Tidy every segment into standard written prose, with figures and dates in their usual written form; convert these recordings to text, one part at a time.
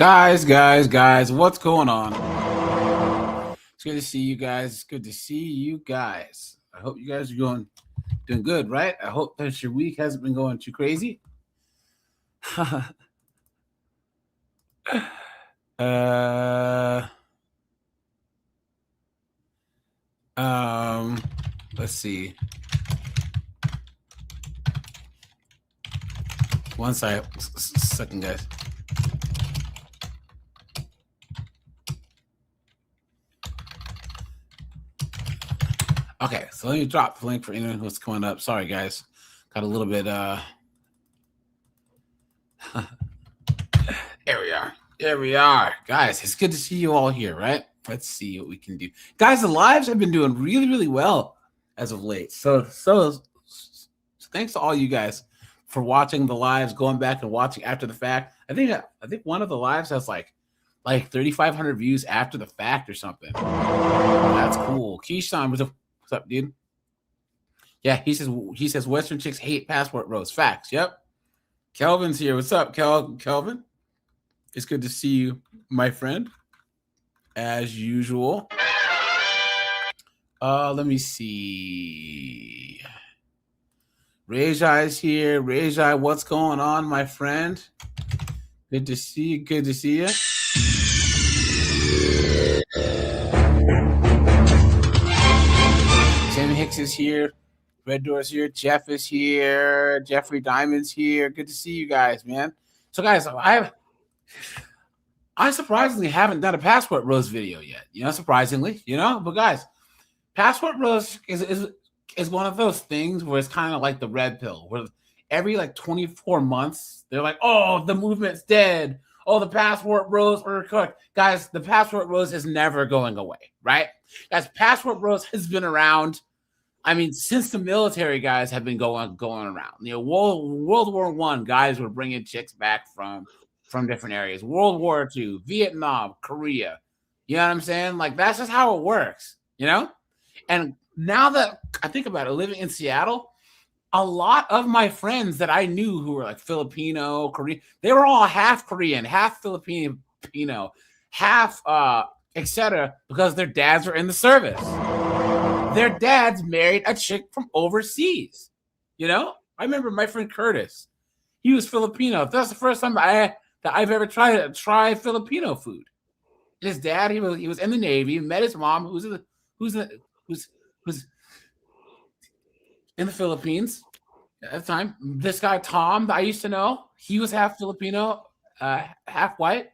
Guys, what's going on? It's good to see you guys. It's good to see you guys. I hope you guys are doing good, right? I hope that your week hasn't been going too crazy. Let's see. One second, guys. Okay, so let me drop the link for anyone who's coming up. Sorry, guys. Got a little bit, There we are. Guys, it's good to see you all here, right? Let's see what we can do. Guys, the lives have been doing really, really well as of late. So thanks to all you guys for watching the lives, going back and watching after the fact. I think one of the lives has like 3,500 views after the fact or something. That's cool. Keyshawn, what's up, dude? Yeah, he says Western chicks hate passport bros. Facts. Yep. Kelvin's here. What's up, Kelvin? It's good to see you, my friend, as usual. Let me see. Rajai is here. Rajai, what's going on, my friend? Good to see you. Good to see you. Tim Hicks is here. Red Door's here. Jeff is here. Jeffrey Diamond's here. Good to see you guys, man. So, guys, I surprisingly haven't done a Passport Bros video yet. Surprisingly, But guys, Passport Bros is one of those things where it's kind of like the red pill, where every 24 months they're like, "Oh, the movement's dead. Oh, the Passport Bros are cooked." Guys, the Passport Bros is never going away, right? Guys, Passport Bros has been around. I mean, since the military guys have been going around. World War I guys were bringing chicks back from different areas. World War II, Vietnam, Korea. You know what I'm saying? That's just how it works, And now that I think about it, living in Seattle, a lot of my friends that I knew who were Filipino, Korean, they were all half Korean, half Filipino, half etc. because their dads were in the service. Their dads married a chick from overseas. I remember my friend Curtis. He was Filipino. That's the first time I've ever tried to try Filipino food. His dad, he was in the Navy. Met his mom, who's in the Philippines at the time. This guy Tom that I used to know, he was half Filipino, half white.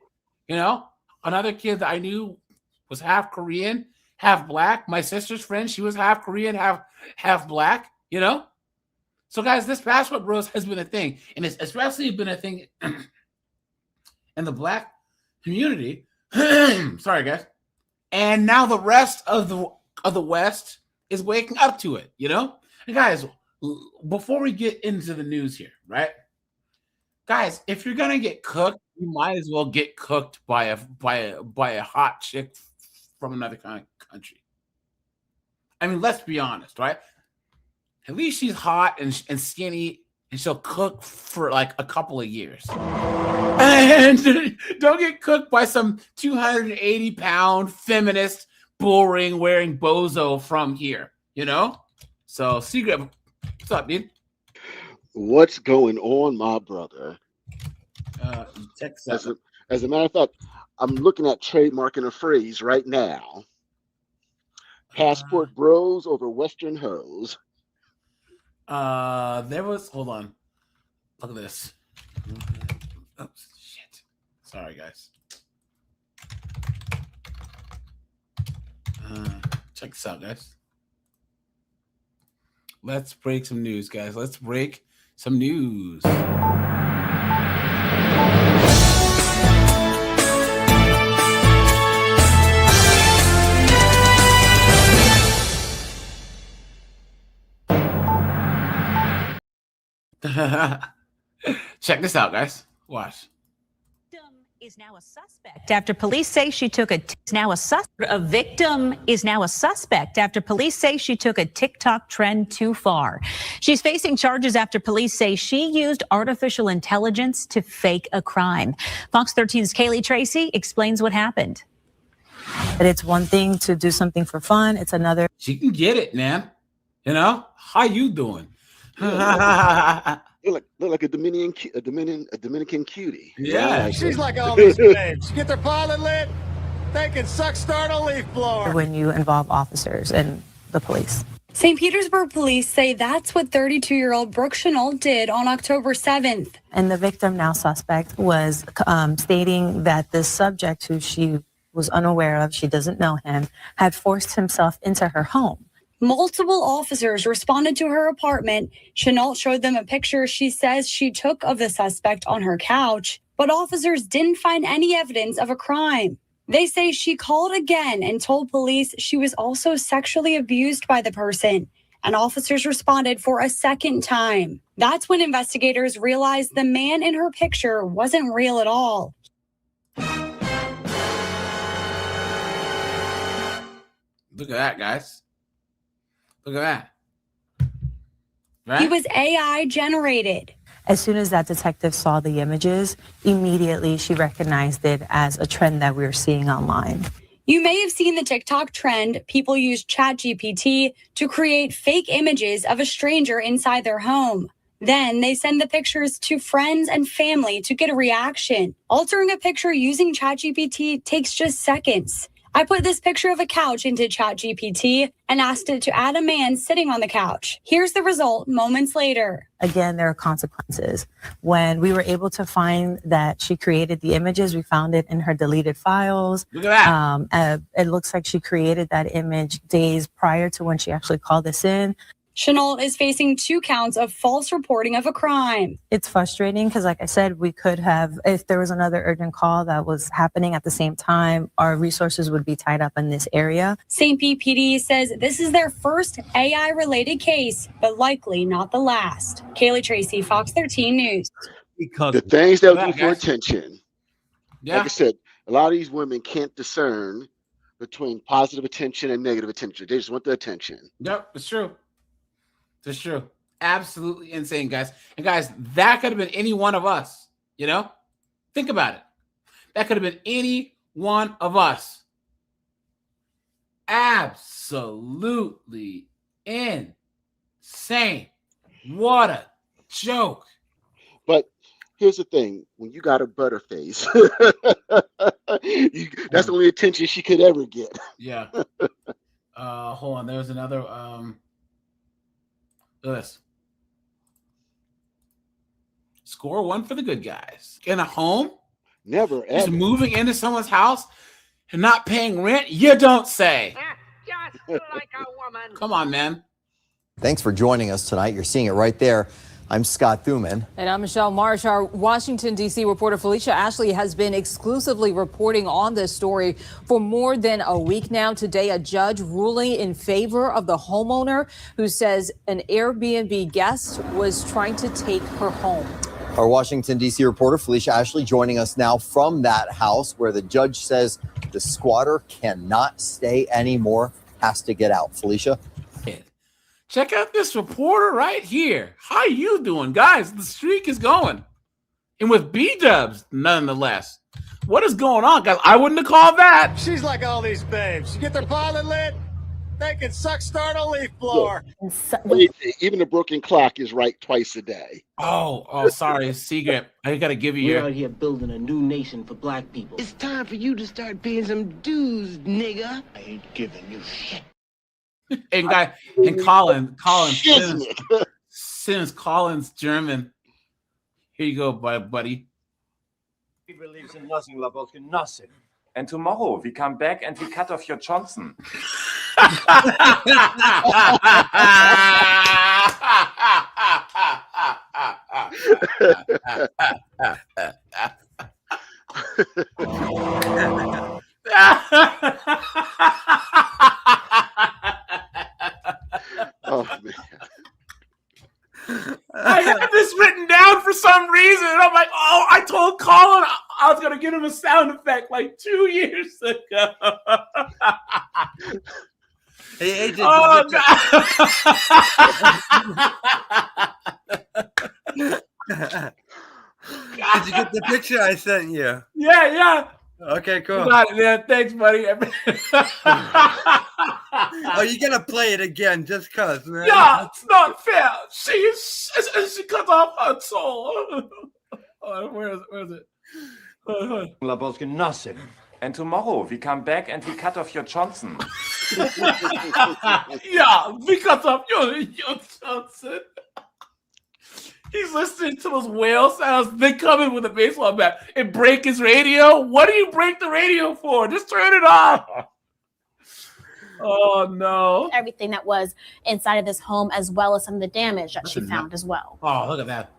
Another kid that I knew was half Korean, half black. My sister's friend, she was half Korean, half black. So guys, this Passport Bros has been a thing, and it's especially been a thing in the black community. Sorry, guys. And now the rest of the West is waking up to it. And guys, before we get into the news here, right? Guys, if you're gonna get cooked, you might as well get cooked by a hot chick from another country. I mean, let's be honest, right? At least she's hot and skinny, and she'll cook for a couple of years. And don't get cooked by some 280-pound feminist bull ring wearing bozo from here, So, Secret, what's up, dude? What's going on, my brother? As a matter of fact, I'm looking at trademarking a phrase right now. Passport Bros over Western hoes. Hold on. Look at this. Oh, shit. Sorry, guys. Check this out, guys. Let's break some news, guys. Let's break some news. Check this out, guys. Watch. is now a suspect after police say she took a victim is now a suspect after police say she took a TikTok trend too far. She's facing charges after police say she used artificial intelligence to fake a crime. Fox 13's Kaylee Tracy explains what happened. But it's one thing to do something for fun. It's another. She can get it, man. You know, how you doing? Look like a Dominican cutie. Yeah, she's like all these babes. Get their pollen lit, they can suck start a leaf blower. When you involve officers and the police. St. Petersburg police say that's what 32-year-old Brooke Chenault did on October 7th. And the victim, now suspect, was stating that the subject, who she was unaware of, she doesn't know him, had forced himself into her home. Multiple officers responded to her apartment. Chenault showed them a picture she says she took of the suspect on her couch, but officers didn't find any evidence of a crime. They say she called again and told police she was also sexually abused by the person, and officers responded for a second time. That's when investigators realized the man in her picture wasn't real at all. Look at that, guys. Look at that. Right? He was AI generated. As soon as that detective saw the images, immediately she recognized it as a trend that we were seeing online. You may have seen the TikTok trend. People use ChatGPT to create fake images of a stranger inside their home. Then they send the pictures to friends and family to get a reaction. Altering a picture using ChatGPT takes just seconds. I put this picture of a couch into ChatGPT and asked it to add a man sitting on the couch. Here's the result moments later. Again, there are consequences. When we were able to find that she created the images, we found it in her deleted files. Look at that. It looks like she created that image days prior to when she actually called us in. Chenault is facing 2 counts of false reporting of a crime. It's frustrating because, like I said, we could have, if there was another urgent call that was happening at the same time, our resources would be tied up in this area. St. Pete PD says this is their first AI-related case, but likely not the last. Kaylee Tracy, Fox 13 News. Because the things that Yeah, do for guys. attention, Yeah. like I said, a lot of these women can't discern between positive attention and negative attention. They just want the attention. Yep, it's true. It's true. Absolutely insane, guys. And guys, that could have been any one of us. You know? Think about it. That could have been any one of us. Absolutely insane. What a joke. But here's the thing: when you got a butterface, that's the only attention she could ever get. Yeah. Hold on. There was another. Look at this. Score 1 for the good guys. In a home, Never just ever. moving into someone's house and not paying rent. You don't say. Just like a woman. Come on, man. Thanks for joining us tonight. You're seeing it right there. I'm Scott Thuman. And I'm Michelle Marsh. Our Washington, D.C. reporter Felicia Ashley has been exclusively reporting on this story for more than a week now. Today, a judge ruling in favor of the homeowner who says an Airbnb guest was trying to take her home. Our Washington, D.C. reporter Felicia Ashley joining us now from that house where the judge says the squatter cannot stay anymore, has to get out. Felicia? Check out this reporter right here. How you doing, guys? The streak is going. And with B-dubs, nonetheless. What is going on, guys? I wouldn't have called that. She's like all these babes. Get their pollen lit, they can suck start a leaf blower. Even the broken clock is right twice a day. Oh, sorry, secret. I gotta give you We're your. out here building a new nation for black people. It's time for you to start paying some dues, nigga. I ain't giving you shit. And Colin, Shiznick. since Colin's German. Here you go, buddy. He believes in nothing about nothing. And tomorrow we come back and we cut off your Johnson. Oh man. I had this written down for some reason, and I'm like, oh, I told Colin I was gonna give him a sound effect like 2 years ago. Hey, AJ, Oh, did you get the picture I sent you? yeah. Okay, cool. You got it, man. Thanks, buddy. Oh, you're gonna play it again just cause, man. Yeah, it's not fair. She cut off her soul. Where is it? Labos genossen. And tomorrow we come back and we cut off your Johnson. Yeah, we cut off your Johnson. He's listening to those whale sounds. They come in with a baseball bat and break his radio. What do you break the radio for? Just turn it off. Oh no! Everything that was inside of this home, as well as some of the damage that she found as well. Oh, look at that.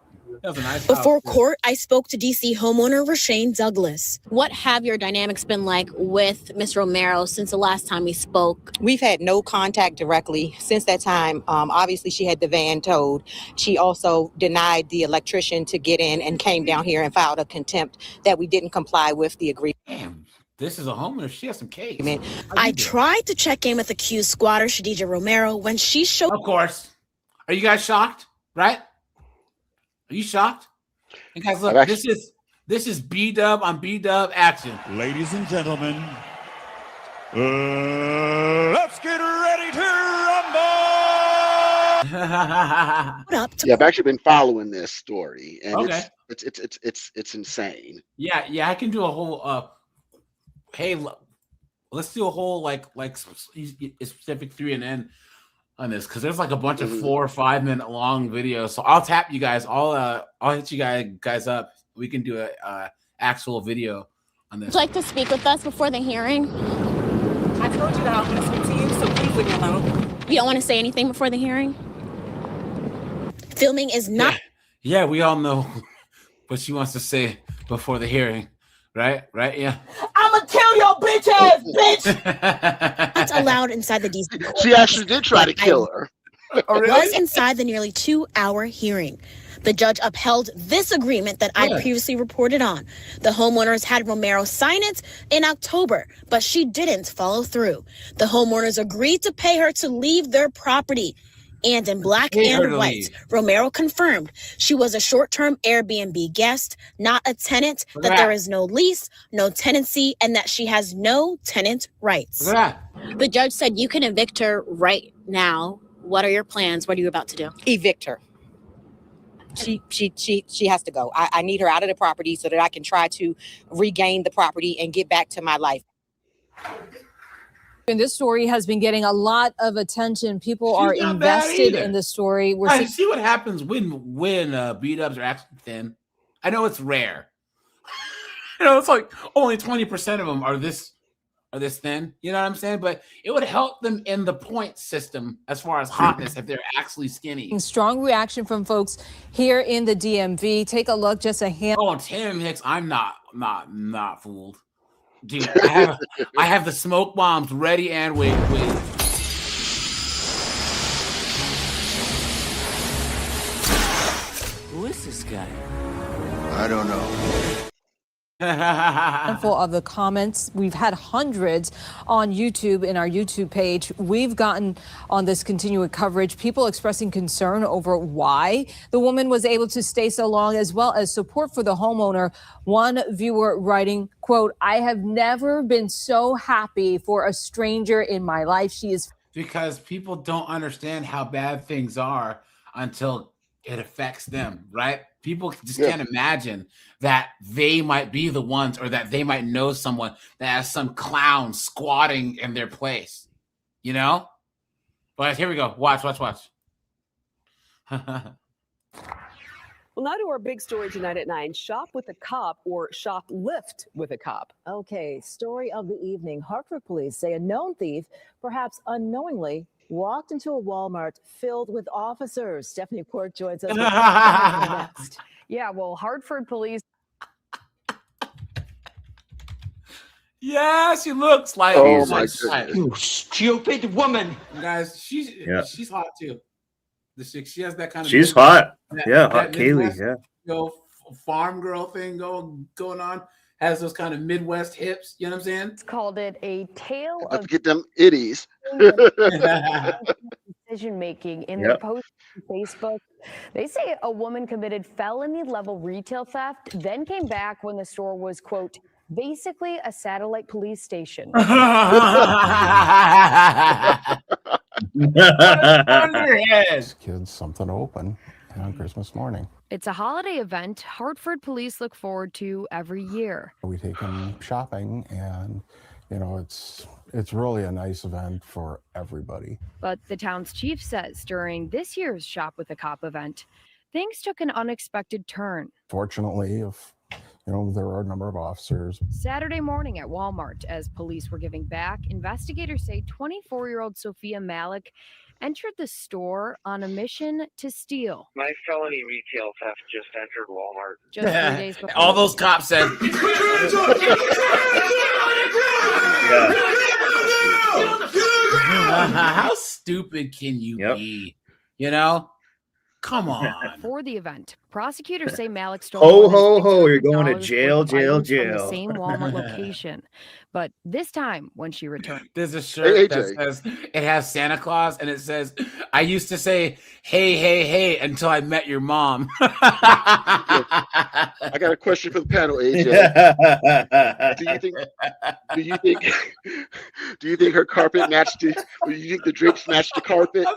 That was a nice Before house. court, I spoke to DC homeowner Rashane Douglas. What have your dynamics been like with Ms. Romero since the last time we spoke? We've had no contact directly since that time. Obviously, she had the van towed. She also denied the electrician to get in and came down here and filed a contempt that we didn't comply with the agreement. Damn, this is a homeowner. She has some cake. I tried to check in with accused squatter Shadija Romero when she showed. Of course. Are you guys shocked? Right? Are you shocked? And guys, look, this is B-Dub on B-Dub action. Ladies and gentlemen, let's get ready to rumble. Yeah, I've actually been following this story, and Okay. it's insane. Yeah, I can do a whole hey, let's do a whole like specific 3 and N on this, because there's like a bunch of 4 or 5 minute long videos. So I'll tap you guys. I'll hit you guys up. We can do a actual video on this. Would you like to speak with us before the hearing? I told you that I want to speak to you, so please leave me alone. You don't want to say anything before the hearing? Filming is not. Yeah, we all know what she wants to say before the hearing, right? Yeah. I'ma kill your bitch ass, bitch. Not allowed inside the DC court. She actually did try to kill her. Oh, really? Was inside the nearly 2-hour hearing. The judge upheld this agreement that I previously reported on. The homeowners had Romero sign it in October, but she didn't follow through. The homeowners agreed to pay her to leave their property. And in black and white, Romero confirmed she was a short-term Airbnb guest, not a tenant, that there is no lease, no tenancy, and that she has no tenant rights. The judge said you can evict her right now. What are your plans? What are you about to do? Evict her. She has to go. I need her out of the property so that I can try to regain the property and get back to my life. And this story has been getting a lot of attention. People are invested in the story. I see what happens when B-Dubs are actually thin. I know it's rare. It's like only 20% of them are this thin. You know what I'm saying? But it would help them in the point system as far as hotness if they're actually skinny. Strong reaction from folks here in the DMV. Take a look. Just a hand. Oh, Tim Hicks, I'm not fooled. Dude, I have the smoke bombs ready and wait. Who is this guy? I don't know. Handful of the comments. We've had hundreds on YouTube in our YouTube page. We've gotten on this continuing coverage, people expressing concern over why the woman was able to stay so long, as well as support for the homeowner. One viewer writing, quote, "I have never been so happy for a stranger in my life. She is..." Because people don't understand how bad things are until it affects them, right? People just can't imagine that they might be the ones, or that they might know someone that has some clown squatting in their place, you know? But here we go. Watch. Well, now to our big story tonight at 9. Shop with a cop or shoplift with a cop. Okay, story of the evening. Hartford police say a known thief, perhaps unknowingly, walked into a Walmart filled with officers. Stephanie Port joins us with next. Yeah, well, Hartford police. Yeah, she looks like. Oh my goodness. You stupid woman. Guys, she's hot too. She has that kind of. She's hot. That, Yeah, that hot Kaylee. Yeah. Farm girl thing going on. has those kind of Midwest hips. You know what I'm saying? It's called it a tale Don't of forget them itties. decision making. In their post on Facebook, they say a woman committed felony level retail theft, then came back when the store was, quote, basically a satellite police station. Kids something open on Christmas morning. It's a holiday event Hartford police look forward to every year. We take them shopping, and it's really a nice event for everybody. But the town's chief says during this year's Shop with a Cop event, things took an unexpected turn. Fortunately, there are a number of officers. Saturday morning at Walmart, as police were giving back, investigators say 24-year-old Sophia Malik entered the store on a mission to steal. My felony retail theft just entered Walmart. Just 3 days before. All those cops said. How stupid can you be? Come on. For the event, prosecutors say Malik stole. Ho, ho, ho. You're going to jail, jail, from jail. the same Walmart location. But this time, when she returned, There's a shirt that says, it has Santa Claus, and it says, I used to say, hey, hey, hey, until I met your mom. I got a question for the panel, AJ. Do you think her carpet matched the? Do you think the drapes matched the carpet?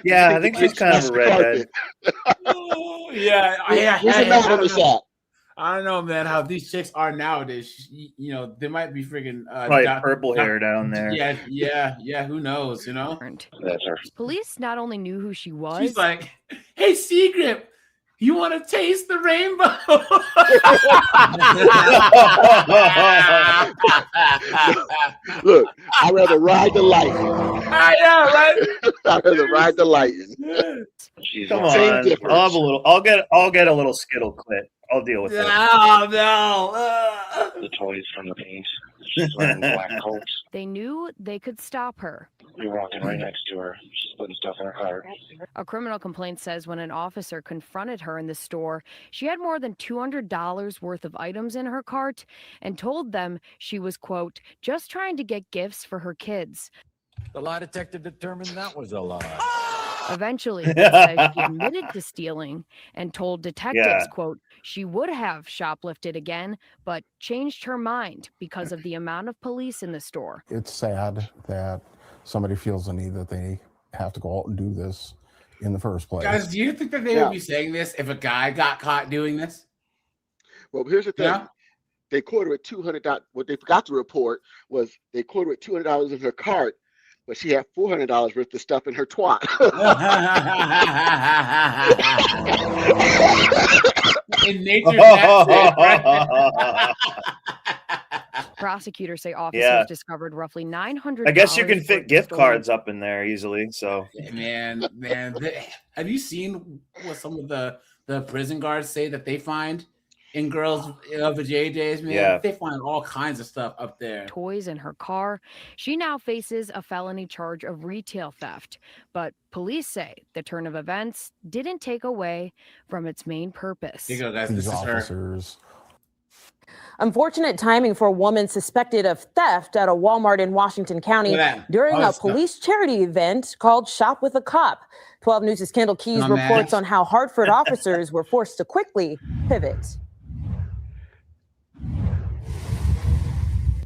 Yeah, I think she's kind of a redhead. I don't know, man, how these chicks are nowadays. They might be freaking probably purple hair down there. Yeah. Who knows? That's her. police not only knew who she was, She's like, hey, Secret, you want to taste the rainbow? Look, I'd rather ride the lightning. I know, right? I'd rather ride the lightning. Come on, I'll have a little. I'll get a little Skittle clip. I'll deal with it. No. The toys from the paint. She's wearing black coats. they knew they could stop her. We were walking right next to her. She's putting stuff in her car. A criminal complaint says when an officer confronted her in the store, she had more than $200 worth of items in her cart and told them she was, quote, just trying to get gifts for her kids. The lie detector determined that was a lie. Eventually, she said she admitted to stealing and told detectives, Yeah. quote, she would have shoplifted again, but changed her mind because of the amount of police in the store. It's sad that somebody feels the need that they have to go out and do this in the first place. Guys, do you think that they would be saying this if a guy got caught doing this? Well, here's the thing. Yeah. They caught her with $200. What they forgot to report was they caught her with $200 in her cart, but she had $400 worth of stuff in her twat. In nature's that's right? Prosecutors say officers discovered roughly $900. I guess you can fit worth gift of cards up in there easily. So Man, have you seen what some of the prison guards say that they find in girls of the JJs, man? Yeah. They find all kinds of stuff up there. toys in her car. She now faces a felony charge of retail theft, but police say the turn of events didn't take away from its main purpose. Here you go, guys. These This is her. officers. Unfortunate timing for a woman suspected of theft at a Walmart in Washington County Look at that. during All a that stuff. police charity event called Shop with a Cop. 12 News' Kendall Keys Come on, reports man. on how Hartford officers were forced to quickly pivot.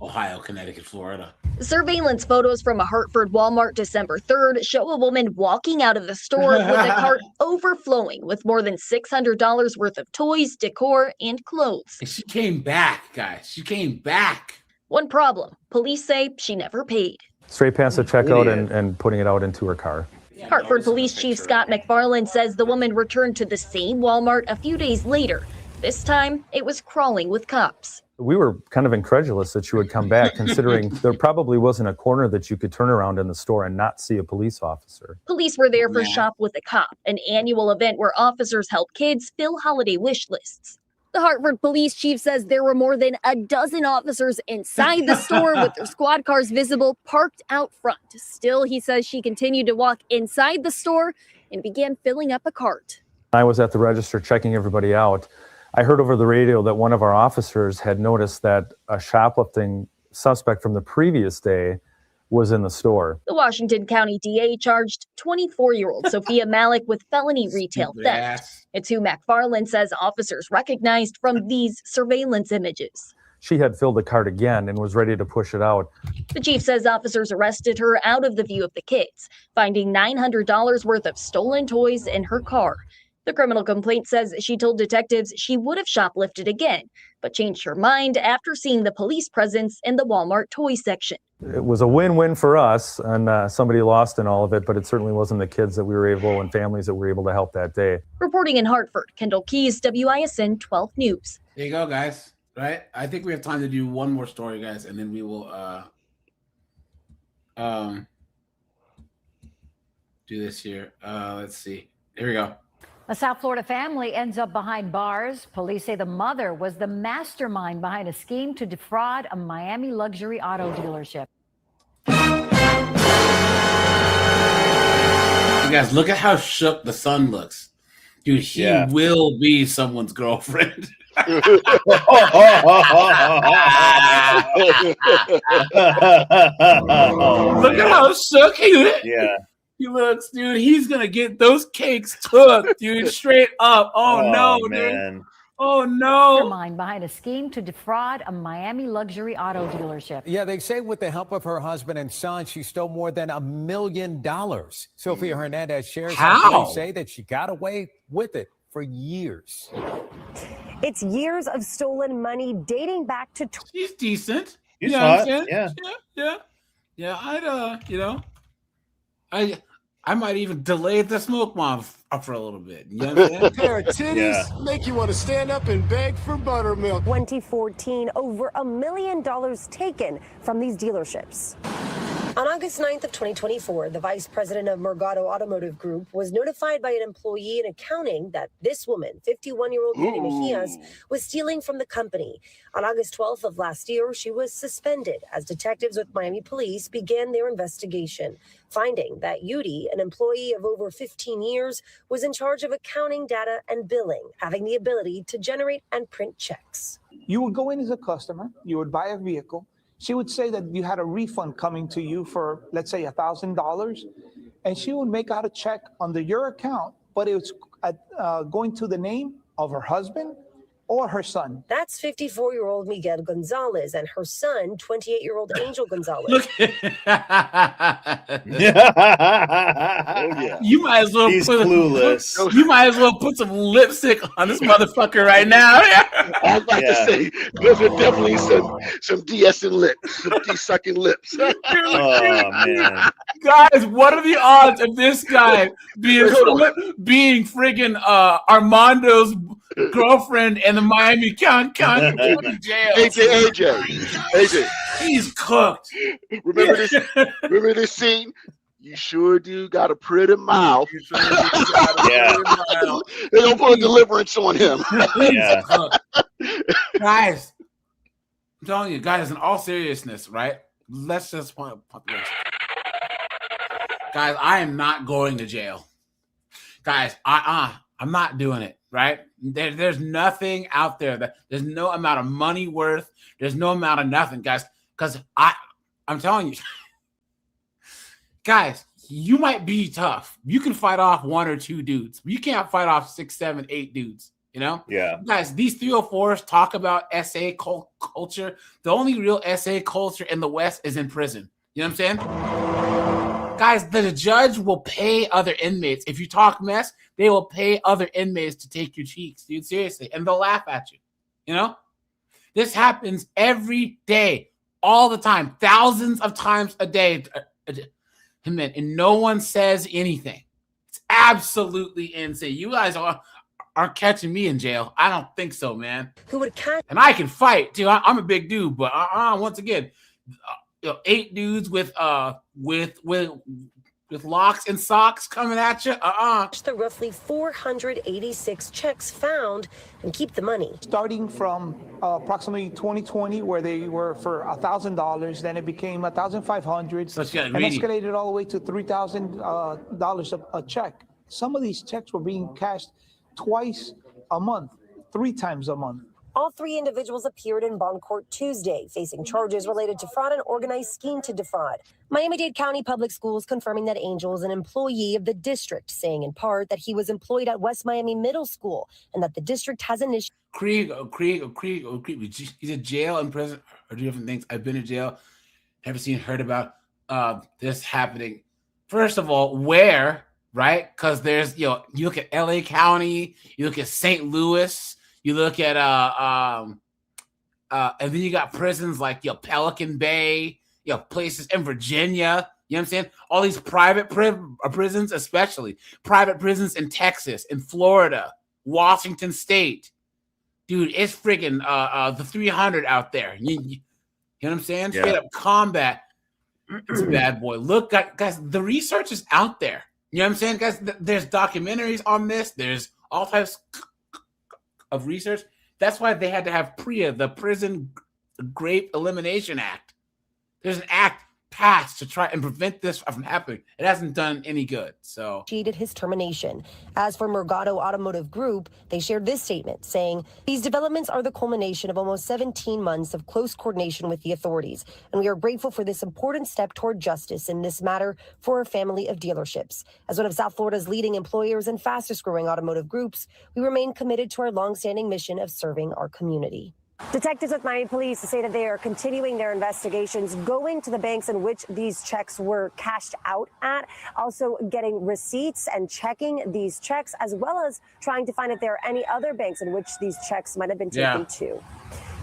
Ohio, Connecticut, Florida. Surveillance photos from a Hartford Walmart December 3rd show a woman walking out of the store with a cart overflowing with more than $600 worth of toys, decor, and clothes. And she came back, guys. She came back. One problem, police say she never paid. Straight past the checkout and putting it out into her car. Hartford Police Chief Scott McFarland says the woman returned to the same Walmart a few days later. This time, it was crawling with cops. We were kind of incredulous that she would come back, considering there probably wasn't a corner that you could turn around in the store and not see a police officer. Police were there for Shop with a Cop, an annual event where officers help kids fill holiday wish lists. The Hartford Police Chief says there were more than a dozen officers inside the store with their squad cars visible parked out front. Still, he says she continued to walk inside the store and began filling up a cart. I was at the register checking everybody out. I heard over the radio that one of our officers had noticed that a shoplifting suspect from the previous day was in the store. The Washington County DA charged 24-year-old Sophia Malik with felony retail theft. It's who McFarland says officers recognized from these surveillance images. She had filled the cart again and was ready to push it out. The chief says officers arrested her out of the view of the kids, finding $900 worth of stolen toys in her car. The criminal complaint says she told detectives she would have shoplifted again, but changed her mind after seeing the police presence in the Walmart toy section. It was a win-win for us, and somebody lost in all of it, but it certainly wasn't the kids that we were able and families that we were able to help that day. Reporting in Hartford, Kendall Keys, WISN 12 News. There you go, guys. Right? I think we have time to do one more story, guys, and then we will do this here. Let's see. Here we go. A South Florida family ends up behind bars. Police say the mother was the mastermind behind a scheme to defraud a Miami luxury auto dealership. You guys, look at how shook the son looks. Dude, he will be someone's girlfriend. Look at how shook he is. Yeah. He looks, dude. He's gonna get those cakes took, dude, straight up. Oh no, man. Dude. Oh no. Mastermind behind a scheme to defraud a Miami luxury auto dealership. Yeah, they say with the help of her husband and son, she stole more than $1 million. Sophia Hernandez shares how police say that she got away with it for years. It's years of stolen money dating back to. He's decent. He's hot. Yeah. I'd I might even delay the smoke bomb for a little bit. You know what I'm saying? A pair of titties make you want to stand up and beg for buttermilk. 2014, over $1 million taken from these dealerships. On August 9th of 2024, the vice president of Morgado Automotive Group was notified by an employee in accounting that this woman, 51-year-old Yuri Mejias, was stealing from the company. On August 12th of last year, she was suspended as detectives with Miami police began their investigation, finding that Yuri, an employee of over 15 years, was in charge of accounting data and billing, having the ability to generate and print checks. You would go in as a customer, you would buy a vehicle. She would say that you had a refund coming to you for, let's say, $1,000, and she would make out a check under your account, but it was going to the name of her husband or her son. That's 54-year-old Miguel Gonzalez and her son, 28-year-old Angel Gonzalez. Look. You might as well He's clueless. You might as well put some lipstick on this motherfucker right now. I was about to say, those are definitely some de-essing lips, some de-sucking lips. Oh, man. Guys, what are the odds of this guy being friggin' Armando's girlfriend in the Miami County jail? AJ. He's cooked. Remember this scene? You sure do got a pretty mouth. Yeah. They don't put a deliverance on him. Yeah. Guys, I'm telling you, guys, in all seriousness, right? Let's just point this. Guys, I am not going to jail. Guys, I'm not doing it, right? There's nothing out there there's no amount of money worth. There's no amount of nothing, guys. Because I'm telling you, guys, you might be tough. You can fight off 1 or 2 dudes. You can't fight off 6, 7, 8 dudes. You know? Yeah. Guys, these 304s talk about SA culture. The only real SA culture in the West is in prison. You know what I'm saying? Guys, the judge will pay other inmates. If you talk mess, they will pay other inmates to take your cheeks, dude. Seriously. And they'll laugh at you. You know? This happens every day, all the time, thousands of times a day. And no one says anything. It's absolutely insane. You guys aren't catching me in jail. I don't think so, man. Who would catch? And I can fight too. I'm a big dude, but once again, 8 dudes with locks and socks coming at you. The roughly 486 checks found and keep the money. Starting from approximately 2020, where they were for $1,000, then it became $1,500, and escalated all the way to $3,000 a check. Some of these checks were being cashed twice a month. 3 times a month. All 3 individuals appeared in bond court Tuesday, facing charges related to fraud and organized scheme to defraud. Miami-Dade County Public Schools confirming that Angel is an employee of the district, saying in part that he was employed at West Miami Middle School and that the district has initiated. Krieg. He's in jail and prison or different things. I've been in jail. Haven't seen, heard about this happening. First of all, where, right? Because there's, you look at LA County, you look at St. Louis, you look at and then you got prisons like Pelican Bay, places in Virginia. You know what I'm saying? All these private prisons, especially private prisons in Texas, in Florida, Washington State. Dude, it's freaking the 300 out there. You know what I'm saying? Straight up combat. It's bad boy. Look, guys, the research is out there. You know what I'm saying, guys? There's documentaries on this. There's all types of research. That's why they had to have PREA, the Prison Rape Elimination Act. There's an act passed to try and prevent this from happening. It hasn't done any good. So Initiated his termination. As for Mercado Automotive Group, they shared this statement saying, "These developments are the culmination of almost 17 months of close coordination with the authorities, and we are grateful for this important step toward justice in this matter for our family of dealerships. As one of South Florida's leading employers and fastest growing automotive groups, we remain committed to our longstanding mission of serving our community." Detectives with Miami Police say that they are continuing their investigations, going to the banks in which these checks were cashed out at, also getting receipts and checking these checks, as well as trying to find if there are any other banks in which these checks might have been taken to.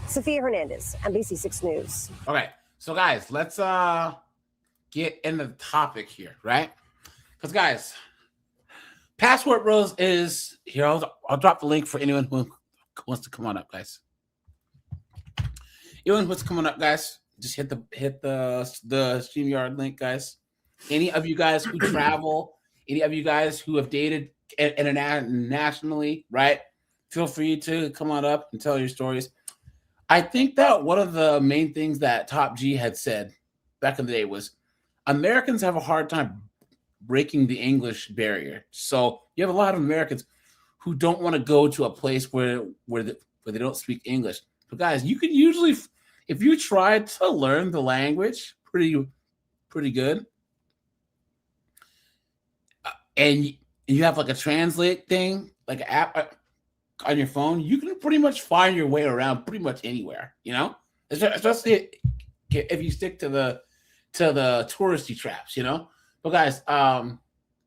Sophia Hernandez, NBC6 News. Okay, so guys, let's get into the topic here, right? Because guys, Passport Bros is here. I'll drop the link for anyone who wants to come on up, guys. Anyone who's coming up, guys, just hit the StreamYard link, guys. Any of you guys who travel, any of you guys who have dated internationally, right? Feel free to come on up and tell your stories. I think that one of the main things that Top G had said back in the day was Americans have a hard time breaking the English barrier. So you have a lot of Americans who don't want to go to a place where they don't speak English. But guys, you can usually, if you try to learn the language pretty good, and you have like a translate thing, like an app on your phone, you can pretty much find your way around pretty much anywhere, you know? Especially if you stick to the touristy traps, you know? But guys,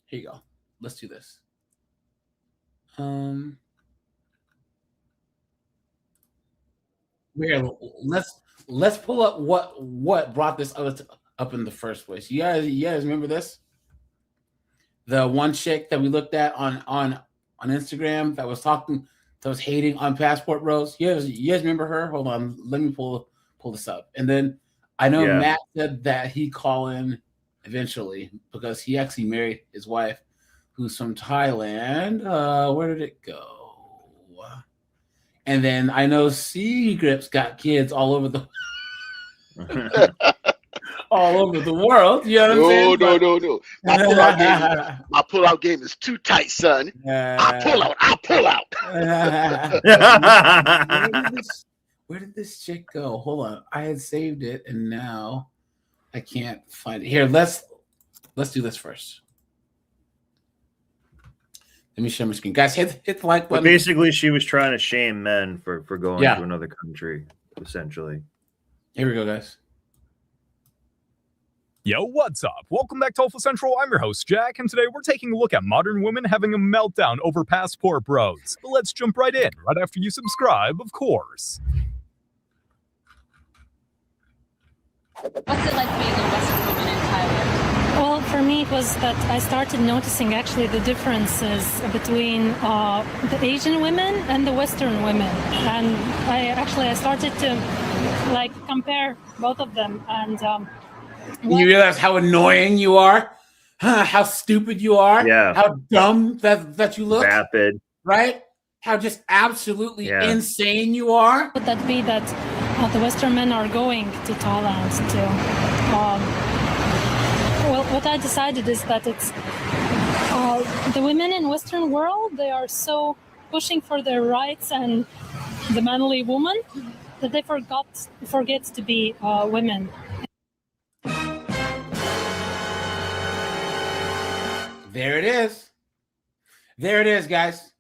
here you go. Let's do this. Let's pull up what brought this up in the first place. You guys remember this? The one chick that we looked at on Instagram that was hating on Passport Bros. You guys remember her? Hold on, let me pull this up. And then I know Matt said that he'd call in eventually because he actually married his wife, who's from Thailand. Where did it go? And then I know C Grips got kids all over the world. You know what I'm saying? No. My pullout game is too tight, son. I'll pull out. Where did this chick go? Hold on. I had saved it and now I can't find it. Here, let's do this first. Let me share my screen. Guys, hit the like button. But basically, she was trying to shame men for going to another country, essentially. Here we go, guys. Yo, what's up? Welcome back to Alpha Central. I'm your host, Jack, and today we're taking a look at modern women having a meltdown over Passport Bros. But let's jump right in, right after you subscribe, of course. What's it like being a Western woman in Thailand? Well, for me, it was that I started noticing actually the differences between the Asian women and the Western women. And I started to compare both of them. And you realize how annoying you are, how stupid you are, how dumb that you look, rapid, right? How just absolutely insane you are. Would that be that the Western men are going to Thailand to? Well, what I decided is that it's the women in Western world. They are so pushing for their rights and the manly woman, that they forget to be women. There it is. There it is, guys.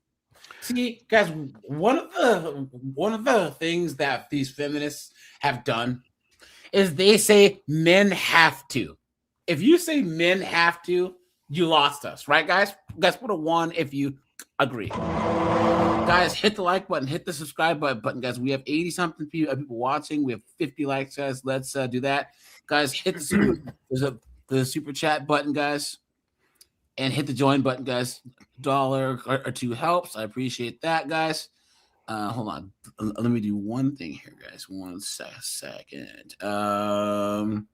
See, guys, one of the things that these feminists have done is they say men have to. If you say men have to, you lost us, right, guys? Guys, put a 1 if you agree. Guys, hit the like button, hit the subscribe button, guys. We have 80-something people watching. We have 50 likes, guys. Let's do that. Guys, hit the super chat button, guys. And hit the join button, guys. $1 or $2 helps. I appreciate that, guys. Hold on. Let me do one thing here, guys. 1 second. 1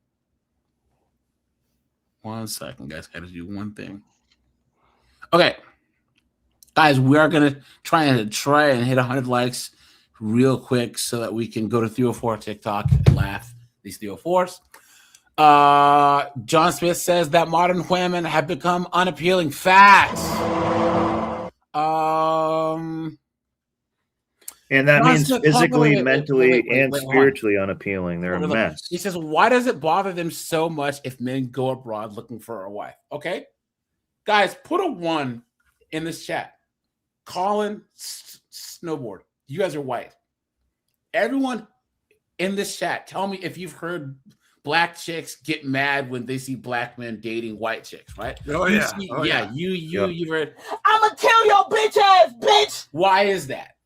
second, guys. Got to do one thing. Okay. Guys, we are going to try and hit 100 likes real quick so that we can go to 304 TikTok and laugh these 304s. John Smith says that modern women have become unappealing. Facts. And that John means Smith, physically, wait, mentally, and hold on. spiritually unappealing. They're a mess. He says, why does it bother them so much if men go abroad looking for a wife? Okay. Guys, put a 1 in this chat. Colin Snowboard. You guys are white. Everyone in this chat, tell me if you've heard black chicks get mad when they see black men dating white chicks, right? Oh, You yeah. see- Oh, yeah. yeah. You've heard, I'm gonna kill your bitch ass, bitch. Why is that?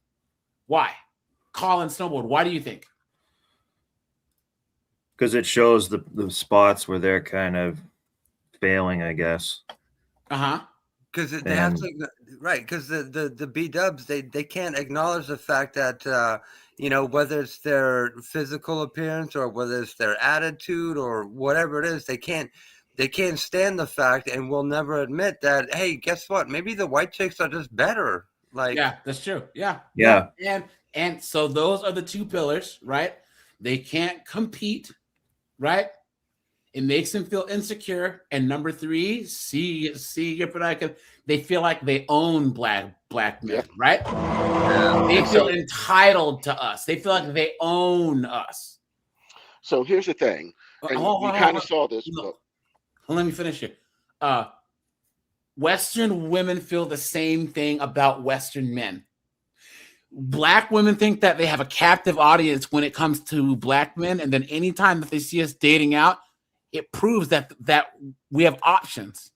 Why? Colin Snowboard, why do you think? Because it shows the spots where they're kind of failing, I guess. Uh-huh. Because they have to, right? Because the B-dubs they can't acknowledge the fact that whether it's their physical appearance or whether it's their attitude or whatever it is, they can't stand the fact and will never admit that. Hey, guess what? Maybe the white chicks are just better. Like, yeah, that's true. Yeah. And so those are the 2 pillars, right? They can't compete, right? It makes them feel insecure. And number 3, they feel like they own black men, right? They feel entitled to us. They feel like they own us. So here's the thing. And we kind of saw this. Let me finish here. Western women feel the same thing about Western men. Black women think that they have a captive audience when it comes to black men. And then anytime that they see us dating out, it proves that we have options.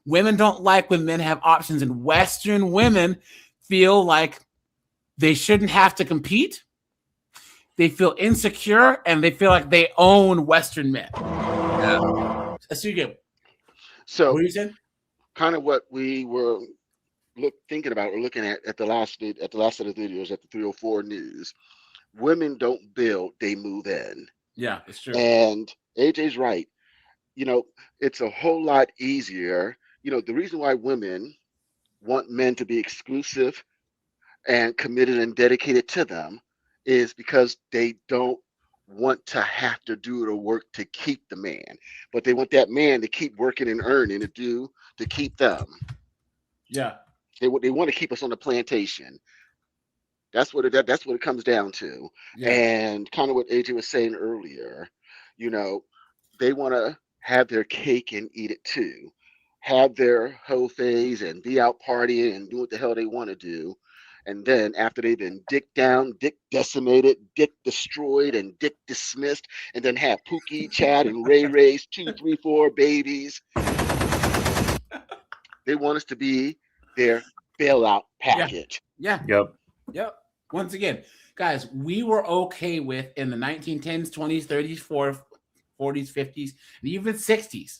Women don't like when men have options, and Western women feel like they shouldn't have to compete. They feel insecure, and they feel like they own Western men. Yeah. So what are you saying? Kind of what we were thinking about or looking at the last set of videos at the 304 News. Women don't build, they move in. Yeah, it's true. And AJ's right. It's a whole lot easier. The reason why women want men to be exclusive and committed and dedicated to them is because they don't want to have to do the work to keep the man, but they want that man to keep working and earning to keep them. Yeah. They want to keep us on the plantation. That's what it comes down to. Yeah. And kind of what AJ was saying earlier, they want to have their cake and eat it too. Have their whole phase and be out partying and do what the hell they want to do. And then after they've been dick down, dick decimated, dick destroyed, and dick dismissed, and then have Pookie, Chad, and Ray Ray's 2, 3, 4 babies. They want us to be their bailout package. Yeah. Yep. Once again, guys, we were okay with in the 1910s, 20s, 30s, 40s, 50s, and even 60s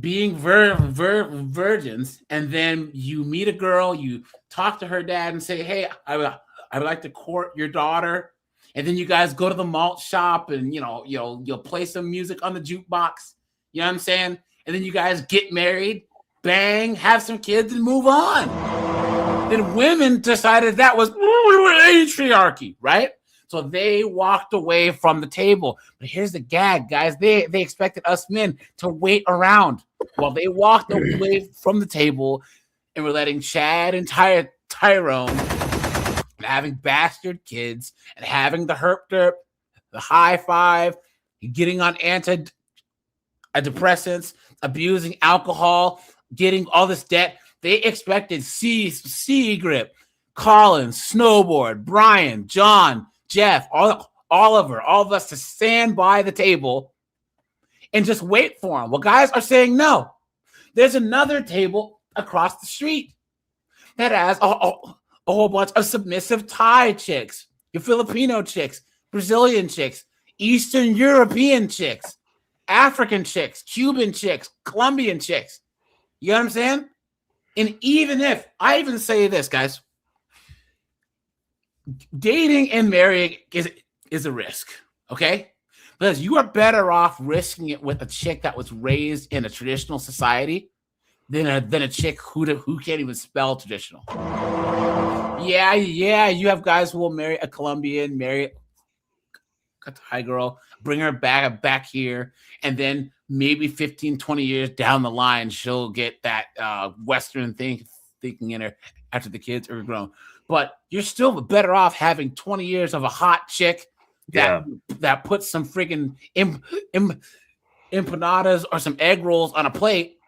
being virgins, and then you meet a girl, you talk to her dad and say, hey, I would like to court your daughter, and then you guys go to the malt shop and you'll play some music on the jukebox, you know what I'm saying, and then you guys get married, bang, have some kids, and move on. Then women decided that was patriarchy, right? So they walked away from the table. But here's the gag, guys. They expected us men to wait around while they walked away from the table, and we're letting Chad and Tyrone, and having bastard kids, and having the herp derp, the high five, getting on antidepressants, abusing alcohol, getting all this debt. They expected C Grip, Colin, Snowboard, Brian, John, Jeff, Oliver, all of us to stand by the table and just wait for them. Well, guys are saying no. There's another table across the street that has a whole bunch of submissive Thai chicks, your Filipino chicks, Brazilian chicks, Eastern European chicks, African chicks, Cuban chicks, Colombian chicks. You know what I'm saying? And even if, I even say this, guys, dating and marrying is a risk, okay? Because you are better off risking it with a chick that was raised in a traditional society than a chick who can't even spell traditional. Yeah, you have guys who will marry a Colombian, marry a Thai girl, bring her back here, and then maybe 15, 20 years down the line, she'll get that Western thinking in her after the kids are grown. But you're still better off having 20 years of a hot chick that puts some freaking empanadas or some egg rolls on a plate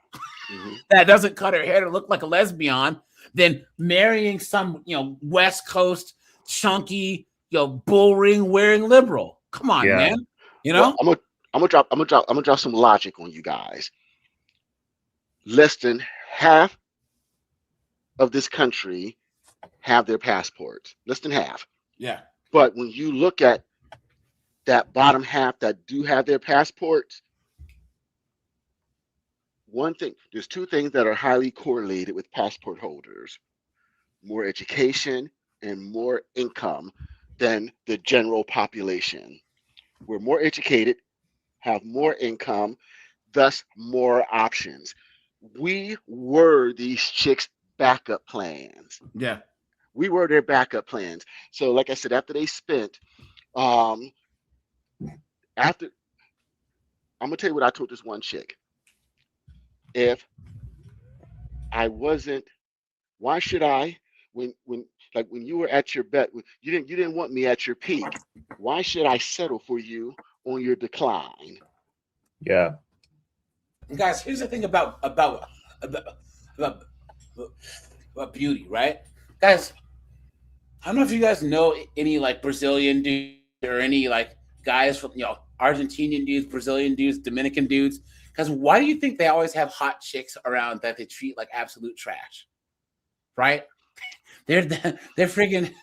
that doesn't cut her hair to look like a lesbian than marrying some, West Coast chunky, bull ring wearing liberal. Come on, man. Well, I'm gonna drop some logic on you guys. Less than half of this country have their passports. Less than half. Yeah. But when you look at that bottom half that do have their passports, there's two things that are highly correlated with passport holders: more education and more income than the general population. We're more educated, have more income, thus more options. We were these chicks' backup plans. Yeah. We were their backup plans. So like I said, after they spent, I'm gonna tell you what I told this one chick. If I wasn't, why should I, when you were at your bet, you didn't want me at your peak. Why should I settle for you on your decline? Yeah. Guys, here's the thing about beauty, right? Guys, I don't know if you guys know any like Brazilian dudes or any like guys from Argentinian dudes, Brazilian dudes, Dominican dudes. Because why do you think they always have hot chicks around that they treat like absolute trash? Right? They're freaking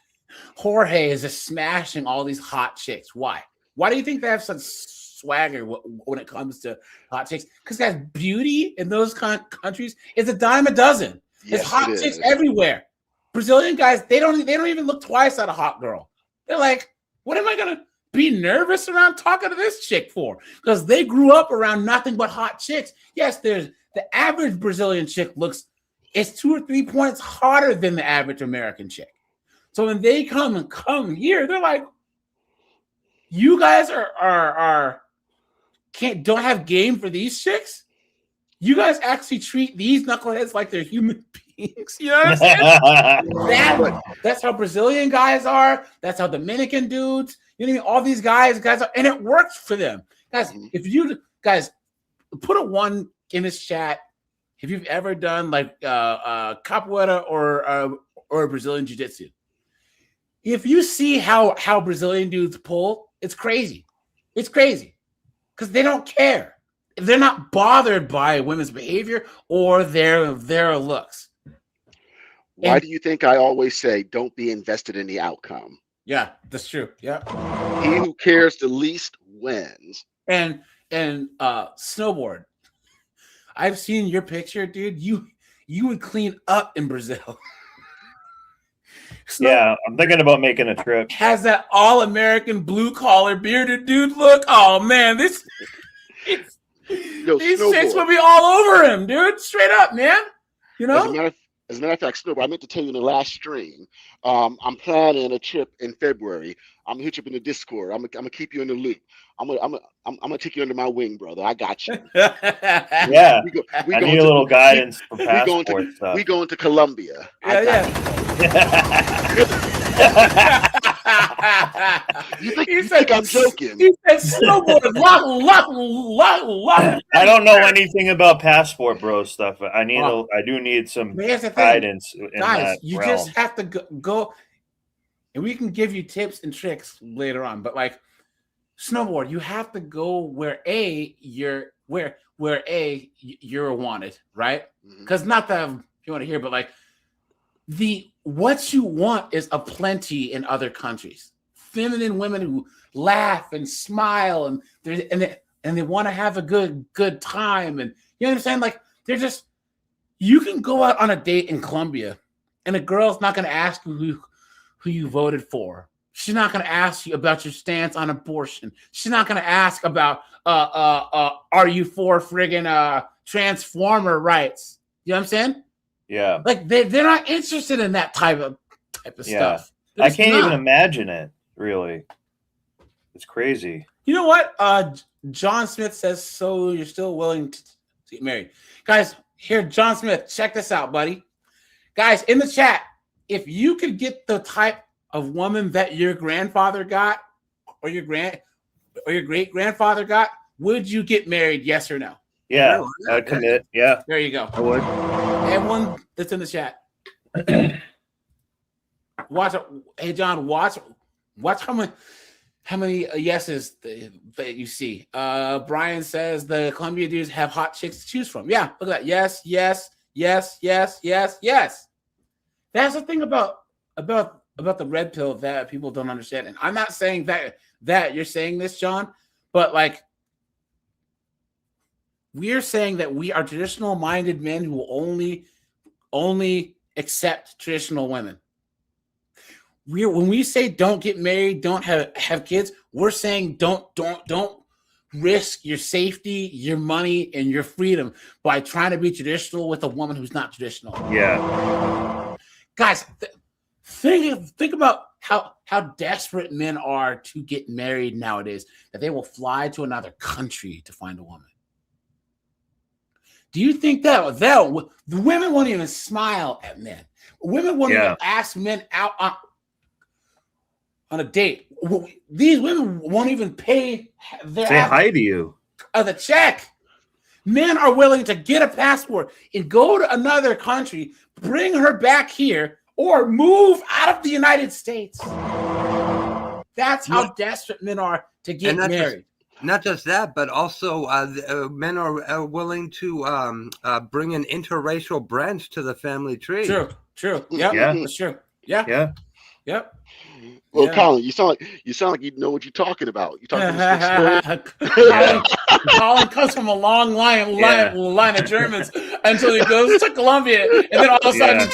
Jorge is just smashing all these hot chicks. Why? Why do you think they have such swagger when it comes to hot chicks? Because guys, beauty in those countries is a dime a dozen. There's hot chicks everywhere. Brazilian guys, they don't even look twice at a hot girl. They're like, what am I gonna be nervous around talking to this chick for? Because they grew up around nothing but hot chicks. Yes, there's the average Brazilian chick it's 2 or 3 points hotter than the average American chick. So when they come here, they're like, you guys don't have game for these chicks? You guys actually treat these knuckleheads like they're human beings. You know what I'm saying? That's how Brazilian guys are. That's how Dominican dudes, all these guys are, and it works for them. Guys, if you guys put a 1 in this chat, if you've ever done like capoeira or Brazilian jiu-jitsu, if you see how Brazilian dudes pull, it's crazy. It's crazy because they don't care. They're not bothered by women's behavior or their looks. Why do you think I always say don't be invested in the outcome? Yeah, that's true. Yeah. He who cares the least wins. And Snowboard. I've seen your picture, dude. You would clean up in Brazil. Yeah, I'm thinking about making a trip. Has that all-American blue-collar bearded dude look? Oh man, these chicks would be all over him, dude. Straight up, man. As a matter of fact, Snowball, I meant to tell you in the last stream, I'm planning a trip in February. I'm gonna hit you up in the Discord. I'm gonna keep you in the loop. I'm gonna take you under my wing, brother. I got you. Yeah, I need a little guidance for passport stuff. We going to Colombia. Yeah. You think I'm joking? He said snowboard. I don't know anything about Passport Bros stuff. I do need some guidance in guys. that You realm. just have to go, and we can give you tips and tricks later on. But like snowboard, you have to go where you're wanted, right? Because not that you want to hear, but like what you want is aplenty in other countries. Feminine women who laugh and smile and they want to have a good time, and you know what I'm saying? Like they're just, you can go out on a date in Colombia and a girl's not going to ask you who you voted for. She's not going to ask you about your stance on abortion. She's not going to ask about are you for friggin' transformer rights? You know what I'm saying? Yeah. Like they're not interested in that type of stuff. I can't even imagine it, really. It's crazy. You know what? John Smith says, so you're still willing to get married. Guys, here, John Smith, check this out, buddy. Guys, in the chat, if you could get the type of woman that your grandfather got or your great grandfather got, would you get married? Yes or no? Yeah, I'd commit. Yeah. There you go. I would. Everyone that's in the chat. Watch. Hey, John, watch how many yeses that you see. Brian says the Columbia dudes have hot chicks to choose from. Yeah, look at that. Yes, yes, yes, yes, yes, yes. That's the thing about the red pill that people don't understand. And I'm not saying that you're saying this, John, but like we're saying that we are traditional minded men who will only accept traditional women. When we say don't get married, don't have kids, we're saying don't risk your safety, your money, and your freedom by trying to be traditional with a woman who's not traditional. Yeah. Guys, think about how desperate men are to get married nowadays, that they will fly to another country to find a woman. Do you think that the women won't even smile at men? Women won't even ask men out on a date. These women won't even pay their say hi to you. The check. Men are willing to get a passport and go to another country, bring her back here, or move out of the United States. That's how desperate men are to get married. Not just that, but also men are willing to bring an interracial branch to the family tree. True. Yep. Yeah. That's true. Yeah. Yep. Well, Colin, you sound like you know what you're talking about. You're talking about Colin comes from a long line of Germans until he goes to Colombia, and then all of a sudden.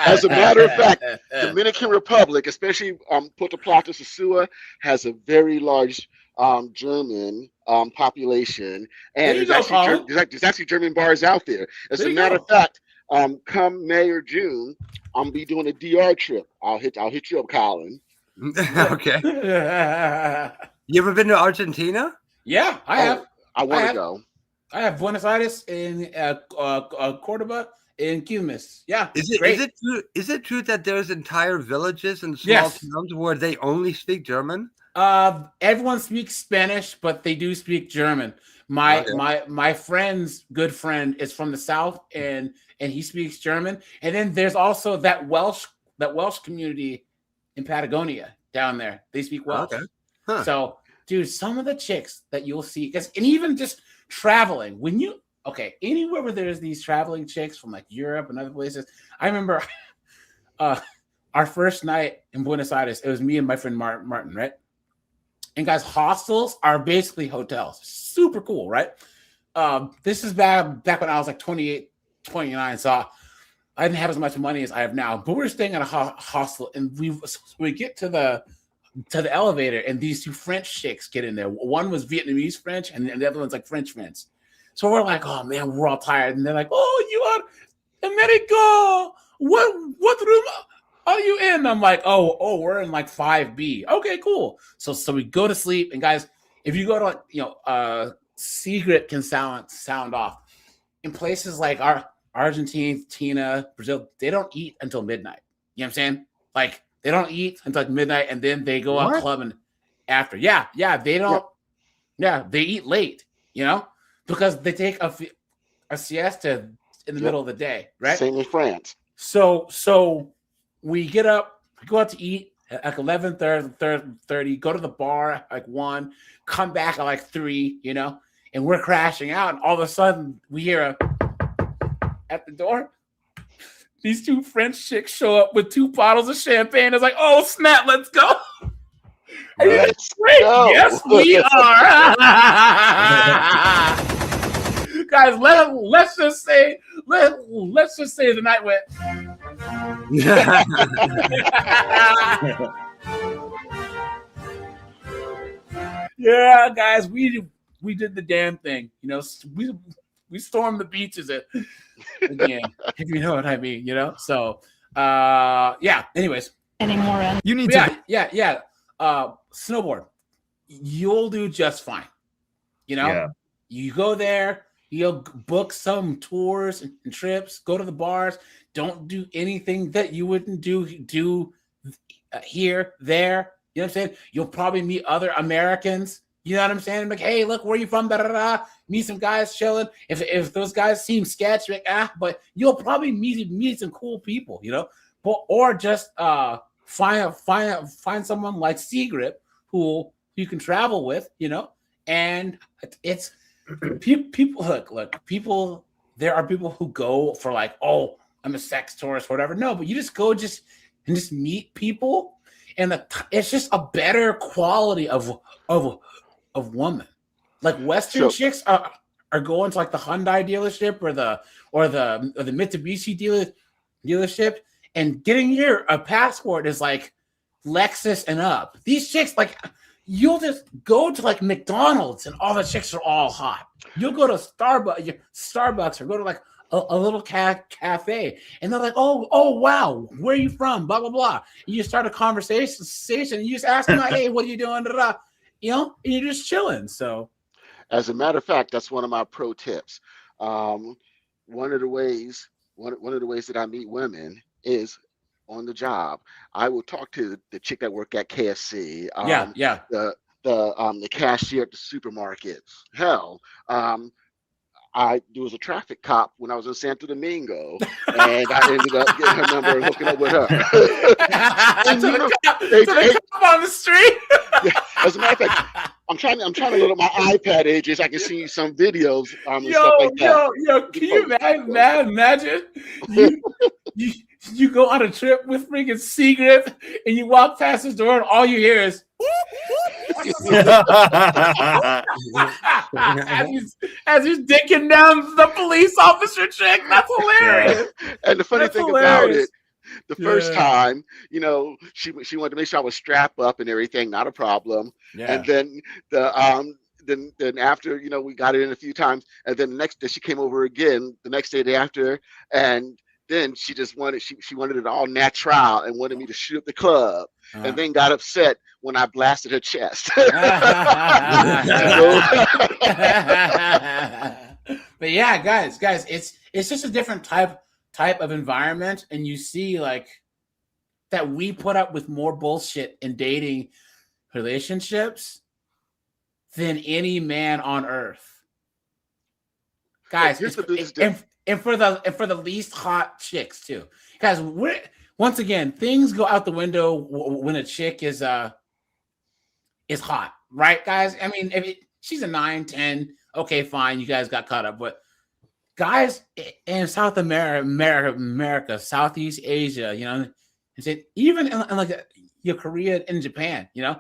As a matter of fact, Dominican Republic, especially Puerto Plata, Sosua, has a very large German population, and there's actually German bars out there. As a matter of fact, come May or June, I'm be doing a DR trip. I'll hit you up, Colin. Okay. You ever been to Argentina? Yeah, I have. I want to go. I have Buenos Aires and Cordoba and Quilmes. Yeah, is it true that there's entire villages and small towns where they only speak German? Everyone speaks Spanish, but they do speak German. My friend's good friend is from the south, and he speaks German. And then there's also that Welsh community in Patagonia down there. They speak Welsh. Okay. Huh. So, dude, some of the chicks that you'll see, and even just traveling, anywhere where there's these traveling chicks from like Europe and other places. I remember our first night in Buenos Aires, it was me and my friend Martin, right? And guys, hostels are basically hotels. Super cool, right? This is back when I was like 28, 29, so I didn't have as much money as I have now. But we were staying at a hostel, and we get to the elevator, and these two French chicks get in there. One was Vietnamese French, and the other one's like French French. So we're like, oh man, we're all tired. And they're like, oh, you are America. What room are you in? I'm like, oh, we're in like 5B. Okay, cool. So we go to sleep. And guys, if you go to secret can sound off. In places like Argentina, Brazil, they don't eat until midnight. You know what I'm saying? Like they don't eat until like midnight, and then they go out clubbing after. Yeah, they don't. Yeah, they eat late. You know, because they take a siesta in the middle of the day, right? Same in France. So we get up, we go out to eat at like 11:30, go to the bar at like 1, come back at like 3, you know, and we're crashing out, and all of a sudden we hear at the door. These 2 French chicks show up with 2 bottles of champagne. It's like, oh snap, let's go. Let's go. Yes, we are. Guys, let's just say the night went. Yeah, guys, we did the damn thing. You know, we stormed the beaches again, if you know what I mean. You know, so yeah. Anyways, anymore. You need to. Yeah. Snowboard, you'll do just fine. You know, you go there. You'll book some tours and trips, go to the bars. Don't do anything that you wouldn't do here, there. You know what I'm saying? You'll probably meet other Americans. You know what I'm saying? Like, hey, look, where you from? Da, da, da. Meet some guys chilling. If those guys seem sketchy, like, but you'll probably meet some cool people, you know? Or just find someone like Seagrip who you can travel with, you know? And it's people look people. There are people who go for like, oh, I'm a sex tourist or whatever. No, but you just go just meet people, and it's just a better quality of woman. Like Western chicks are going to like the Hyundai dealership or the Mitsubishi dealership, and getting a passport is like Lexus and up. These chicks, like, you'll just go to like McDonald's and all the chicks are all hot. You'll go to Starbucks or go to like a little cafe, and they're like, oh wow, where are you from? Blah blah blah. And you start a conversation, and you just ask them, like, hey, what are you doing? Da, da. You know, and you're just chilling. So, as a matter of fact, that's one of my pro tips. One of the ways that I meet women is on the job. I will talk to the chick that work at KFC. The cashier at the supermarket. Hell, I was a traffic cop when I was in Santo Domingo, and I ended up getting her number and hooking up with her. Cop on the street. As a matter of fact, I'm trying to load up my iPad, AJ, so I can see some videos. And stuff like that. Can you imagine? You go on a trip with freaking Seagrip, and you walk past his door, and all you hear is as he's dicking down the police officer chick. That's hilarious. And the funny thing about it, the first time, you know, she wanted to make sure I was strapped up and everything, not a problem. Yeah. And then then after, you know, we got it in a few times, and then the next day she came over again the next day after, and then she just wanted she wanted it all natural and wanted me to shoot up the club, and then got upset when I blasted her chest. But yeah, guys, it's just a different type of environment, and you see like that we put up with more bullshit in dating relationships than any man on earth. Guys, and for the least hot chicks too. Guys, once again, things go out the window when a chick is hot, right, guys? I mean, if she's a 9, 10, okay, fine, you guys got caught up, but guys in South America, Southeast Asia, you know, even in like your Korea and Japan, you know,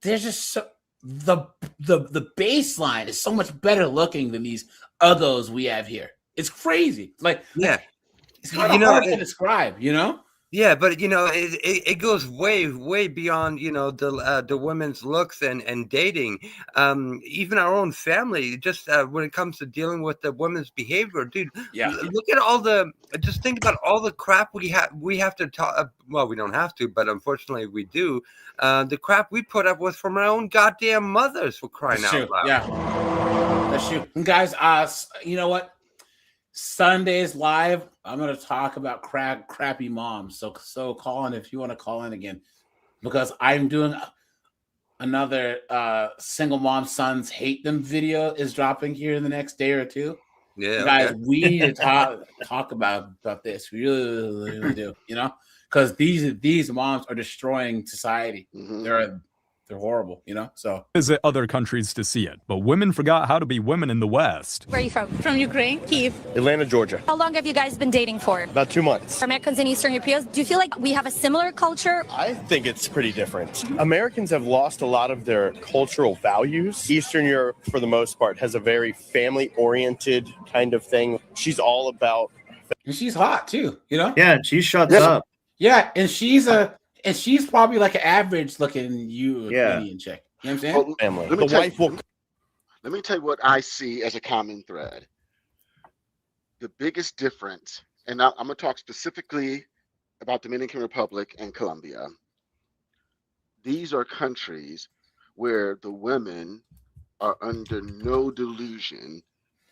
there's just the baseline is so much better looking than these uggos we have here. It's crazy. Like, yeah, it's kind of hard to describe, you know? Yeah, but you know, it goes way beyond, you know, the women's looks and dating. Even our own family, just when it comes to dealing with the women's behavior, dude. Yeah. Look at just think about all the crap we have to talk. Well, we don't have to, but unfortunately we do. The crap we put up with from our own goddamn mothers, for crying out loud. Yeah, that's true. And guys, you know what? Sundays live, I'm going to talk about crappy moms. So call in if you want to call in again, because I'm doing another single mom sons hate them video is dropping here in the next day or two. Yeah, guys, okay. we need to talk about this. We really do, because these moms are destroying society. They're horrible, so Visit other countries to see it, but women forgot how to be women in the West. Where are you from? From Ukraine, Kyiv. Atlanta, Georgia. How long have you guys been dating for? About 2 months. Americans and Eastern Europeans, do you feel like we have a similar culture? I think it's pretty different. Americans have lost a lot of their cultural values. Eastern Europe, for the most part, has a very family-oriented kind of thing. She's all about... And she's hot, too, Yeah, she shuts up. Yeah, and she's probably like an average looking Ukrainian chick. You know what I'm saying? Family. Let me tell you what I see as a common thread. The biggest difference, and I'm going to talk specifically about Dominican Republic and Colombia. These are countries where the women are under no delusion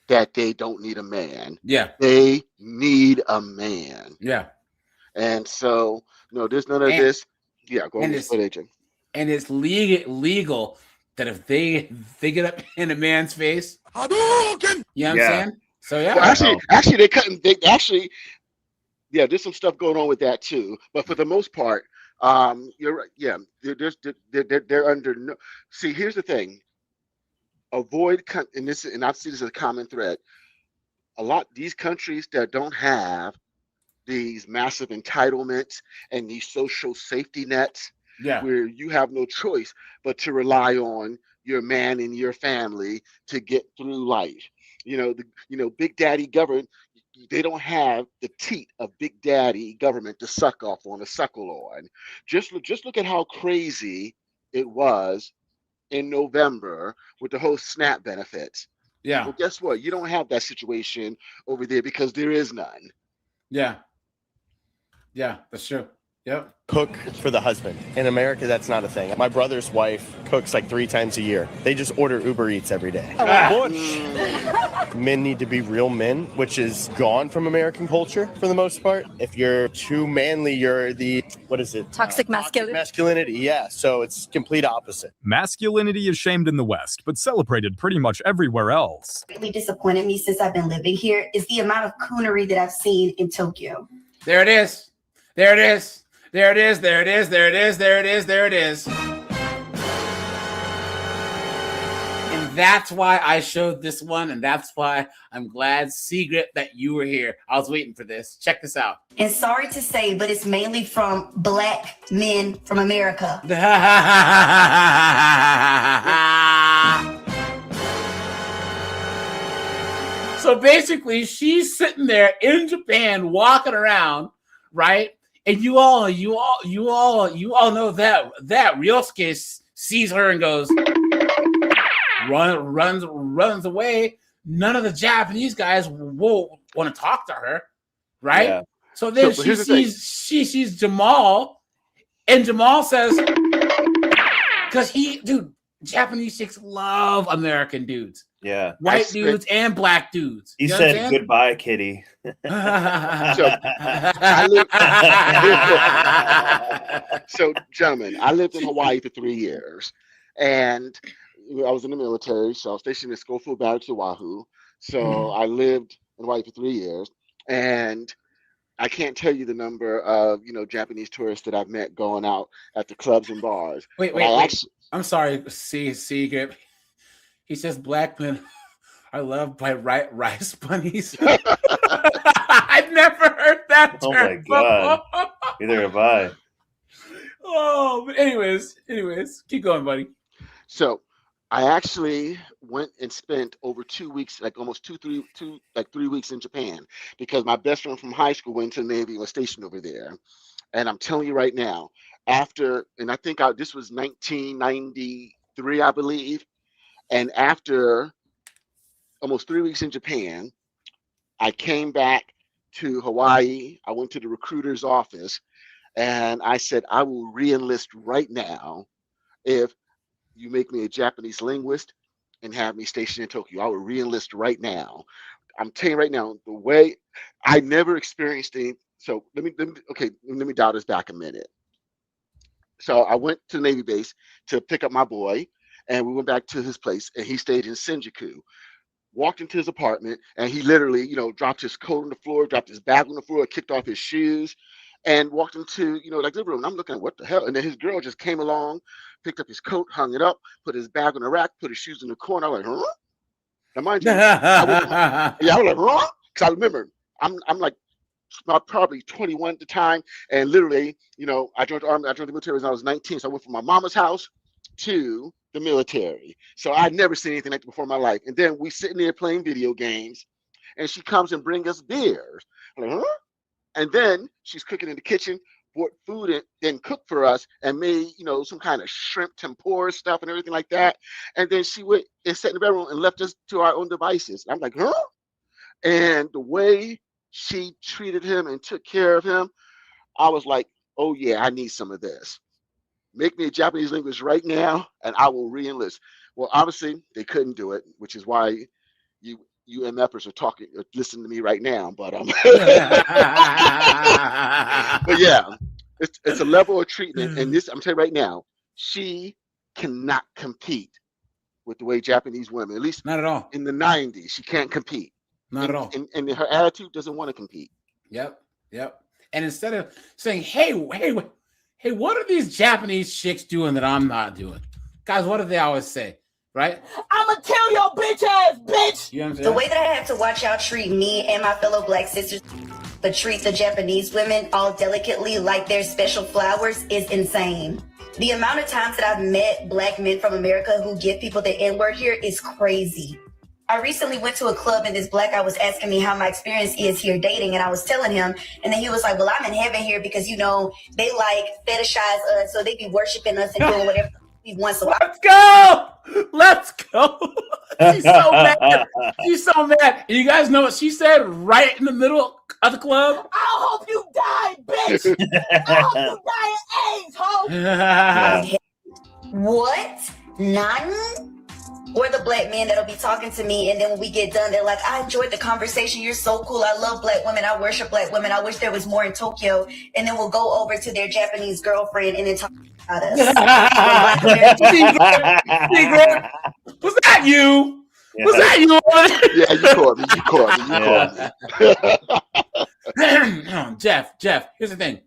that they don't need a man. Yeah. They need a man. Yeah. And so, no, there's none of this. Yeah, go ahead. And it's legal that if they get up in a man's face, you know what I'm saying? So yeah. Well, actually, there's some stuff going on with that too. But for the most part, you're right. Yeah, they're under no. See, here's the thing. And I see this as a common thread. These countries that don't have these massive entitlements and these social safety nets, where you have no choice but to rely on your man and your family to get through life. Big daddy government, they don't have the teat of big daddy government to suckle on. Just look at how crazy it was in November with the whole SNAP benefits. Yeah. Well, guess what? You don't have that situation over there because there is none. Yeah. Yeah, that's true. Yep. Cook for the husband. In America, that's not a thing. My brother's wife cooks like 3 times a year. They just order Uber Eats every day. Men need to be real men, which is gone from American culture for the most part. If you're too manly, you're the, what is it? Toxic masculinity. Masculinity, yeah. So it's complete opposite. Masculinity is shamed in the West, but celebrated pretty much everywhere else. Really disappointed me since I've been living here is the amount of coonery that I've seen in Tokyo. There it is. There it is. There it is. There it is. There it is. There it is. There it is. And that's why I showed this one, and that's why I'm glad, Secret, that you were here. I was waiting for this. Check this out. And sorry to say, but it's mainly from Black men from America. So basically, she's sitting there in Japan, walking around, right? And you all know that Ryosuke sees her and goes, runs away. None of the Japanese guys won't want to talk to her, right? Yeah. So then she sees Jamal, and Jamal says, because Japanese chicks love American dudes. Yeah. White dudes and black dudes. He said goodbye, kitty. So, gentlemen, I lived in Hawaii for 3 years, and I was in the military, so I was stationed in Schofield Barracks, Oahu. So I lived in Hawaii for 3 years, and I can't tell you the number of Japanese tourists that I've met going out at the clubs and bars. Wait. I'm sorry, Secret. He says black men are loved by rice bunnies. I've never heard that term. Oh my god! Neither have I. Oh, but anyways, keep going, buddy. So I actually went and spent over 2 weeks, like almost 3 weeks in Japan, because my best friend from high school went to the Navy and was stationed over there. And I'm telling you right now, and I think this was 1993, I believe. And after almost 3 weeks in Japan, I came back to Hawaii. I went to the recruiter's office and I said, I will re-enlist right now if you make me a Japanese linguist and have me stationed in Tokyo. I will re-enlist right now. I'm telling you right now, the way I never experienced any. So let me dial this back a minute. So I went to the Navy base to pick up my boy, and we went back to his place, and he stayed in Shinjuku. Walked into his apartment, and he literally, dropped his coat on the floor, dropped his bag on the floor, kicked off his shoes, and walked into, like the room. And I'm looking at what the hell. And then his girl just came along, picked up his coat, hung it up, put his bag on the rack, put his shoes in the corner. I was like, huh? Now, mind you, I was like, huh? Because I remember, I'm like probably 21 at the time, and literally, I joined the army, I joined the military when I was 19. So I went from my mama's house to the military. So I'd never seen anything like that before in my life. And then we sitting there playing video games, and she comes and brings us beers. I'm like, huh? And then she's cooking in the kitchen, bought food and then cooked for us and made, some kind of shrimp tempura stuff and everything like that. And then she went and sat in the bedroom and left us to our own devices. I'm like, huh? And the way she treated him and took care of him, I was like, oh yeah, I need some of this. Make me a Japanese linguist right now, and I will re-enlist. Well, obviously they couldn't do it, which is why you MFers are listening to me right now. But but yeah, it's a level of treatment, and this I'm telling you right now, she cannot compete with the way Japanese women, at least not at all. In the 90s, she can't compete. Not at all. And her attitude doesn't want to compete. Yep. And instead of saying, hey, what are these Japanese chicks doing that I'm not doing? Guys, what do they always say? Right? I'ma kill your bitch ass, bitch! You know what I'm saying? The way that I have to watch y'all treat me and my fellow black sisters, but treat the Japanese women all delicately like they're special flowers is insane. The amount of times that I've met black men from America who give people the N-word here is crazy. I recently went to a club and this black guy was asking me how my experience is here dating, and I was telling him, and then he was like, well, I'm in heaven here because, they like fetishize us, so they be worshiping us and doing whatever we want. So Let's go. She's so mad. She's so mad. And you guys know what she said right in the middle of the club? I hope you die, bitch. I hope you die of AIDS, ho. What? None? Or the black men that'll be talking to me, and then when we get done, they're like, I enjoyed the conversation. You're so cool. I love black women. I worship black women. I wish there was more in Tokyo. And then we'll go over to their Japanese girlfriend and then talk about us. Was that you? Yeah. Was that you? Yeah, you caught me. Jeff, here's the thing.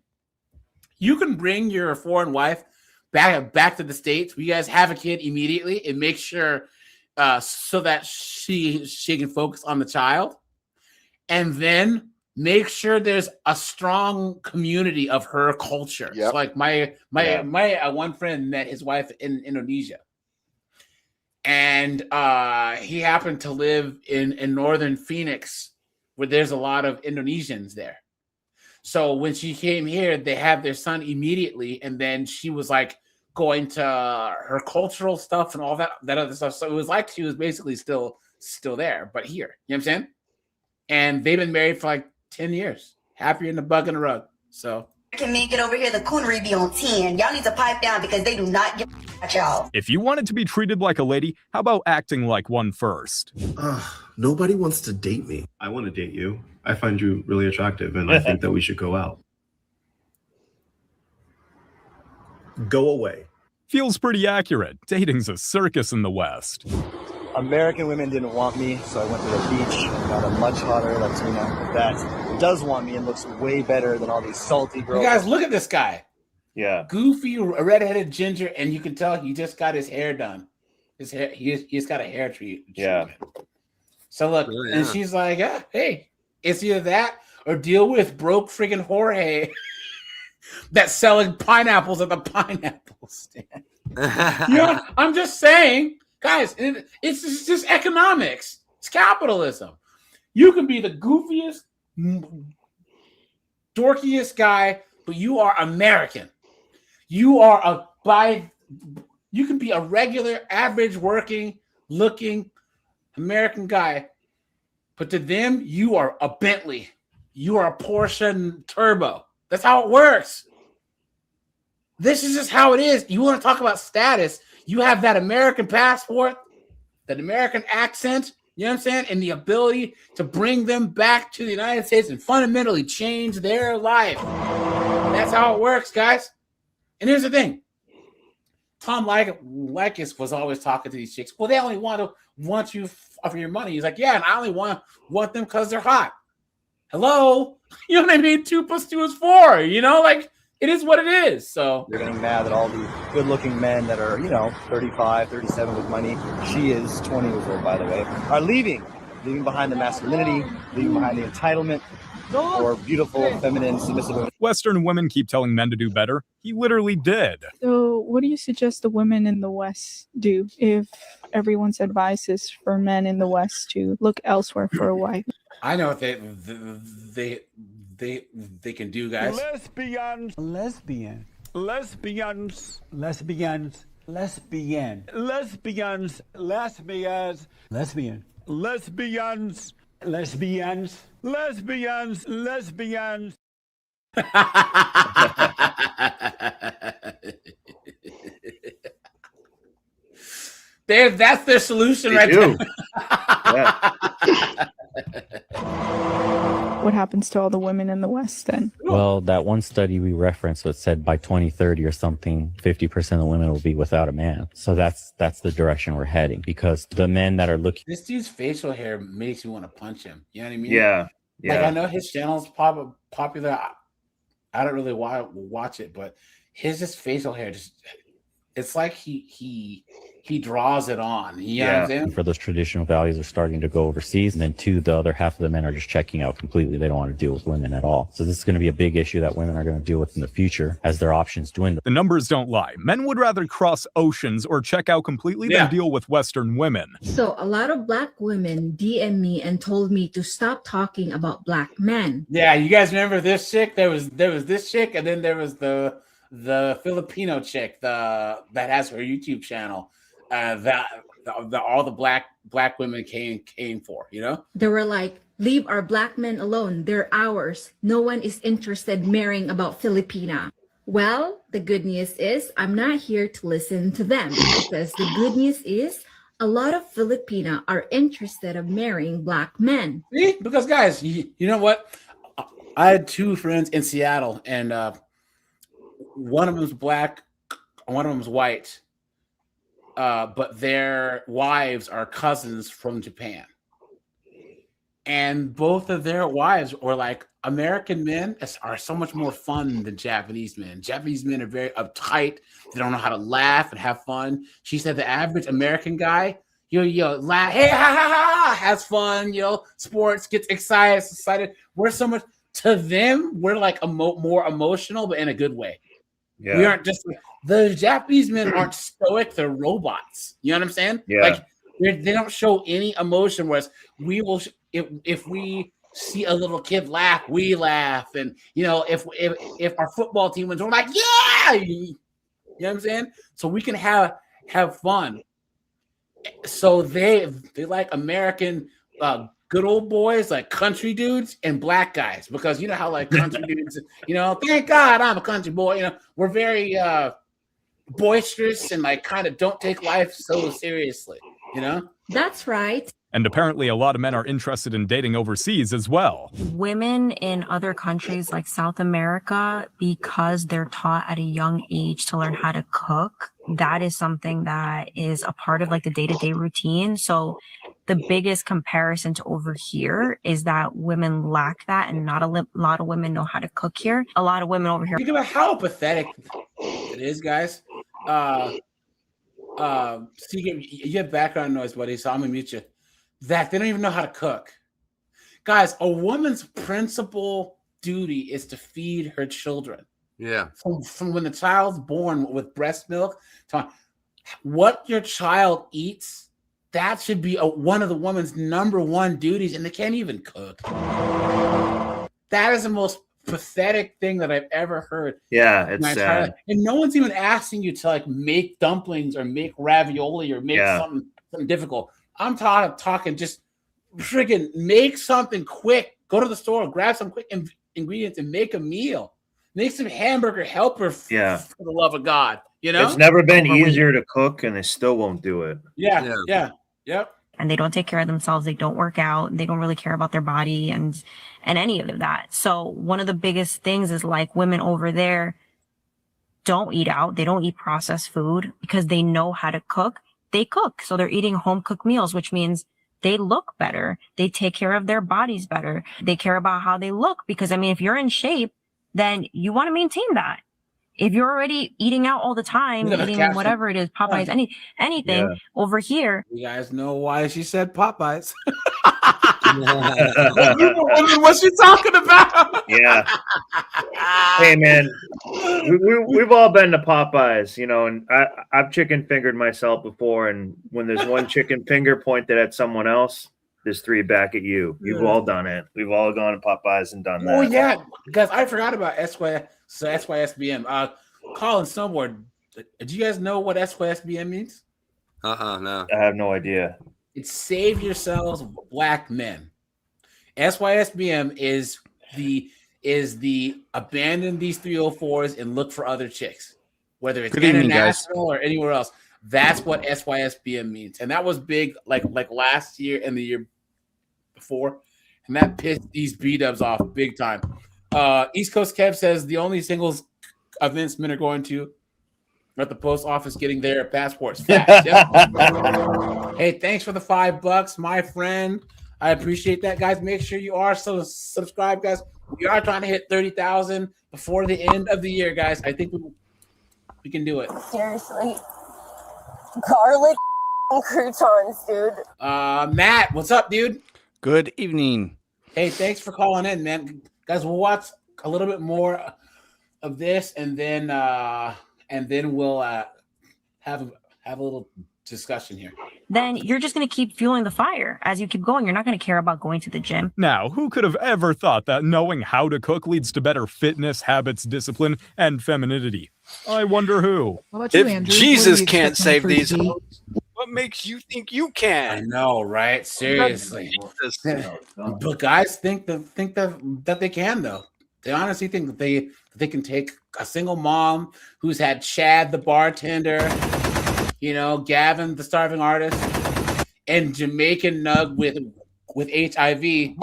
You can bring your foreign wife back to the States. You guys have a kid immediately and make sure so that she can focus on the child, and then make sure there's a strong community of her culture. Yep. So like my one friend met his wife in Indonesia, and he happened to live in northern Phoenix, where there's a lot of Indonesians there. So when she came here, they had their son immediately, and then she was like going to her cultural stuff and all that other stuff. So it was like she was basically still there, but here. You know what I'm saying? And they've been married for like 10 years. Happier than a bug in a rug. So can me get over here, the coonery be on 10. Y'all need to pipe down because they do not give a y'all. If you wanted to be treated like a lady, how about acting like one first? Nobody wants to date me. I want to date you. I find you really attractive, and I think that we should go out. Go away. Feels pretty accurate. Dating's a circus in the West. American women didn't want me, so I went to the beach and got a much hotter Latina that does want me and looks way better than all these salty girls. You guys, look at this guy. Yeah. Goofy, redheaded ginger, and you can tell he just got his hair done. His hair, he's got a hair treatment. Yeah. So look, and she's like, hey, it's either that or deal with broke freaking Jorge that's selling pineapples at the pineapple stand. I'm just saying, guys, it's just economics. It's capitalism. You can be the goofiest, dorkiest guy, but you are American. You can be a regular, average, working, looking American guy, but to them, you are a Bentley. You are a Porsche Turbo. That's how it works. This is just how it is. You want to talk about status? You have that American passport, that American accent, You know what I'm saying? And the ability to bring them back to the United States and fundamentally change their life. That's how it works, guys. And here's the thing. Tom Leykis was always talking to these chicks. Well, they only want you for your money. He's like, yeah, and I only want them because they're hot. Hello? You know what I mean? 2 + 2 is 4. You know, like, it is what it is. So they're getting mad that all the good-looking men that are, 35, 37 with money, she is 20 years old, by the way, are leaving behind the masculinity, leaving behind the entitlement for beautiful, feminine, submissive women. Western women keep telling men to do better. He literally did. So what do you suggest the women in the West do if everyone's advice is for men in the West to look elsewhere for a wife? I know what they can do, guys. Lesbians. Lesbian. Lesbians. Lesbians. Lesbian. Lesbians. Lesbians. Lesbian. Lesbians. Lesbians. Lesbians. Lesbians. That's their solution right there. What happens to all the women in the West then? Well, that one study we referenced that said by 2030 or something, 50% of women will be without a man. So that's the direction we're heading, because the men that are looking. This dude's facial hair makes you want to punch him. You know what I mean? Yeah. Like, I know his channel's popular. I don't really watch it, but his just facial hair it's like he draws it on. You know what I'm saying? For those traditional values are starting to go overseas, and then the other half of the men are just checking out completely. They don't want to deal with women at all. So this is going to be a big issue that women are going to deal with in the future as their options dwindle. The numbers don't lie. Men would rather cross oceans or check out completely than deal with Western women. So a lot of black women DM me and told me to stop talking about black men. Yeah, you guys remember this chick? There was this chick, and then there was the Filipino chick that has her YouTube channel. All the black women came for, you know? They were like, leave our black men alone. They're ours. No one is interested marrying about Filipina. Well, the good news is I'm not here to listen to them, because the good news is a lot of Filipina are interested in marrying black men. See? Because guys, you know what? I had 2 friends in Seattle, and one of them's black, one of them's white. But their wives are cousins from Japan. And both of their wives were like, American men are so much more fun than Japanese men. Japanese men are very uptight. They don't know how to laugh and have fun. She said the average American guy, laugh, hey, ha, ha, ha, has fun, sports, gets excited. We're so much, to them, we're like more emotional, but in a good way. Yeah. We aren't just, the Japanese men aren't stoic, they're robots. You know what I'm saying? Yeah. Like, they don't show any emotion, whereas we will, if we see a little kid laugh, we laugh. And, if our football team wins, we're like, yeah! You know what I'm saying? So we can have fun. So they like American good old boys, like country dudes and black guys, because you know how like country dudes, thank God I'm a country boy. We're very boisterous and like kind of don't take life so seriously, That's right. And apparently a lot of men are interested in dating overseas as well. Women in other countries like South America, because they're taught at a young age to learn how to cook, that is something that is a part of like the day-to-day routine. So the biggest comparison to over here is that women lack that, and not a lot of women know how to cook here. A lot of women over here. Think about how pathetic it is, guys. You have background noise, buddy, so I'm gonna mute you. That they don't even know how to cook. Guys, a woman's principal duty is to feed her children. Yeah. From when the child's born with breast milk, what your child eats, that should be one of the woman's number one duties, and they can't even cook. That is the most pathetic thing that I've ever heard. Yeah, it's sad. And no one's even asking you to like make dumplings or make ravioli or make something difficult. I'm talking just freaking make something quick. Go to the store, grab some quick ingredients, and make a meal. Make some hamburger helper for the love of God. It's never been easier to cook, and they still won't do it. Yeah. Yep. and they don't take care of themselves. They don't work out. They don't really care about their body and any of that. So one of the biggest things is like women over there don't eat out. They don't eat processed food because they know how to cook. They cook. So they're eating home cooked meals, which means they look better. They take care of their bodies better. They care about how they look because, I mean, if you're in shape, then you want to maintain that. If you're already eating out all the time, eating whatever it is, Popeyes, anything over here. You guys know why she said Popeyes. You were wondering what she's talking about. Yeah. Hey, man, we've all been to Popeyes, you know, and I've chicken fingered myself before. And when there's one chicken finger pointed at someone else, there's three back at you. You've all done it. We've all gone to Popeyes and done that. Oh, yeah. Guys, I forgot about SYSBM. Colin Snowboard, do you guys know what SYSBM means? No. I have no idea. It's Save Yourselves Black Men. SYSBM is the abandon these 304s and look for other chicks, whether it's international or anywhere else. That's what SYSBM means. And that was big like last year and the year before. And that pissed these B-dubs off big time. East Coast Kev says the only singles events men are going to are at the post office getting their passports. Facts. Hey, thanks for the $5, my friend. I appreciate that, guys. Make sure you are subscribed, guys. We are trying to hit 30,000 before the end of the year, guys. I think we can do it. Seriously. Garlic croutons, dude. Matt, what's up, dude? Good evening. Hey, thanks for calling in, man. Guys, we'll watch a little bit more of this, and then we'll have a little discussion here. Then you're just going to keep fueling the fire as you keep going. You're not going to care about going to the gym. Now, who could have ever thought that knowing how to cook leads to better fitness, habits, discipline, and femininity? I wonder who. If Jesus can't save these, what makes you think you can? I know, right? Seriously. But guys think that they can, though. They honestly think that they can take a single mom who's had Chad the bartender, you know, Gavin the starving artist, and Jamaican Nug with HIV,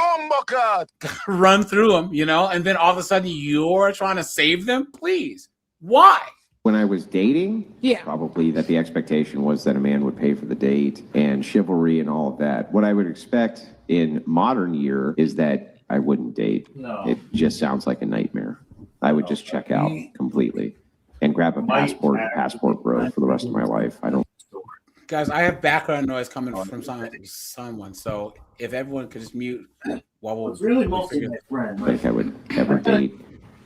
run through them, you know, and then all of a sudden you're trying to save them? Please. Why? When I was dating, probably that the expectation was that a man would pay for the date and chivalry and all of that. What I would expect in modern year is that I wouldn't date. No. It just sounds like a nightmare. I would just check out completely and grab a passport bro for the rest of my life. I don't. Guys, I have background noise coming from someone, so if everyone could just mute while we'll really mostly my friend. Like I would ever date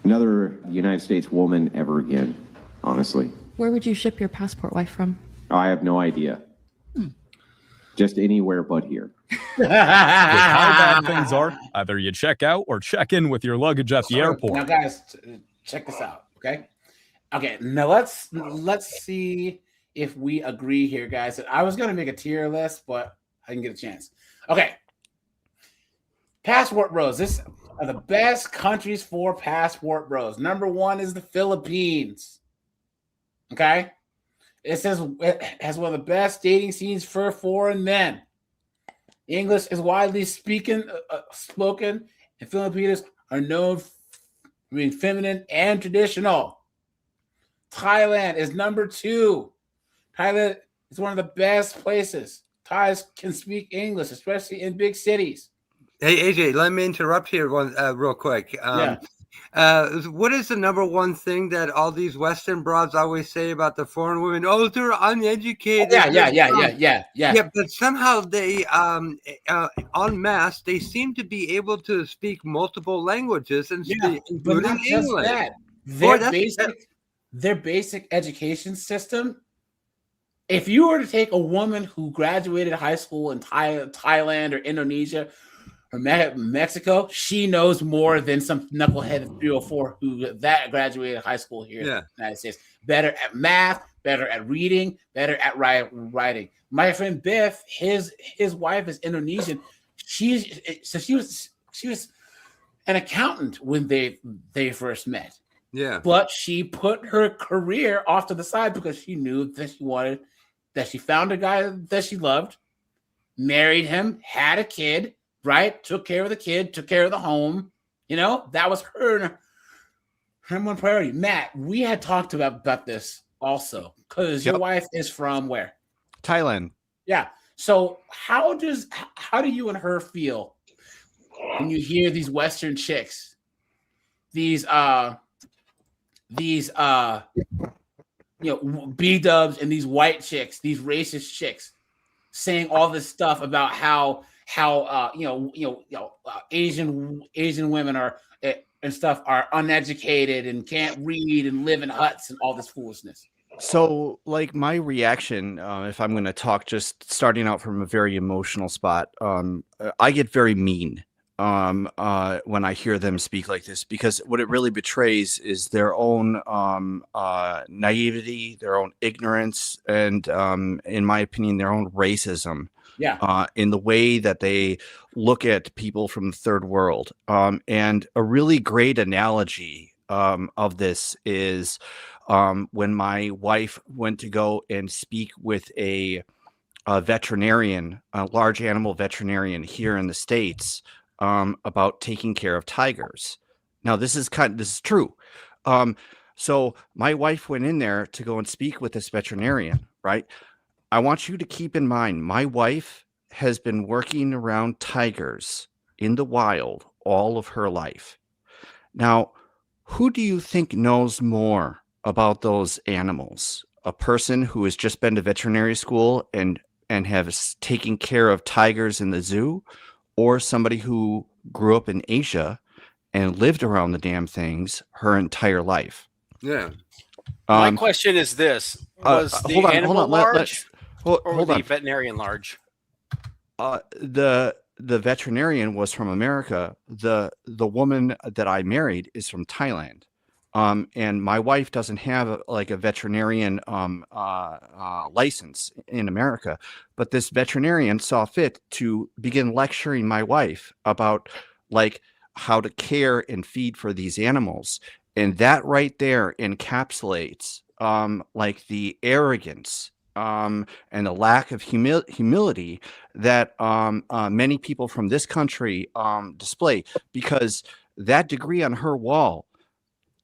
another United States woman ever again, honestly. Where would you ship your passport wife from? Oh, I have no idea. Just anywhere but here. With how bad things are, either you check out or check in with your luggage at the airport. Now, guys, check this out, okay? Okay, now let's see if we agree here, guys. I was going to make a tier list, but I didn't get a chance. Okay. Passport bros. This are the best countries for passport bros. Number 1 is the Philippines. Okay? It says it has one of the best dating scenes for foreign men. English is widely spoken, and Filipinos are known for being feminine and traditional. Thailand is number 2. Thailand is one of the best places. Thais can speak English, especially in big cities. Hey, AJ, let me interrupt here real quick. What is the number one thing that all these Western broads always say about the foreign women? Oh, they're uneducated. Yeah. But somehow they, en masse, they seem to be able to speak multiple languages, and including English. Their basic education system. If you were to take a woman who graduated high school in Thailand or Indonesia or Mexico, she knows more than some knucklehead 304 who that graduated high school here in the United States. Better at math, better at reading, better at writing. My friend Biff, his wife is Indonesian. She was an accountant when they first met. Yeah. But she put her career off to the side because she knew that she found a guy that she loved, married him, had a kid, right? Took care of the kid, took care of the home. You know, that was her one priority. Matt, we had talked about this also because your wife is from where? Thailand. Yeah. So how do you and her feel when you hear these Western chicks, these B-dubs and these white chicks, these racist chicks, saying all this stuff about how Asian women are and stuff are uneducated and can't read and live in huts and all this foolishness. So, like, my reaction, if I'm going to talk, just starting out from a very emotional spot, I get very mean when I hear them speak like this, because what it really betrays is their own naivety, their own ignorance, and in my opinion, their own racism. Yeah. In the way that they look at people from the third world. And a really great analogy of this is when my wife went to go and speak with a veterinarian, a large animal veterinarian here in the States, about taking care of tigers. Now, this is true. So my wife went in there to go and speak with this veterinarian, right? I want you to keep in mind, my wife has been working around tigers in the wild all of her life. Now, who do you think knows more about those animals? A person who has just been to veterinary school and has taken care of tigers in the zoo, or somebody who grew up in Asia and lived around the damn things her entire life? Yeah. My question is this: was the animal large, or the veterinarian large? The veterinarian was from America. The woman that I married is from Thailand. And my wife doesn't have a veterinarian license in America, but this veterinarian saw fit to begin lecturing my wife about how to care and feed for these animals. And that right there encapsulates the arrogance and the lack of humility that many people from this country display, because that degree on her wall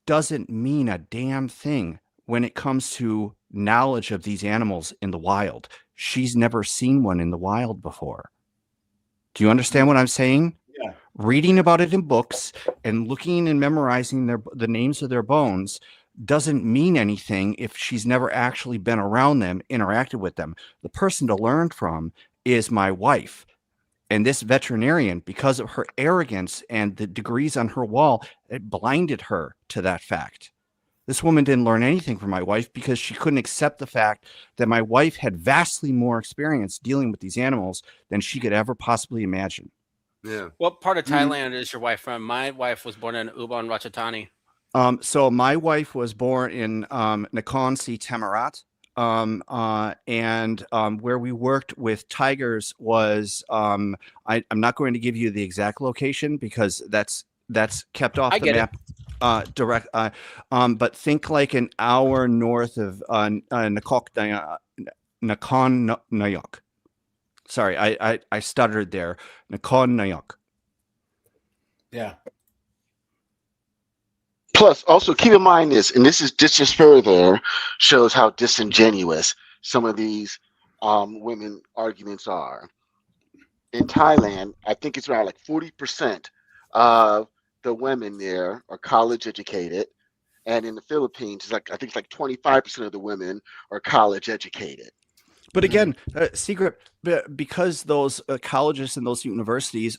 doesn't mean a damn thing when it comes to knowledge of these animals in the wild. She's never seen one in the wild before. Do you understand what I'm saying? Yeah. Reading about it in books and looking and memorizing the names of their bones doesn't mean anything if she's never actually been around them, interacted with them. The person to learn from is my wife. And this veterinarian, because of her arrogance and the degrees on her wall, it blinded her to that fact. This woman didn't learn anything from my wife because she couldn't accept the fact that my wife had vastly more experience dealing with these animals than she could ever possibly imagine. Yeah. What part of Thailand is your wife from? My wife was born in Ubon Ratchathani. So my wife was born in Nakhon Si Thammarat. And where we worked with tigers was I'm not going to give you the exact location because that's kept off the map direct, but think like an hour north of Nakhon Nayok. Sorry, I stuttered there. Nakhon Nayok. Yeah. Plus, also keep in mind this, and this just further shows how disingenuous some of these women arguments are. In Thailand, I think it's around 40% of the women there are college educated, and in the Philippines, I think it's 25% of the women are college educated. But again, secret, because those colleges and those universities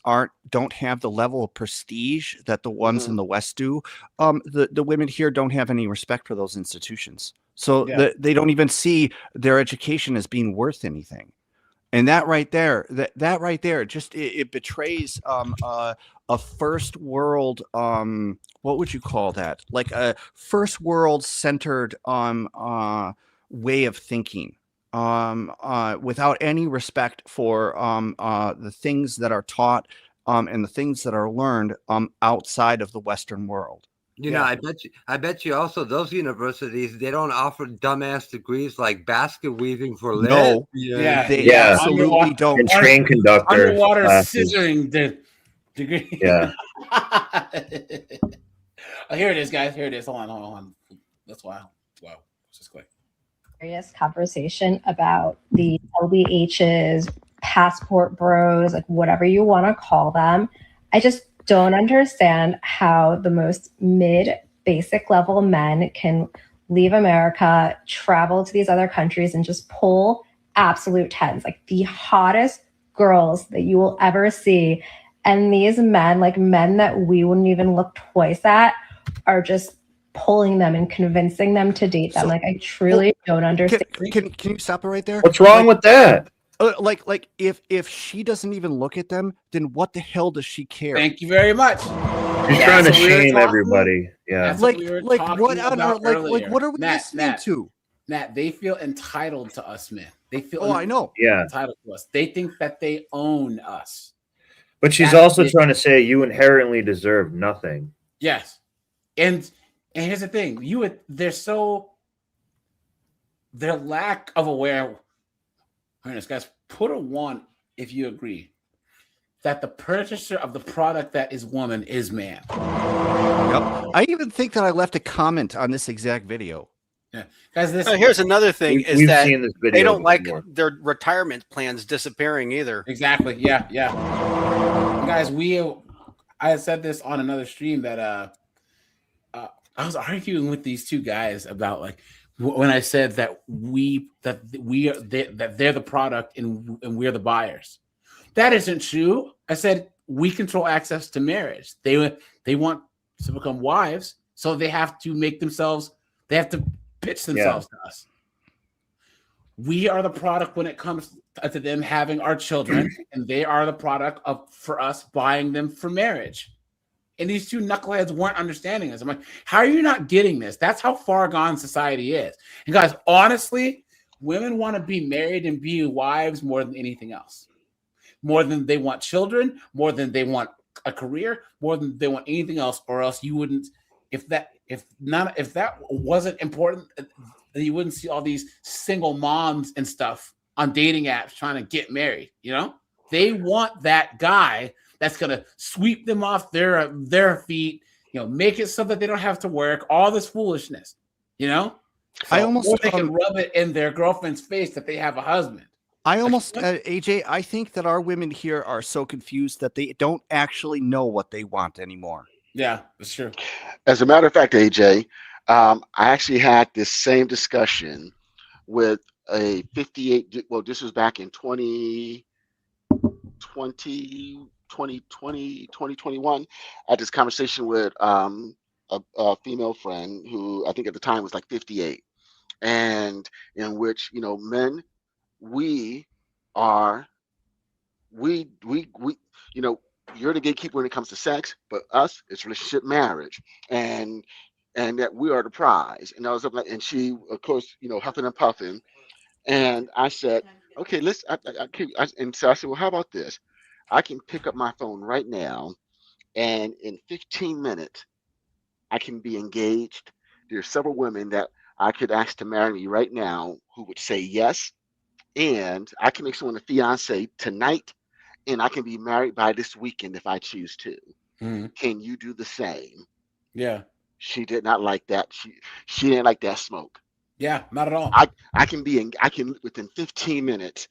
don't have the level of prestige that the ones in the West do. The women here don't have any respect for those institutions, so they don't even see their education as being worth anything. And that right there, just it betrays a first world. What would you call that? Like a first world centered way of thinking. Without any respect for the things that are taught and the things that are learned outside of the Western world. You know, I bet you also those universities, they don't offer dumbass degrees like basket weaving for lit. No, they absolutely don't. And train conductor Underwater classes. scissoring degree. Yeah. Oh, here it is, guys. Here it is. Hold on. That's wild. Wow. It's just quick. Serious conversation about the LBHs, passport bros, like whatever you want to call them. I just don't understand how the most basic level men can leave America, travel to these other countries, and just pull absolute tens, like the hottest girls that you will ever see. And these men, like men that we wouldn't even look twice at, are just pulling them and convincing them to date them. Like, I truly don't understand. Can you stop it right there? What's wrong with that? Like if she doesn't even look at them, then what the hell does she care? Thank you very much. She's trying to shame everybody. Yeah. Like what are we listening to? Matt, they feel entitled to us men. They feel I know. Yeah. entitled to us. They think that they own us. But she's also trying to say you inherently deserve nothing. Yes. And here's the thing. Their lack of awareness, guys, put a 1 if you agree that the purchaser of the product that is woman is man. Yep. I even think that I left a comment on this exact video. Yeah. Guys, here's another thing we've seen this video they don't like before. their retirement plans disappearing either. Exactly. Yeah. Guys, I had said this on another stream that I was arguing with these two guys about like when I said that they're the product and we're the buyers. That isn't true. I said we control access to marriage. They want to become wives, so they have to pitch themselves to us. We are the product when it comes to them having our children, and they are the product for us buying them for marriage. And these two knuckleheads weren't understanding this. I'm like, how are you not getting this? That's how far gone society is. And guys, honestly, women want to be married and be wives more than anything else. More than they want children, more than they want a career, more than they want anything else, or else you wouldn't, if that wasn't important, then you wouldn't see all these single moms and stuff on dating apps trying to get married. You know, they want that guy that's going to sweep them off their feet, make it so that they don't have to work, all this foolishness, So, they can rub it in their girlfriend's face that they have a husband. AJ, I think that our women here are so confused that they don't actually know what they want anymore. Yeah, that's true. As a matter of fact, AJ, I actually had this same discussion with a 58, well, this was back in 2021. I had this conversation with a female friend who I think at the time was like 58, and in which men, we you're the gatekeeper when it comes to sex, but us it's relationship, marriage, and that we are the prize. And I was up like, and she of course huffing and puffing, and I said, okay, and so I said, well, how about this? I can pick up my phone right now, and in 15 minutes, I can be engaged. There's several women that I could ask to marry me right now who would say yes, and I can make someone a fiance tonight, and I can be married by this weekend if I choose to. Mm-hmm. Can you do the same? Yeah. She did not like that. She didn't like that smoke. Yeah, not at all. I can within 15 minutes.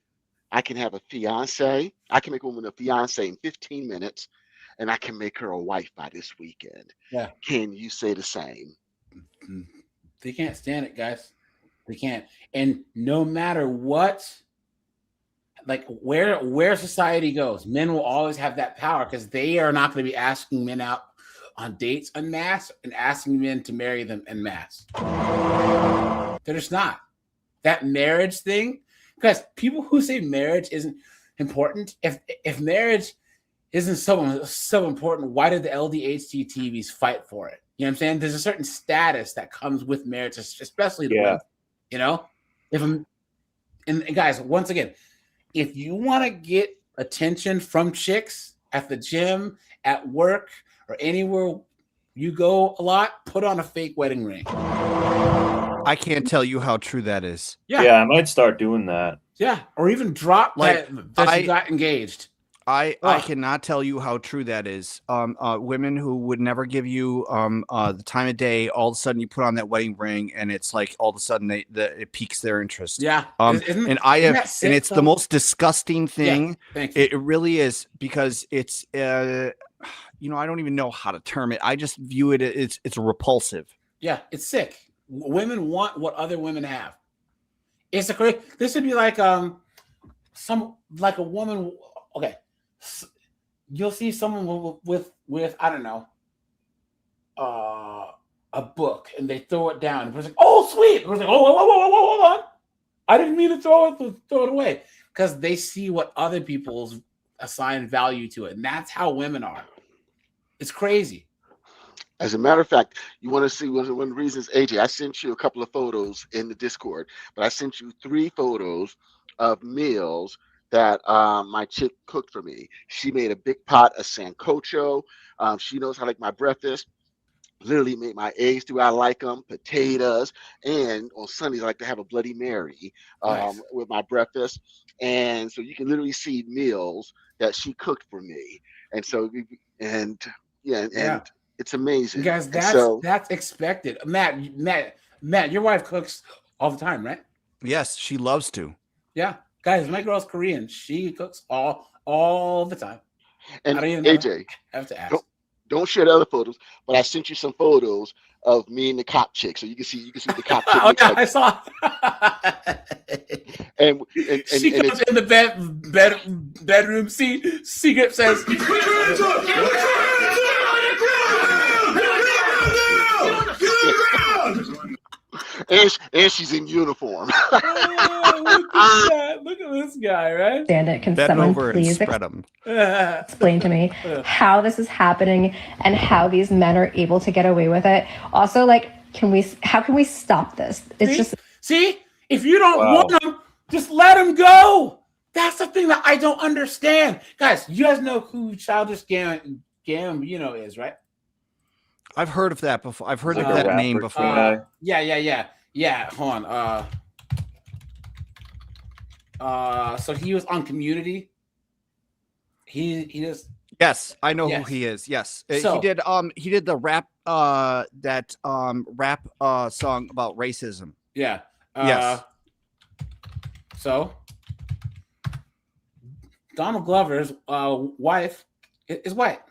I can have a fiance. I can make a woman a fiance in 15 minutes, and I can make her a wife by this weekend. Yeah. Can you say the same? They can't stand it, guys. They can't. And no matter what, like where society goes, men will always have that power because they are not going to be asking men out on dates en masse and asking men to marry them en masse. They're just not. That marriage thing, because people who say marriage isn't important, if marriage isn't so important, why did the LDHTVs fight for it? You know what I'm saying? There's a certain status that comes with marriage, especially to women. And guys, once again, if you want to get attention from chicks at the gym, at work, or anywhere you go a lot, put on a fake wedding ring. I can't tell you how true that is. Yeah, I might start doing that. Yeah, or even drop that you got engaged. I cannot tell you how true that is. Women who would never give you the time of day, all of a sudden you put on that wedding ring, and it's like all of a sudden it piques their interest. Yeah, and it's the most disgusting thing. Yeah, thank you. It really is, because it's I don't even know how to term it. I just view it as it's repulsive. Yeah, it's sick. Women want what other women have. It's a crazy. This would be like a woman. Okay. You'll see someone with I don't know, a book, and they throw it down. And it's like, oh, sweet. It's like, oh, whoa, hold on. I didn't mean to throw it away, because they see what other people's assign value to it, and that's how women are. It's crazy. As a matter of fact, you want to see one of the reasons, AJ, I sent you a couple of photos in the Discord, but I sent you 3 photos of meals that my chick cooked for me. She made a big pot of sancocho. She knows how to make my breakfast. Literally made my eggs do I like them, potatoes, and on Sundays I like to have a Bloody Mary with my breakfast. And so you can literally see meals that she cooked for me. And so it's amazing. You guys, that's expected. Matt, your wife cooks all the time, right? Yes, she loves to. Yeah. Guys, my girl's Korean. She cooks all the time. And I don't even AJ, have to ask. Don't share the other photos, but I sent you some photos of me and the cop chick, so you can see the cop chick. Oh yeah, I saw. and she comes in the bedroom seat. Secret says. And she's in uniform. Look at this guy, right? Stand it. Can someone please explain to me how this is happening and how these men are able to get away with it? Also, how can we stop this? It's see, if you don't want them, just let them go. That's the thing that I don't understand, guys. You guys know who Childish Gambino is, right? I've heard of that before. I've heard of that name before. Yeah. Hold on. So he was on Community. He just. Yes, I know who he is. Yes, so, he did the rap rap song about racism. Yeah. Yes. So Donald Glover's wife is white.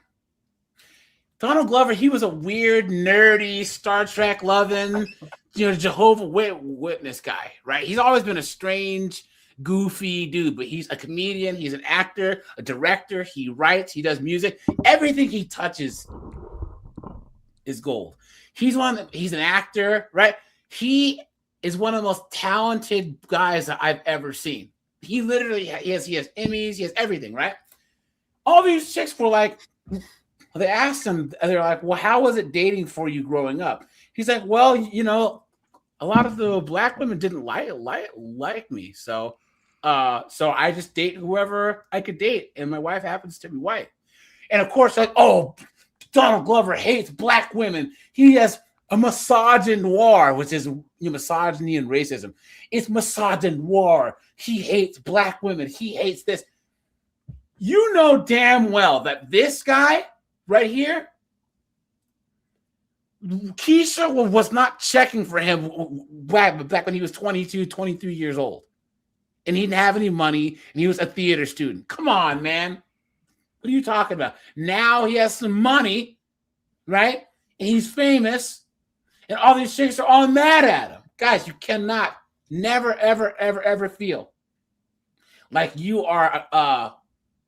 Donald Glover, he was a weird, nerdy, Star Trek loving, Jehovah's Witness guy, right? He's always been a strange, goofy dude, but he's a comedian, he's an actor, a director, he writes, he does music. Everything he touches is gold. He's an actor, right? He is one of the most talented guys that I've ever seen. He literally he has Emmys, he has everything, right? All these chicks were like, they asked him, they're like, well, how was it dating for you growing up? He's like, well, a lot of the black women didn't like me. So I just date whoever I could date. And my wife happens to be white. And of course, Donald Glover hates black women. He has a misogynoir, which is misogyny and racism. It's misogynoir. He hates black women. He hates this. You know damn well that this guy right here, Keisha was not checking for him back when he was 22, 23 years old. And he didn't have any money, and he was a theater student. Come on, man. What are you talking about? Now he has some money, right? And he's famous, and all these chicks are all mad at him. Guys, you cannot, never, ever, ever, ever feel like you are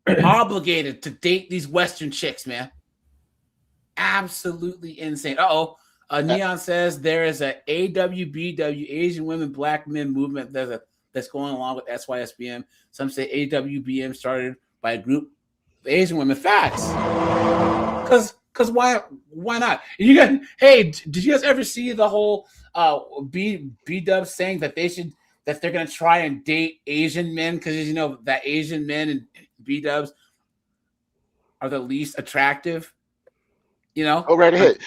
obligated to date these Western chicks, man. Absolutely insane. Neon says there is a AWBW, Asian Women Black Men movement that's going along with SYSBM. Some say AWBM started by a group of Asian women. Facts. Because why not? Hey, did you guys ever see the whole B-Dub saying that they're gonna try and date Asian men because that Asian men and B-Dubs are the least attractive? You know, go right ahead,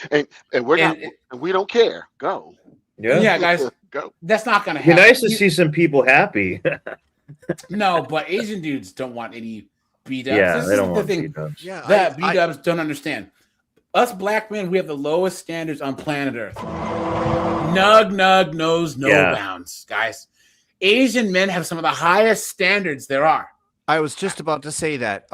and we're not, and we don't care. Go. Yeah, guys, go. That's not gonna Be happen. nice to see some people happy. No, but Asian dudes don't want any B-dubs. Yeah, they don't want B-dubs. Yeah, that B-dubs don't understand. Us black men, we have the lowest standards on planet Earth. Nug knows no bounds, guys. Asian men have some of the highest standards there are. I was just about to say that.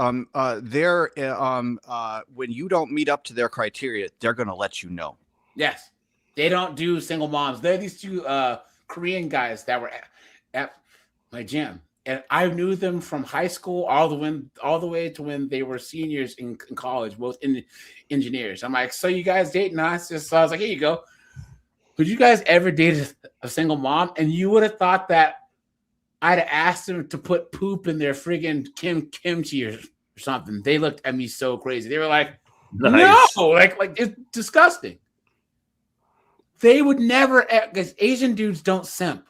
When you don't meet up to their criteria, they're going to let you know. Yes, they don't do single moms. They're these two Korean guys that were at my gym, and I knew them from high school all the way to when they were seniors in college, both in engineers. I'm like, so you guys dating? I was like, here you go. Would you guys ever date a single mom? And you would have thought that I'd have asked them to put poop in their friggin' kimchi or something. They looked at me so crazy. They were like, Nice. no, like it's disgusting. They would never, because Asian dudes don't simp.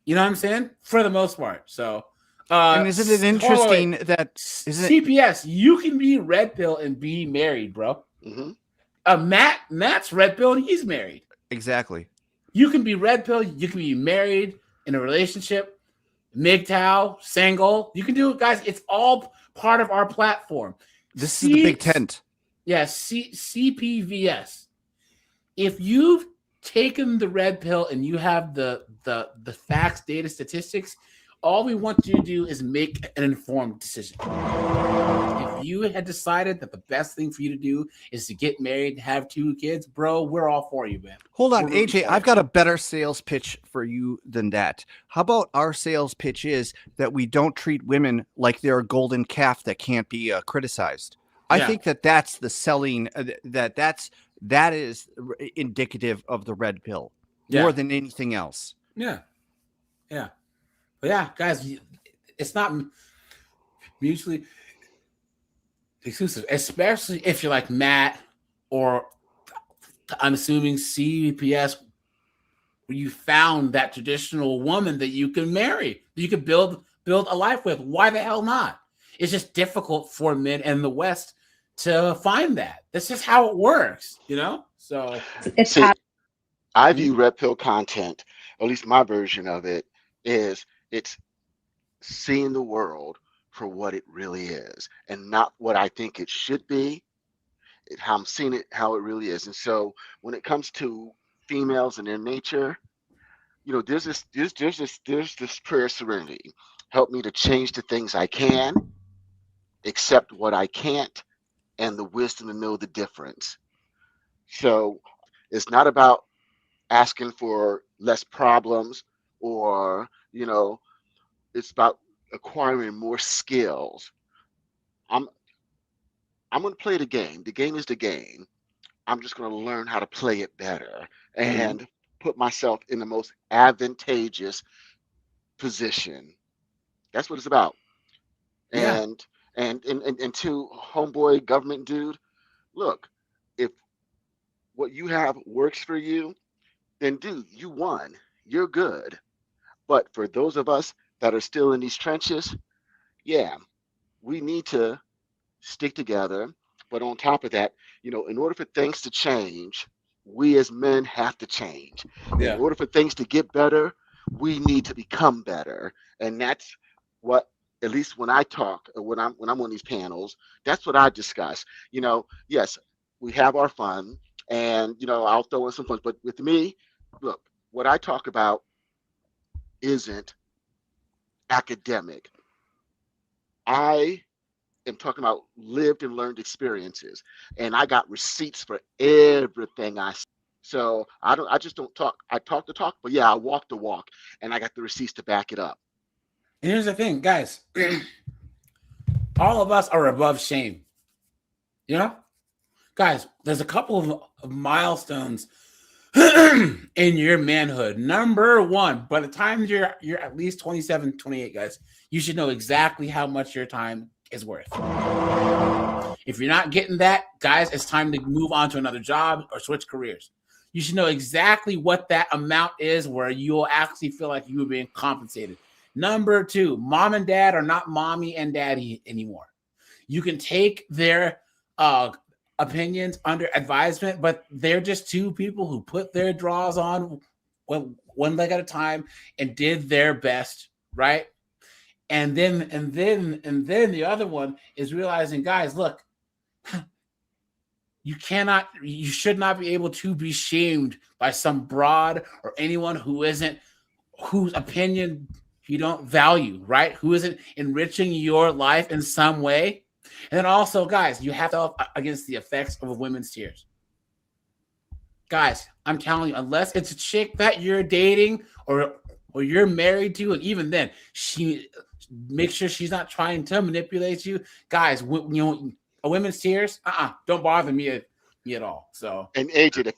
You know what I'm saying? For the most part. So, and isn't it interesting that CPS, you can be red pill and be married, bro. Mm-hmm. Matt's red pill and he's married. Exactly. You can be red pill. You can be married in a relationship, MGTOW, single. You can do it, guys. It's all part of our platform. This is the big tent. Yes, CPVS. If you've taken the red pill and you have the facts, data, statistics, all we want you to do is make an informed decision. If you had decided that the best thing for you to do is to get married, have 2 kids, bro, we're all for you, man. Hold on, AJ, I've got a better sales pitch for you than that. How about our sales pitch is that we don't treat women like they're a golden calf that can't be criticized. I think that's the selling, that is indicative of the red pill more than anything else. Yeah. But yeah, guys, it's not mutually exclusive, especially if you're like Matt or I'm assuming CPS, where you found that traditional woman that you can marry, that you can build a life with. Why the hell not? It's just difficult for men in the West to find that. That's just how it works, you know? So I view red pill content, at least my version of it, is it's seeing the world for what it really is and not what I think it should be. How I'm seeing it, how it really is. And so when it comes to females and their nature, you know, there's this prayer of serenity. Help me to change the things I can, accept what I can't, and the wisdom to know the difference. So it's not about asking for less problems or, you know, it's about acquiring more skills. I'm going to play the game. The game is the game. I'm just going to learn how to play it better and put myself in the most advantageous position. That's what it's about. Yeah. And to homeboy government dude, look, if what you have works for you, then dude, you won. You're good. But for those of us that are still in these trenches, yeah, we need to stick together. But on top of that, you know, in order for things to change, we as men have to change. Yeah. In order for things to get better, we need to become better. And that's what, at least when I talk, or when I'm on these panels, that's what I discuss. You know, yes, we have our fun and, you know, I'll throw in some fun, but with me, look, what I talk about isn't academic. I am talking about lived and learned experiences, and I got receipts for everything I say. So I just don't talk. I talk the talk, but yeah, I walk the walk, and I got the receipts to back it up. And here's the thing, guys. All of us are above shame. You know? Guys, there's a couple of milestones in your manhood. Number 1, by the time you're at least 27, 28, guys, you should know exactly how much your time is worth. If you're not getting that, guys, it's time to move on to another job or switch careers. You should know exactly what that amount is where you'll actually feel like you were being compensated. Number 2, mom and dad are not mommy and daddy anymore. You can take their opinions under advisement, but they're just two people who put their draws on one leg at a time and did their best, right? And then the other one is realizing, guys, look, you should not be able to be shamed by some broad or anyone whose opinion you don't value, right? Who isn't enriching your life in some way. And then also, guys, you have to help against the effects of women's tears. Guys, I'm telling you, unless it's a chick that you're dating or you're married to, and even then, she make sure she's not trying to manipulate you. Guys, a women's tears, don't bother me at all. So, and AJ, the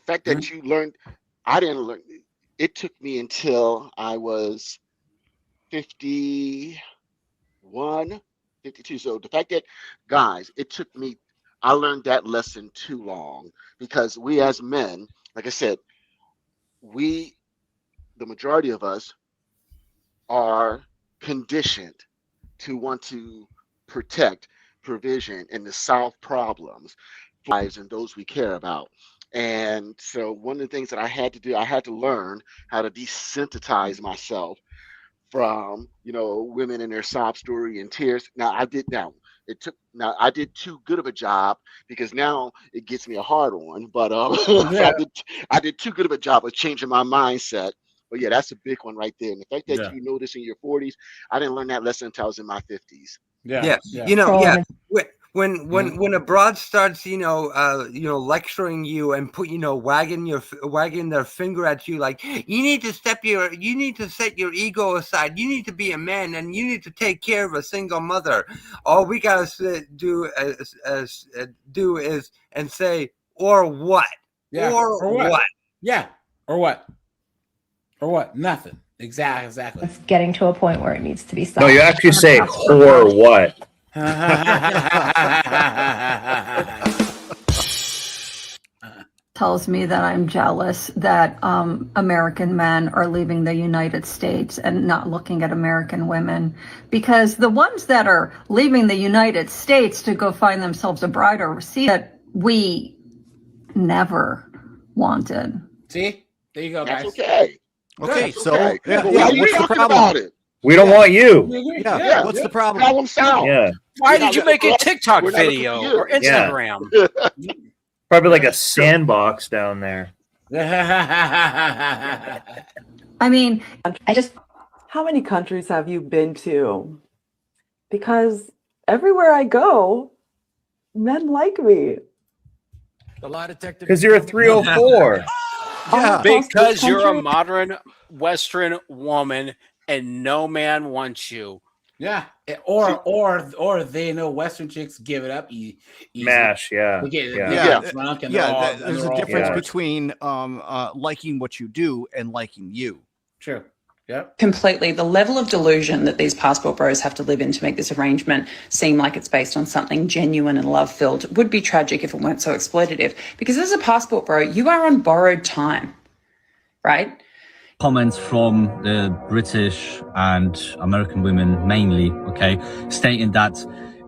fact that you learned, I didn't learn. It took me until I was 51, 52. So the fact that, guys, it took me, I learned that lesson too long, because we as men, like I said, the majority of us are conditioned to want to protect, provision, and to solve problems, lives, and those we care about. And so one of the things that I had to do, I had to learn how to desensitize myself from, women and their sob story and tears. I did too good of a job, because now it gets me a hard on, but I did too good of a job of changing my mindset. But yeah, that's a big one right there. And the fact that you know this in your 40s, I didn't learn that lesson until I was in my 50s. Yeah. When a broad starts, lecturing you and wagging their finger at you, like, you need to set your ego aside. You need to be a man, and you need to take care of a single mother. All we gotta do is say, or what? Yeah. Or what? Yeah. Or what? Or what? Nothing. Exactly. It's getting to a point where it needs to be stopped. No, you actually say, or what? Tells me that I'm jealous that American men are leaving the United States and not looking at American women, because the ones that are leaving the United States to go find themselves a bride overseas that we never wanted. See, there you go, guys. That's okay. Okay, That's so okay. what's the problem? About it? We don't want you. Yeah, what's the problem? Problem solved. Yeah. Why did you make a TikTok video or Instagram? Probably like a sandbox down there. I mean, how many countries have you been to? Because everywhere I go, men like me. The lie detector. Because you're a 304. Yeah, because you're a modern Western woman and no man wants you. Yeah, or they know Western chicks give it up easy. Mash, yeah. There's a difference between liking what you do and liking you. Sure. Yep. Completely. The level of delusion that these passport bros have to live in to make this arrangement seem like it's based on something genuine and love-filled would be tragic if it weren't so exploitative. Because as a passport bro, you are on borrowed time, right? Comments from the British and American women mainly, okay, stating that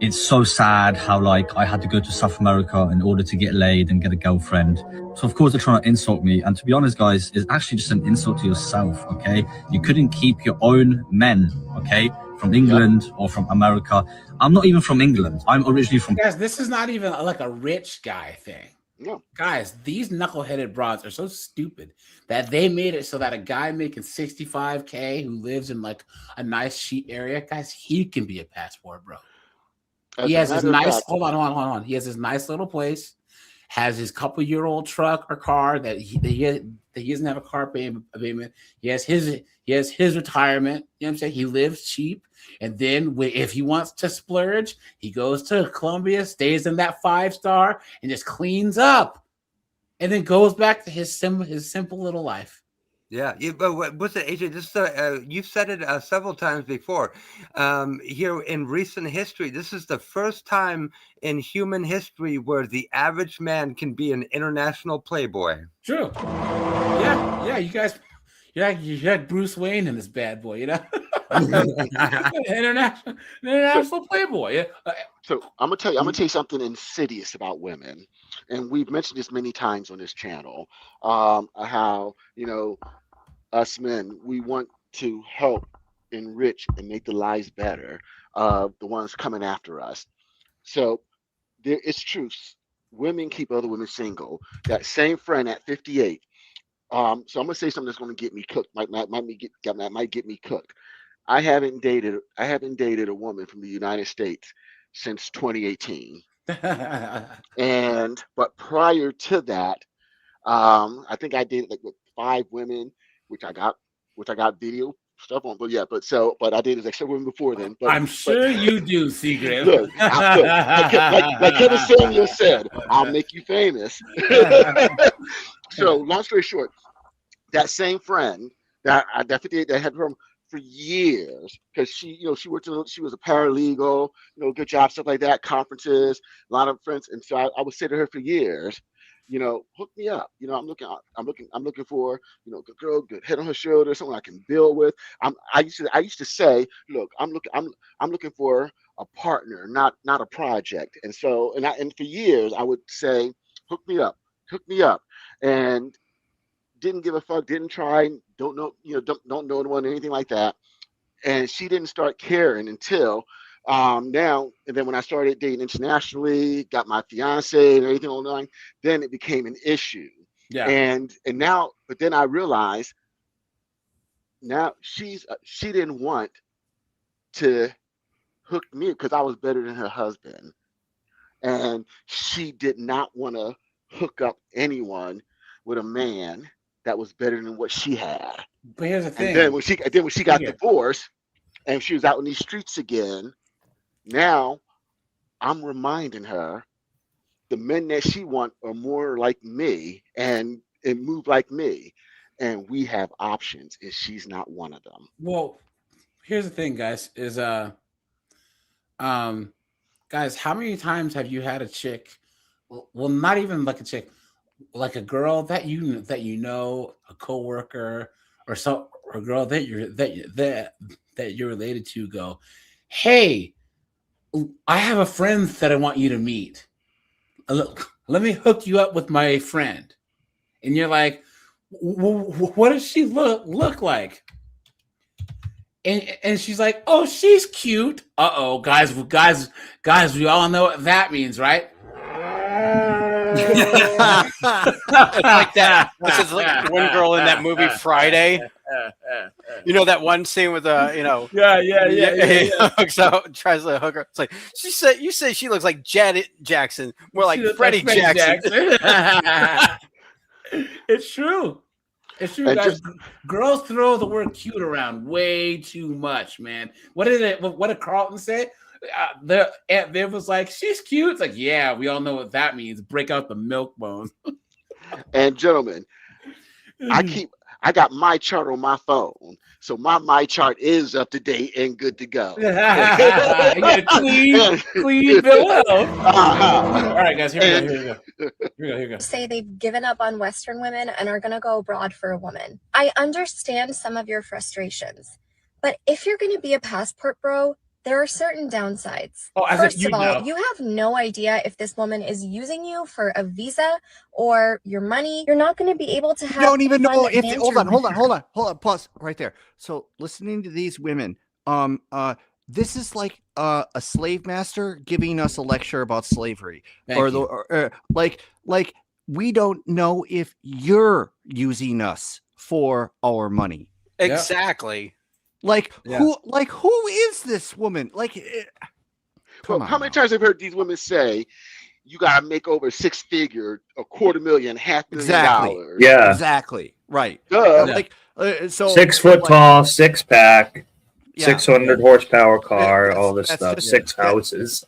it's so sad how, like, I had to go to South America in order to get laid and get a girlfriend. So of course they're trying to insult me. And to be honest, guys, it's actually just an insult to yourself, okay? You couldn't keep your own men, okay, from England or from America. I'm not even from England. I'm originally from... Guys, this is not even like a rich guy thing. No. Guys, these knuckleheaded broads are so stupid that they made it so that a guy making $65K who lives in like a nice cheap area, guys, he can be a passport bro. He has his nice, hold on. He has his nice little place, has his couple-year-old truck or car that he doesn't have a car payment. He has his retirement. You know what I'm saying? He lives cheap, and then if he wants to splurge, he goes to Colombia, stays in that 5-star, and just cleans up, and then goes back to his simple little life. Yeah, but what's it, AJ? This you've said it several times before. Here in recent history, this is the first time in human history where the average man can be an international playboy. True. Yeah. You guys, you had Bruce Wayne in this bad boy, you know. international playboy. Yeah. So I'm gonna tell you something insidious about women, and we've mentioned this many times on this channel. How us men, we want to help enrich and make the lives better of the ones coming after us. So it's true. Women keep other women single. That same friend at 58. So I'm gonna say something that's gonna get me cooked. Might get me cooked. I haven't dated a woman from the United States since 2018. But prior to that, I think I dated like 5 women, which I got video stuff on. But I dated like 7 women before then. But I'm sure you do, Seagram. Look, like Kevin Samuel said, I'll make you famous. So long story short, that same friend that I definitely that had her for years, because she worked, she was a paralegal, good job, stuff like that, conferences, a lot of friends, and so I would say to her for years, hook me up. I'm looking for, good girl, good head on her shoulder, someone I can build with. I used to say, look, I'm looking for a partner, not a project. And so, and for years I would say, hook me up, and didn't give a fuck, didn't try, don't know anyone, anything like that. And she didn't start caring until now. And then when I started dating internationally, got my fiance and everything online, then it became an issue. Yeah. And now, but then I realized now she didn't want to hook me because I was better than her husband. And she did not want to hook up anyone with a man that was better than what she had. But here's the thing. And then when she got divorced and she was out in these streets again, now I'm reminding her the men that she wants are more like me and move like me. And we have options, and she's not one of them. Well, here's the thing, guys, is guys, how many times have you had a chick, well, not even like a chick, like a girl that a coworker or a girl that you're related to go, hey, I have a friend that I want you to meet. Look, let me hook you up with my friend. And you're like, what does she look like? And she's like, oh, she's cute. Uh-oh, guys, we all know what that means, right? It's like that. This is like one girl in that movie Friday. That one scene with yeah. So tries to hook her. It's like you say she looks like Janet Jackson, more like Freddie Jackson. It's true. It's true, guys. Girls throw the word cute around way too much, man. What did Carlton say? There was like, she's cute. It's like, yeah, we all know what that means. Break out the milk bone. And gentlemen, I got my chart on my phone, so my chart is up to date and good to go. Clean below. All right, guys, here we go. Say they've given up on Western women and are going to go abroad for a woman. I understand some of your frustrations, but if you're going to be a passport bro, there are certain downsides. First of all, you have no idea if this woman is using you for a visa or your money. You're not going to be able to have. You don't even know if. Hold on. Pause right there. So listening to these women, this is like a slave master giving us a lecture about slavery, like we don't know if you're using us for our money. Exactly. Who is this woman? How many times have you heard these women say, you got to make over 6 figure, $250,000, $500,000? Yeah, exactly. Right. So 6 foot tall, 6-pack, 600 horsepower car, all this stuff, 6 houses.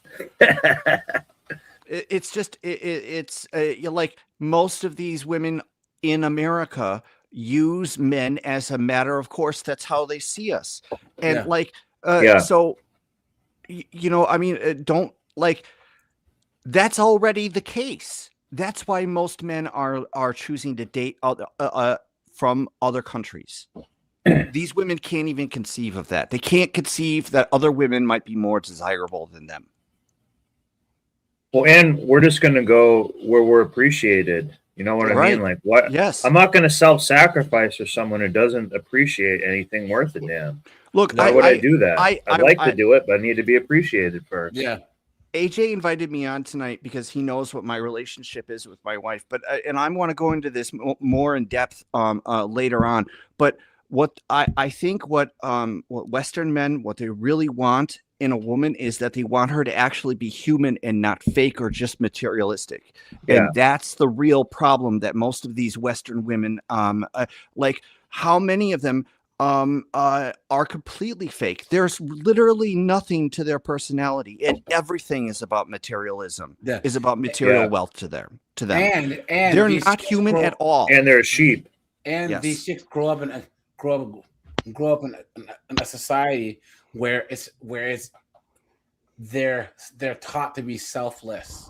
It's like most of these women in America use men as a matter of course. That's how they see us. And so, I mean, don't that's already the case. That's why most men are choosing to date from other countries. these women can't even conceive of that. They can't conceive that other women might be more desirable than them. Well, and we're just going to go where we're appreciated. You know what I Right. mean? Like what? Yes. I'm not going to self-sacrifice for someone who doesn't appreciate anything worth a damn. Look, why would I do that? I I'd like to do it, but I need to be appreciated first. Yeah. AJ invited me on tonight because he knows what my relationship is with my wife, but and I want to go into this more in depth later on. But what I think what Western men, what they really want in a woman is that they want her to actually be human and not fake or just materialistic. Yeah. And that's the real problem that most of these Western women, like how many of them are completely fake. There's literally nothing to their personality, and everything is about materialism. Yeah. Is about material wealth to them. And they're these not chicks human grow- at all. And they're sheep. And Yes. these chicks grow up in a society where it's they're taught to be selfless.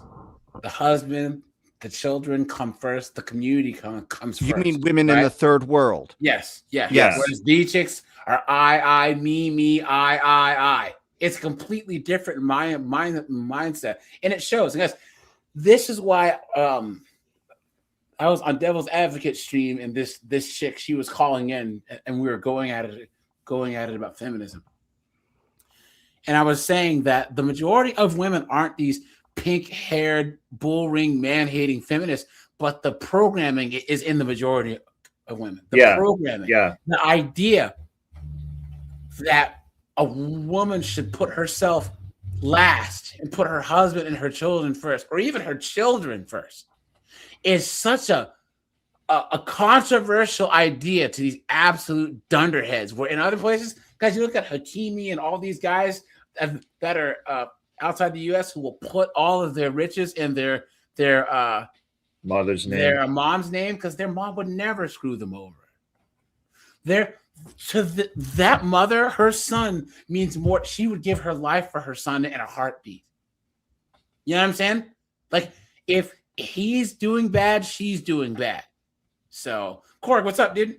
The husband, the children come first. The community comes You first. mean women in right? the third world? Yes. Yes. Whereas these chicks are I, me, I. It's completely different mindset, and it shows. And guys, this is why I was on Devil's Advocate stream, and this chick, she was calling in, and we were going at it about feminism. And I was saying that the majority of women aren't these pink-haired, bull-ring, man-hating feminists, but the programming is in the majority of women. The programming, the idea that a woman should put herself last and put her husband and her children first, or even her children first, is such a controversial idea to these absolute dunderheads. Where in other places, guys, you look at Hakimi and all these guys that are outside the U.S. who will put all of their riches in their Mother's name, their mom's name, because their mom would never screw them over. That mother, her son means more. She would give her life for her son in a heartbeat. You know what I'm saying? Like, if he's doing bad, she's doing bad. So, Korg, what's up, dude?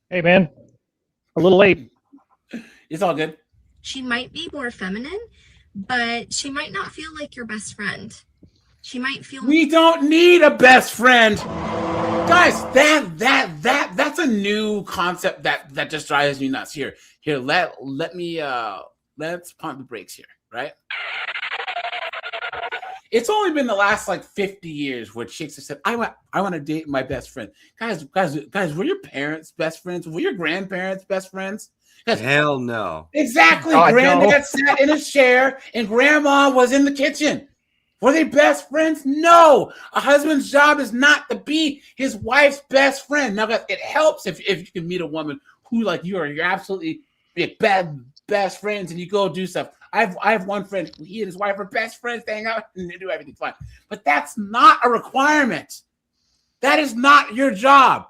Hey, man. A little late. It's all good. She might be more feminine, but she might not feel like your best friend. She might feel. We don't need a best friend, guys. That's a new concept that just drives me nuts. Here, let me let's pump the brakes here, right? It's only been the last like 50 years where chicks have said, I want to date my best friend. Guys, were your parents best friends? Were your grandparents best friends? Hell no. Exactly. Oh, Granddad sat in a chair and grandma was in the kitchen. Were they best friends? No. A husband's job is not to be his wife's best friend. Now, guys, it helps if you can meet a woman who like you're absolutely best friends and you go do stuff. I have one friend, he and his wife are best friends, they hang out and they do everything fine. But that's not a requirement. That is not your job.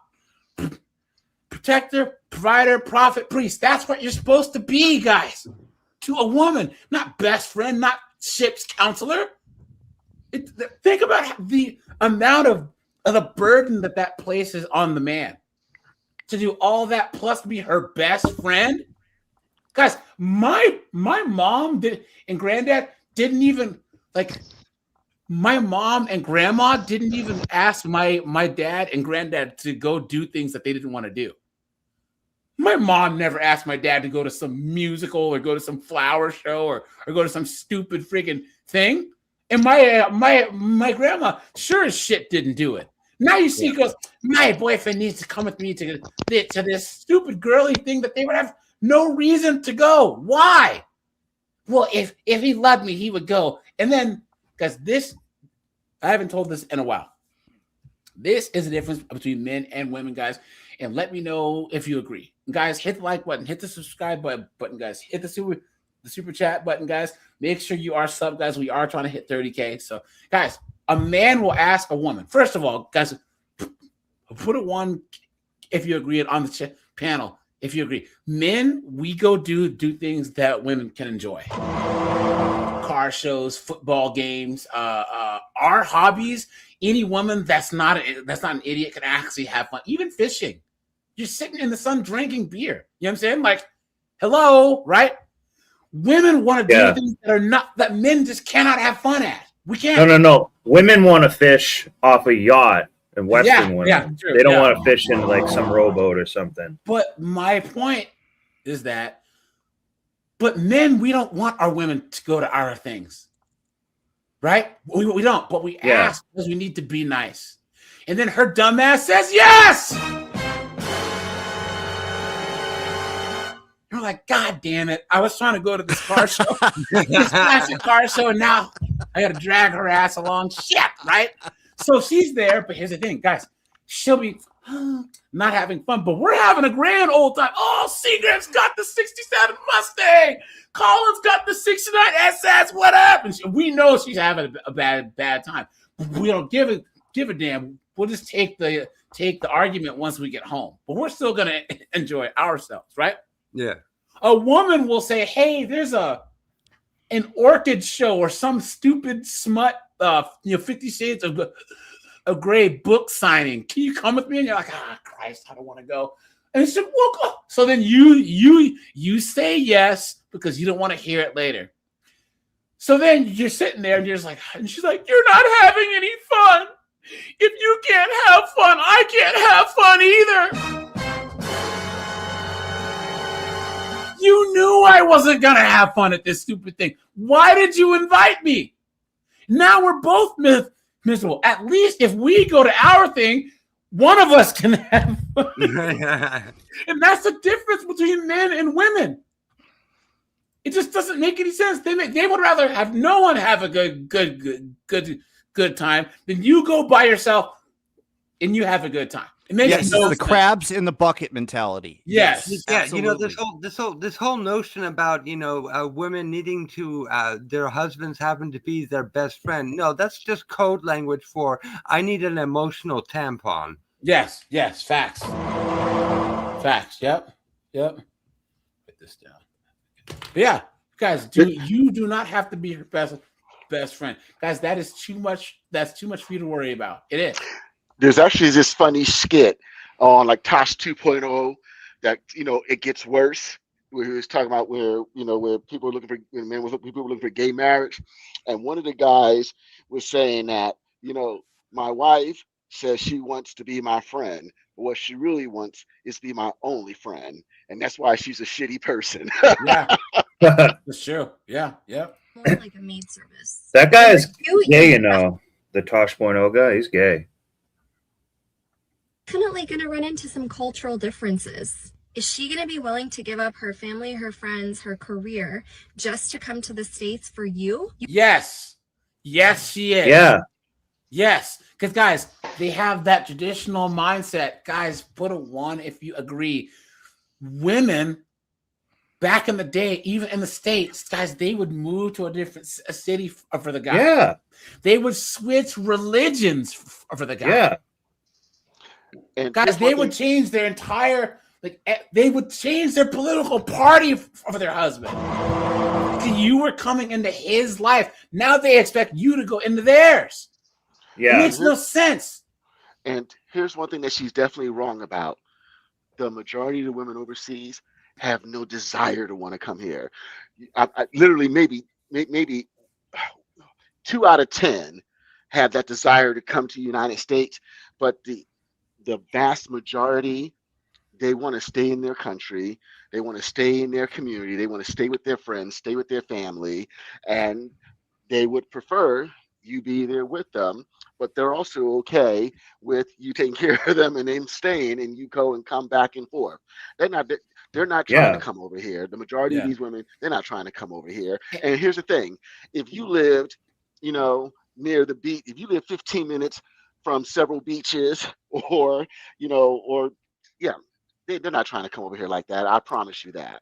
Protector, provider, prophet, priest. That's what you're supposed to be, guys. To a woman, not best friend, not ship's counselor. Think about the amount of the burden that places on the man to do all that plus be her best friend. Guys, my mom and granddad didn't even like. My mom and grandma didn't even ask my dad and granddad to go do things that they didn't want to do. My mom never asked my dad to go to some musical or go to some flower show or go to some stupid freaking thing. And my grandma sure as shit didn't do it. Now you see, goes, my boyfriend needs to come with me to this stupid girly thing that they would have no reason to go. Why? Well, if he loved me, he would go. And then, guys, I haven't told this in a while. This is the difference between men and women, guys. And let me know if you agree. Guys, hit the like button, hit the subscribe button, guys. Hit the super chat button, guys. Make sure you are sub, guys. We are trying to hit 30K. So, guys, a man will ask a woman. First of all, guys, put a one if you agree on the panel. If you agree, men, we go do things that women can enjoy. Car shows, football games, our hobbies. Any woman that's not an idiot can actually have fun. Even fishing. You're sitting in the sun drinking beer. You know what I'm saying? Like, hello, right? Women want to do things that men just cannot have fun at. We can't. No. Women want to fish off a yacht, and Western women. Yeah, true, they don't want to fish in like some rowboat or something. But my point is that, but men, we don't want our women to go to our things, right? We don't, but we ask because we need to be nice. And then her dumbass says yes. You're like, God damn it. I was trying to go to this car show, this classic car show, and now I got to drag her ass along. Shit, right? So she's there, but here's the thing, guys. She'll be not having fun, but we're having a grand old time. Oh, Seagram's got the 67 Mustang. Colin's got the 69 SS. What up? And we know she's having a bad time. We don't give a damn. We'll just take the argument once we get home. But we're still gonna enjoy ourselves, right? Yeah. A woman will say, "Hey, there's an orchid show or some stupid smut, 50 Shades of Grey book signing. Can you come with me?" And you're like, Christ, I don't want to go. And she said, "Well, go." So then you say yes because you don't want to hear it later. So then you're sitting there and you're just like, and she's like, "You're not having any fun. If you can't have fun, I can't have fun either." You knew I wasn't going to have fun at this stupid thing. Why did you invite me? Now we're both miserable. At least if we go to our thing, one of us can have fun. And that's the difference between men and women. It just doesn't make any sense. They would rather have no one have a good time than you go by yourself and you have a good time. It makes the crabs in the bucket mentality. Yes. Yeah, this whole notion about women needing to their husbands having to be their best friend. No, that's just code language for I need an emotional tampon. Yes, facts. Yep. Put this down. But yeah, guys, you do not have to be your best friend. Guys, that is too much. That's too much for you to worry about. It is. There's actually this funny skit on like Tosh 2.0 that it gets worse. Where he was talking about where people were looking for people were looking for gay marriage, and one of the guys was saying that my wife says she wants to be my friend, but what she really wants is to be my only friend, and that's why she's a shitty person. Yeah, that's true. Yeah. More like a maid service. That guy is gay, the Tosh.0 guy. He's gay. Definitely going to run into some cultural differences. Is she going to be willing to give up her family, her friends, her career just to come to the States for you? Yes, she is. Yeah. Yes, because guys, they have that traditional mindset. Guys, put a 1 if you agree. Women back in the day, even in the States, guys, they would move to a different city for the guy. Yeah. They would switch religions for the guy. Yeah. And guys, they would change their entire, they would change their political party for their husband. You were coming into his life. Now they expect you to go into theirs. Yeah. It makes no sense. And here's one thing that she's definitely wrong about. The majority of the women overseas have no desire to want to come here. I literally maybe 2 out of 10 have that desire to come to the United States, but the vast majority, they want to stay in their country. They want to stay in their community. They want to stay with their friends, stay with their family, and they would prefer you be there with them, but they're also okay with you taking care of them and then staying and you go and come back and forth. They're not trying to come over here. The majority of these women, they're not trying to come over here. And here's the thing. If you lived, near the beach, if you live 15 minutes from several beaches they're not trying to come over here like that. I promise you that.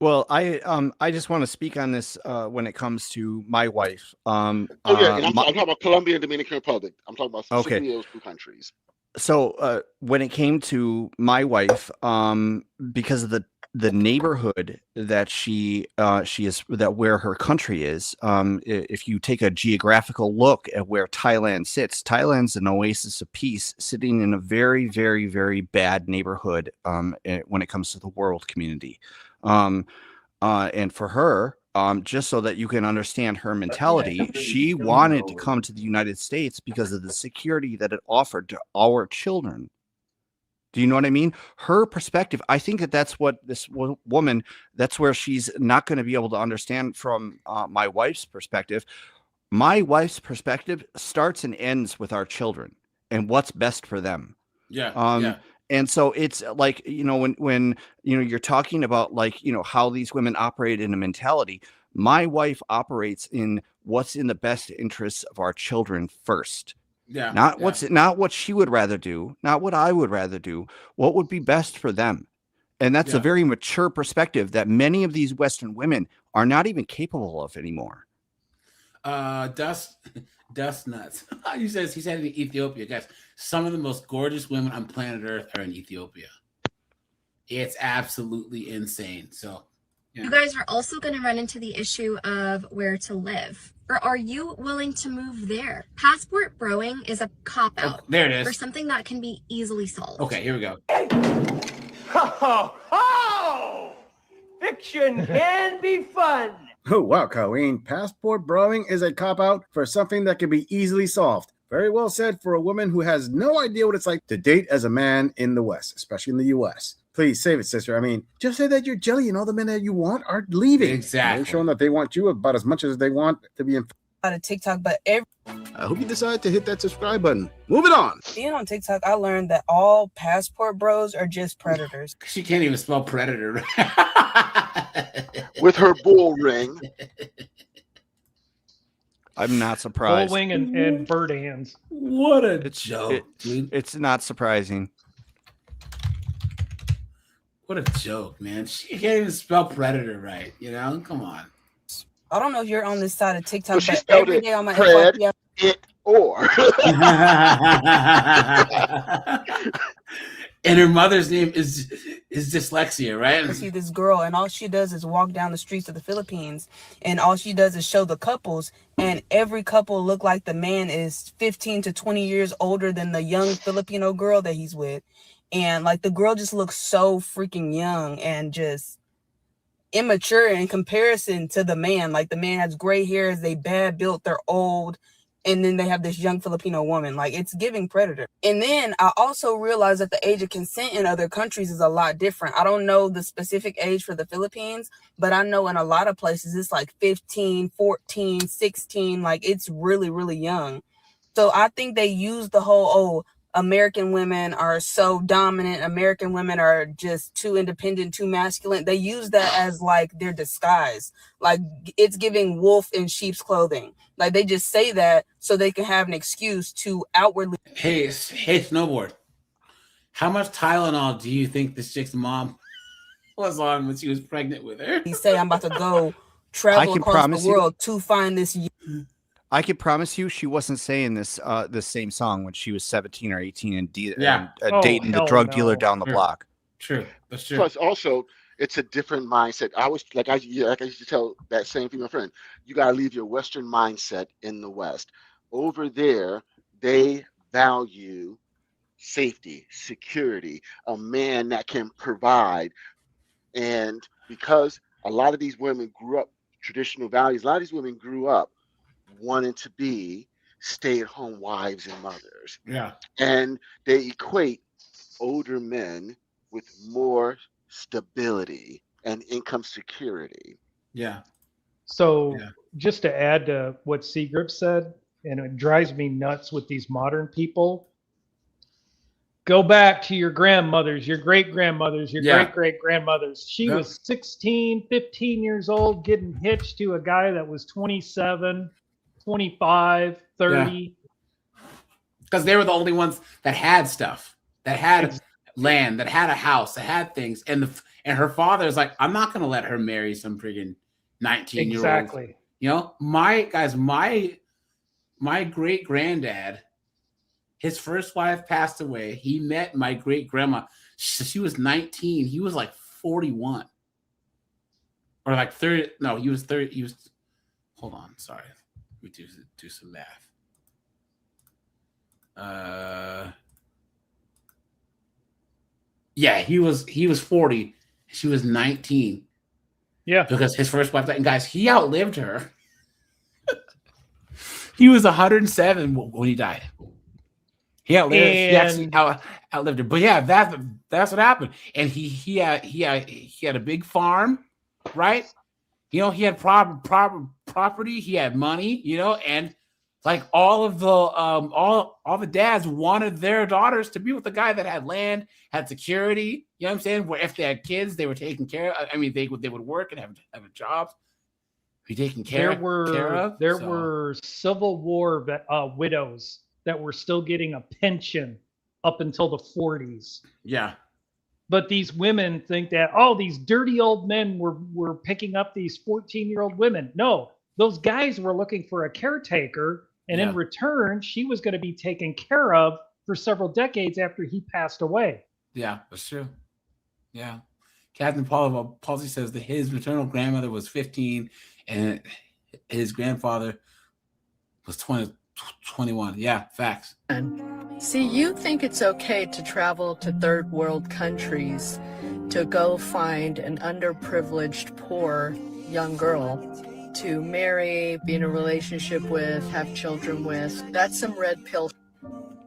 Well, I just want to speak on this when it comes to my wife. And I'm talking about Colombia and Dominican Republic. I'm talking about specifically those 2 countries. So when it came to my wife, because of the the neighborhood that she is, that where her country is, if you take a geographical look at where Thailand sits, Thailand's an oasis of peace sitting in a very, very, very bad neighborhood when it comes to the world community. And for her, just so that you can understand her mentality, she wanted to come to the United States because of the security that it offered to our children. Do you know what I mean? Her perspective, I think that's what this woman, that's where she's not going to be able to understand from my wife's perspective. My wife's perspective starts and ends with our children and what's best for them. Yeah. And so it's like, when you're talking about like, how these women operate in a mentality, my wife operates in what's in the best interests of our children first. Yeah. Not what she would rather do, not what I would rather do, what would be best for them. And that's a very mature perspective that many of these Western women are not even capable of anymore. Dust nuts. He said in Ethiopia, guys, some of the most gorgeous women on planet Earth are in Ethiopia. It's absolutely insane. So You guys are also going to run into the issue of where to live. Or are you willing to move there? Passport broing is a cop-out. There it is. For something that can be easily solved. Okay, here we go. Fiction can be fun. Oh, wow, Colleen. Passport broing is a cop-out for something that can be easily solved. Very well said for a woman who has no idea what it's like to date as a man in the West, especially in the U.S. Please save it, sister. I mean, just say that you're jelly and all the men that you want are leaving. Exactly. They're showing that they want you about as much as they want to be in. On TikTok, but I hope you decide to hit that subscribe button. Moving on. being on TikTok, I learned that all passport bros are just predators. She can't even spell predator. With her bull ring. I'm not surprised. Bull wing and bird hands. What a joke, dude. It's not surprising. What a joke, man. She can't even spell predator right. Come on. I don't know if you're on this side of TikTok, Well, she but spelled every it day on my pred, FYP, it, or. And her mother's name is dyslexia, right? I see this girl, and all she does is walk down the streets of the Philippines, and all she does is show the couples, and every couple look like the man is 15 to 20 years older than the young Filipino girl that he's with. And like the girl just looks so freaking young and just immature in comparison to the man. Like the man has gray hairs, they bad built, they're old, and then they have this young Filipino woman. Like it's giving predator. And then I also realized that the age of consent in other countries is a lot different. I don't know the specific age for the Philippines, but I know in a lot of places it's like 15, 14, 16. Like it's really, really young. So I think they use the whole, American women are so dominant. American women are just too independent, too masculine. They use that as like their disguise. Like it's giving wolf in sheep's clothing. Like they just say that so they can have an excuse to outwardly. Hey, Snowboard. How much Tylenol do you think this chick's mom was on when she was pregnant with her? He say, I'm about to go travel across the world to find this. I can promise you she wasn't saying this same song when she was 17 or 18 and dating the drug dealer down the block. True. That's true. Plus, also, it's a different mindset. I used to tell that same female friend, you got to leave your Western mindset in the West. Over there, they value safety, security, a man that can provide. And because a lot of these women grew up traditional values, a lot of these women grew up wanting to be stay-at-home wives and mothers. Yeah. And they equate older men with more stability and income security. Yeah. So just to add to what Seagrip said, and it drives me nuts with these modern people, go back to your grandmothers, your great-grandmothers, your great-great-grandmothers. She was 16, 15 years old getting hitched to a guy that was 27, 25, 30. Because they were the only ones that had stuff, that had land, that had a house, that had things. And her father is like, I'm not going to let her marry some friggin' 19-year-old. Exactly. My great-granddad, his first wife passed away. He met my great-grandma. She was 19. He was like 41 or like 30. No, he was 30. He was. Hold on, sorry. We do some math. Yeah, he was 40. She was 19. Yeah, because his first wife died. And guys, he outlived her. He was 107 when he died. He outlived. He actually outlived her. But yeah, that's what happened. And he had a big farm, right? He had property. He had money, and like all of the all the dads wanted their daughters to be with the guy that had land, had security. You know what I'm saying? Where if they had kids, they were taken care of. I mean, they would work and have jobs, be taken care of. There were Civil War widows that were still getting a pension up until the 40s. Yeah. But these women think that, these dirty old men were picking up these 14-year-old women. No, those guys were looking for a caretaker, and in return, she was going to be taken care of for several decades after he passed away. Yeah, that's true. Yeah. Captain Palsy says that his maternal grandmother was 15 and his grandfather was 21. Yeah, facts. See, you think it's okay to travel to third world countries to go find an underprivileged, poor young girl to marry, be in a relationship with, have children with. That's some red pill.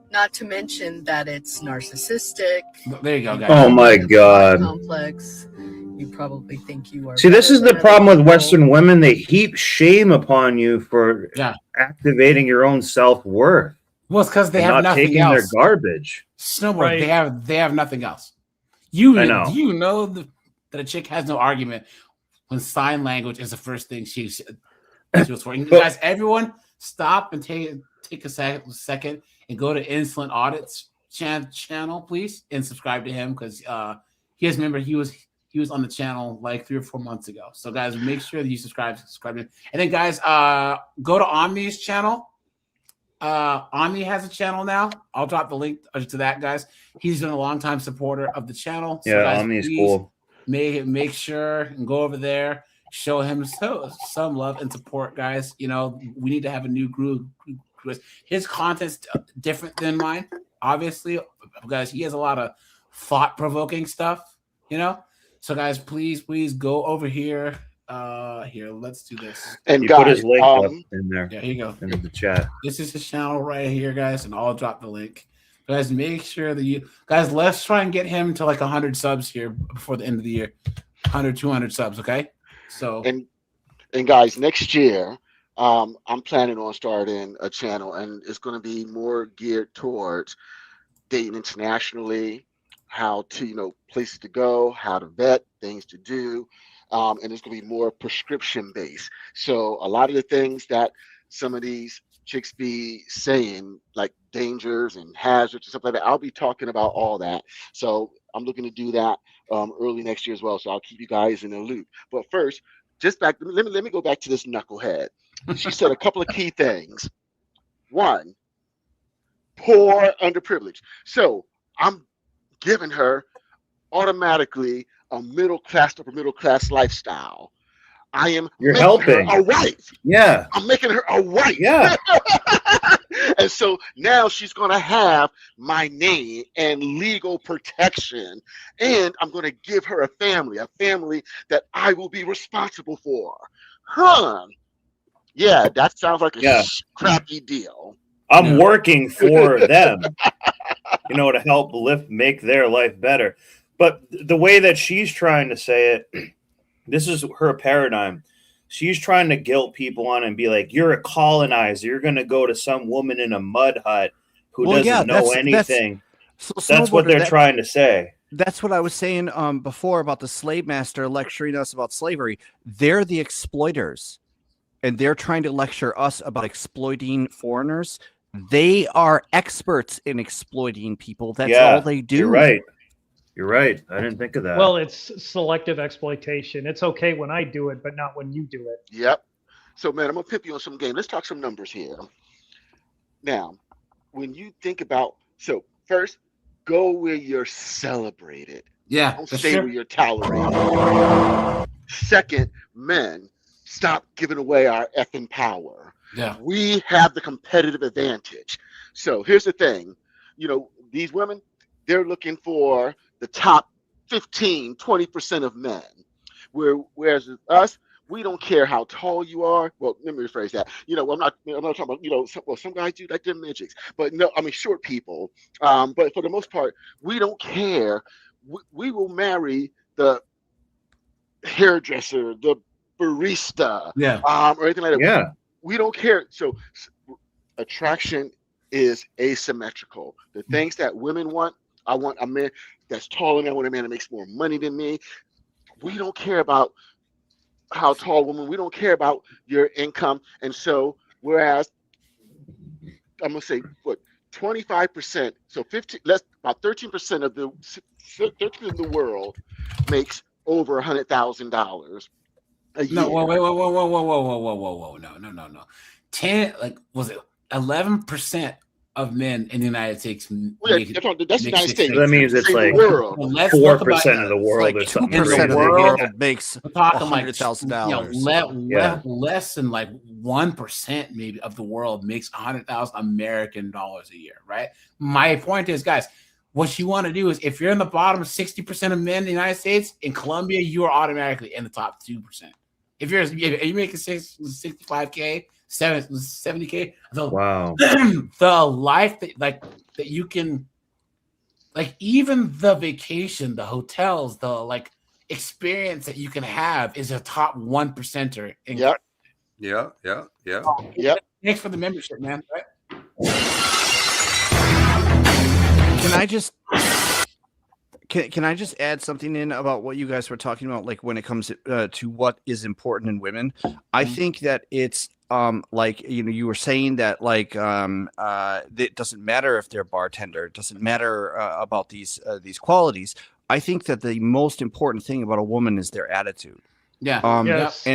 Not to mention that it's narcissistic. There you go, guys. Oh my God. Complex. You probably think you are. See, this is the problem with Western women. They heap shame upon you for activating your own self-worth. Well, it's because they have not nothing taking else. their garbage. Snowboard, Right. they have nothing else. You I know. know that a chick has no argument when sign language is the first thing she was for. And guys, everyone, stop and take a second and go to Insolent Audits channel, please, and subscribe to him because he was on the channel like 3 or 4 months ago. So guys, make sure that you subscribe to him. And then guys, go to Omni's channel. Omni has a channel now. I'll drop the link to that, guys. He's been a longtime supporter of the channel. So Yeah, guys, Omni's please cool. Make sure and go over there, show him some love and support, guys. We need to have a new group. His content's different than mine, obviously, because he has a lot of thought-provoking stuff. So guys, please go over here. Here, let's do this. And you put his link up in there. Yeah, here you go. In the chat. This is his channel right here, guys, and I'll drop the link. Guys, make sure that let's try and get him to like 100 subs here before the end of the year. 100, 200 subs, okay? So and guys, next year, I'm planning on starting a channel, and it's going to be more geared towards dating internationally, how to, places to go, how to vet, things to do. And it's going to be more prescription based. So a lot of the things that some of these chicks be saying, like dangers and hazards and stuff like that, I'll be talking about all that. So I'm looking to do that early next year as well. So I'll keep you guys in the loop. But first, let me go back to this knucklehead. She said a couple of key things. One, poor, underprivileged. So I'm giving her automatically a upper middle class lifestyle. You're helping her a wife. Yeah. I'm making her a wife. Yeah. And so now she's going to have my name and legal protection. And I'm going to give her a family that I will be responsible for. Yeah, that sounds like a crappy deal. I'm working for them, to help make their life better. But the way that she's trying to say it, this is her paradigm. She's trying to guilt people on and be like, you're a colonizer. You're going to go to some woman in a mud hut who doesn't know anything. That's what they're trying to say. That's what I was saying before about the slave master lecturing us about slavery. They're the exploiters, and they're trying to lecture us about exploiting foreigners. They are experts in exploiting people. That's all they do. You're right. You're right. I didn't think of that. Well, it's selective exploitation. It's okay when I do it, but not when you do it. Yep. So, man, I'm going to pimp you on some game. Let's talk some numbers here. Now, when you think about, first, go where you're celebrated. Yeah, Don't that's stay true. where you're tolerated. Second, men, stop giving away our effing power. Yeah. We have the competitive advantage. So here's the thing, you know, these women, they're looking for the top 15, 20% of men. Whereas with us, we don't care how tall you are. Well, let me rephrase that. You know, I'm not talking about, you know, some guys do like them midgets, but no, I mean short people. But for the most part, we don't care. We will marry the hairdresser, the barista, Yeah. or anything like that. Yeah. We don't care. So attraction is asymmetrical. The things that women want, I want a man that's taller than me. I want a man that makes more money than me. We don't care about how tall woman. We don't care about your income. And so, whereas I'm gonna say what 25%, so 15, less about 13% of the 13% of the world makes over $100,000 a year. No, whoa. No. 10, like, was it 11% of men in the United States? That's the United States. So that means it's like 4% of the world or something. 2% of the world makes We're talking like $100,000. less than like 1% maybe of the world makes $100,000 American dollars a year, right? My point is, guys, what you want to do is if you're in the bottom 60% of men in the United States, in Colombia, you are automatically in the top 2%. If you're making 65K, 70K, wow, the life that you can, like, even the vacation, the hotels, the like experience that you can have is a top 1%er. Yeah. Thanks for the membership, man. Right? Can I just add something in about what you guys were talking about, like when it comes to what is important in women? I think that it's like, you know, you were saying that like it doesn't matter if they're a bartender, it doesn't matter about these qualities. I think that the most important thing about a woman is their attitude. Yeah. Yes.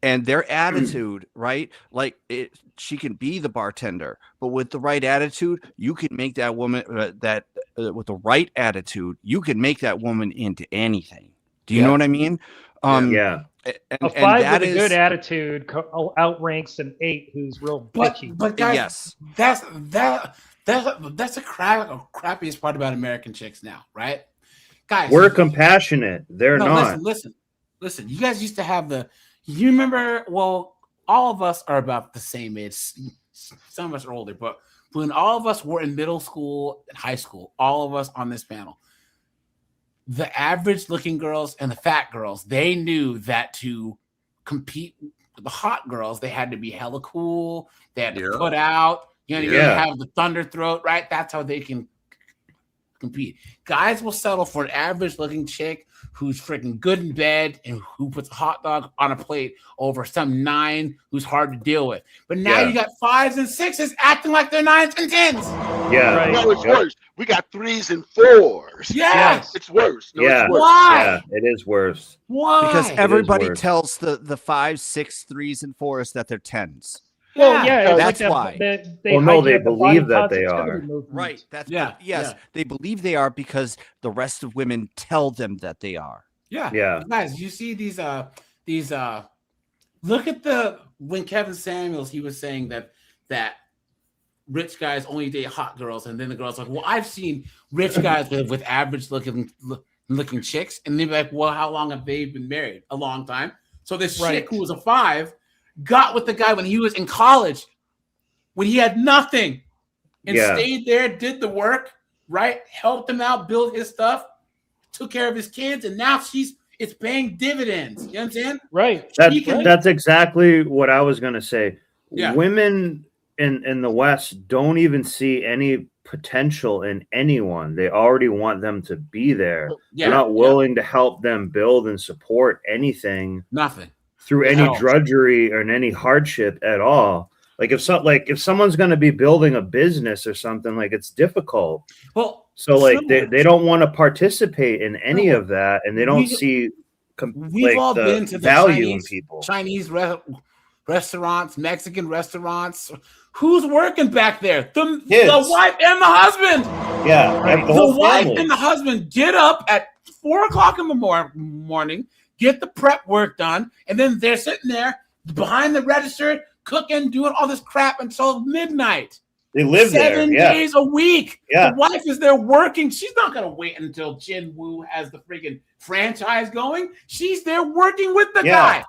And their attitude, right? Like she can be the bartender, but with the right attitude, you can make that woman with the right attitude, you can make that woman into anything. Do you know what I mean? Yeah. A 5 with a good attitude outranks an 8 who's real bitchy. But guys, that's the crappiest part about American chicks now, right? Guys, we're compassionate. They're not. Listen. You guys used to have you remember? Well, all of us are about the same age. Some of us are older, but when all of us were in middle school and high school, all of us on this panel, the average-looking girls and the fat girls, they knew that to compete with the hot girls, they had to be hella cool. They had to put out. You have the thunder throat, right? That's how they can compete. Guys will settle for an average-looking chick who's freaking good in bed and who puts a hot dog on a plate over some 9 who's hard to deal with. But now you got 5s and 6s acting like they're 9s and 10s. Yeah. Right. No, it's worse. We got 3s and 4s. Yes. It's worse. No, Yeah. it's worse. Why? Yeah, it is worse. Why? Because everybody tells the 5s, 6s, 3s, and 4s that they're 10s. Well, yeah, that's why. They believe that they are. Right. That's yes. Yeah. They believe they are because the rest of women tell them that they are. Yeah. Guys, you see these look at when Kevin Samuels, he was saying that rich guys only date hot girls, and then the girls are like, well, I've seen rich guys with average looking chicks, and they'd be like, well, how long have they been married? A long time. So this chick who was a 5 got with the guy when he was in college, when he had nothing, and stayed there, did the work, right? Helped him out, build his stuff, took care of his kids, and now it's paying dividends. You know what I'm saying? Right. That's exactly what I was gonna say. Yeah. Women in the West don't even see any potential in anyone. They already want them to be there. They're not willing to help them build and support anything. Nothing. Through any drudgery or any hardship at all. Like if someone's going to be building a business or something, like it's difficult. Well, so like they don't want to participate in any of that, and they don't see we've all been to the value in people. Chinese restaurants, Mexican restaurants. Who's working back there? The wife and the husband. Yeah, Right. the whole The wife family. and the husband get up at 4 o'clock in the morning, get the prep work done, and then they're sitting there behind the register, cooking, doing all this crap until midnight. They live there. 7 Yeah. days a week. Yeah. The wife is there working. She's not going to wait until Jin Woo has the freaking franchise going. She's there working with the guy.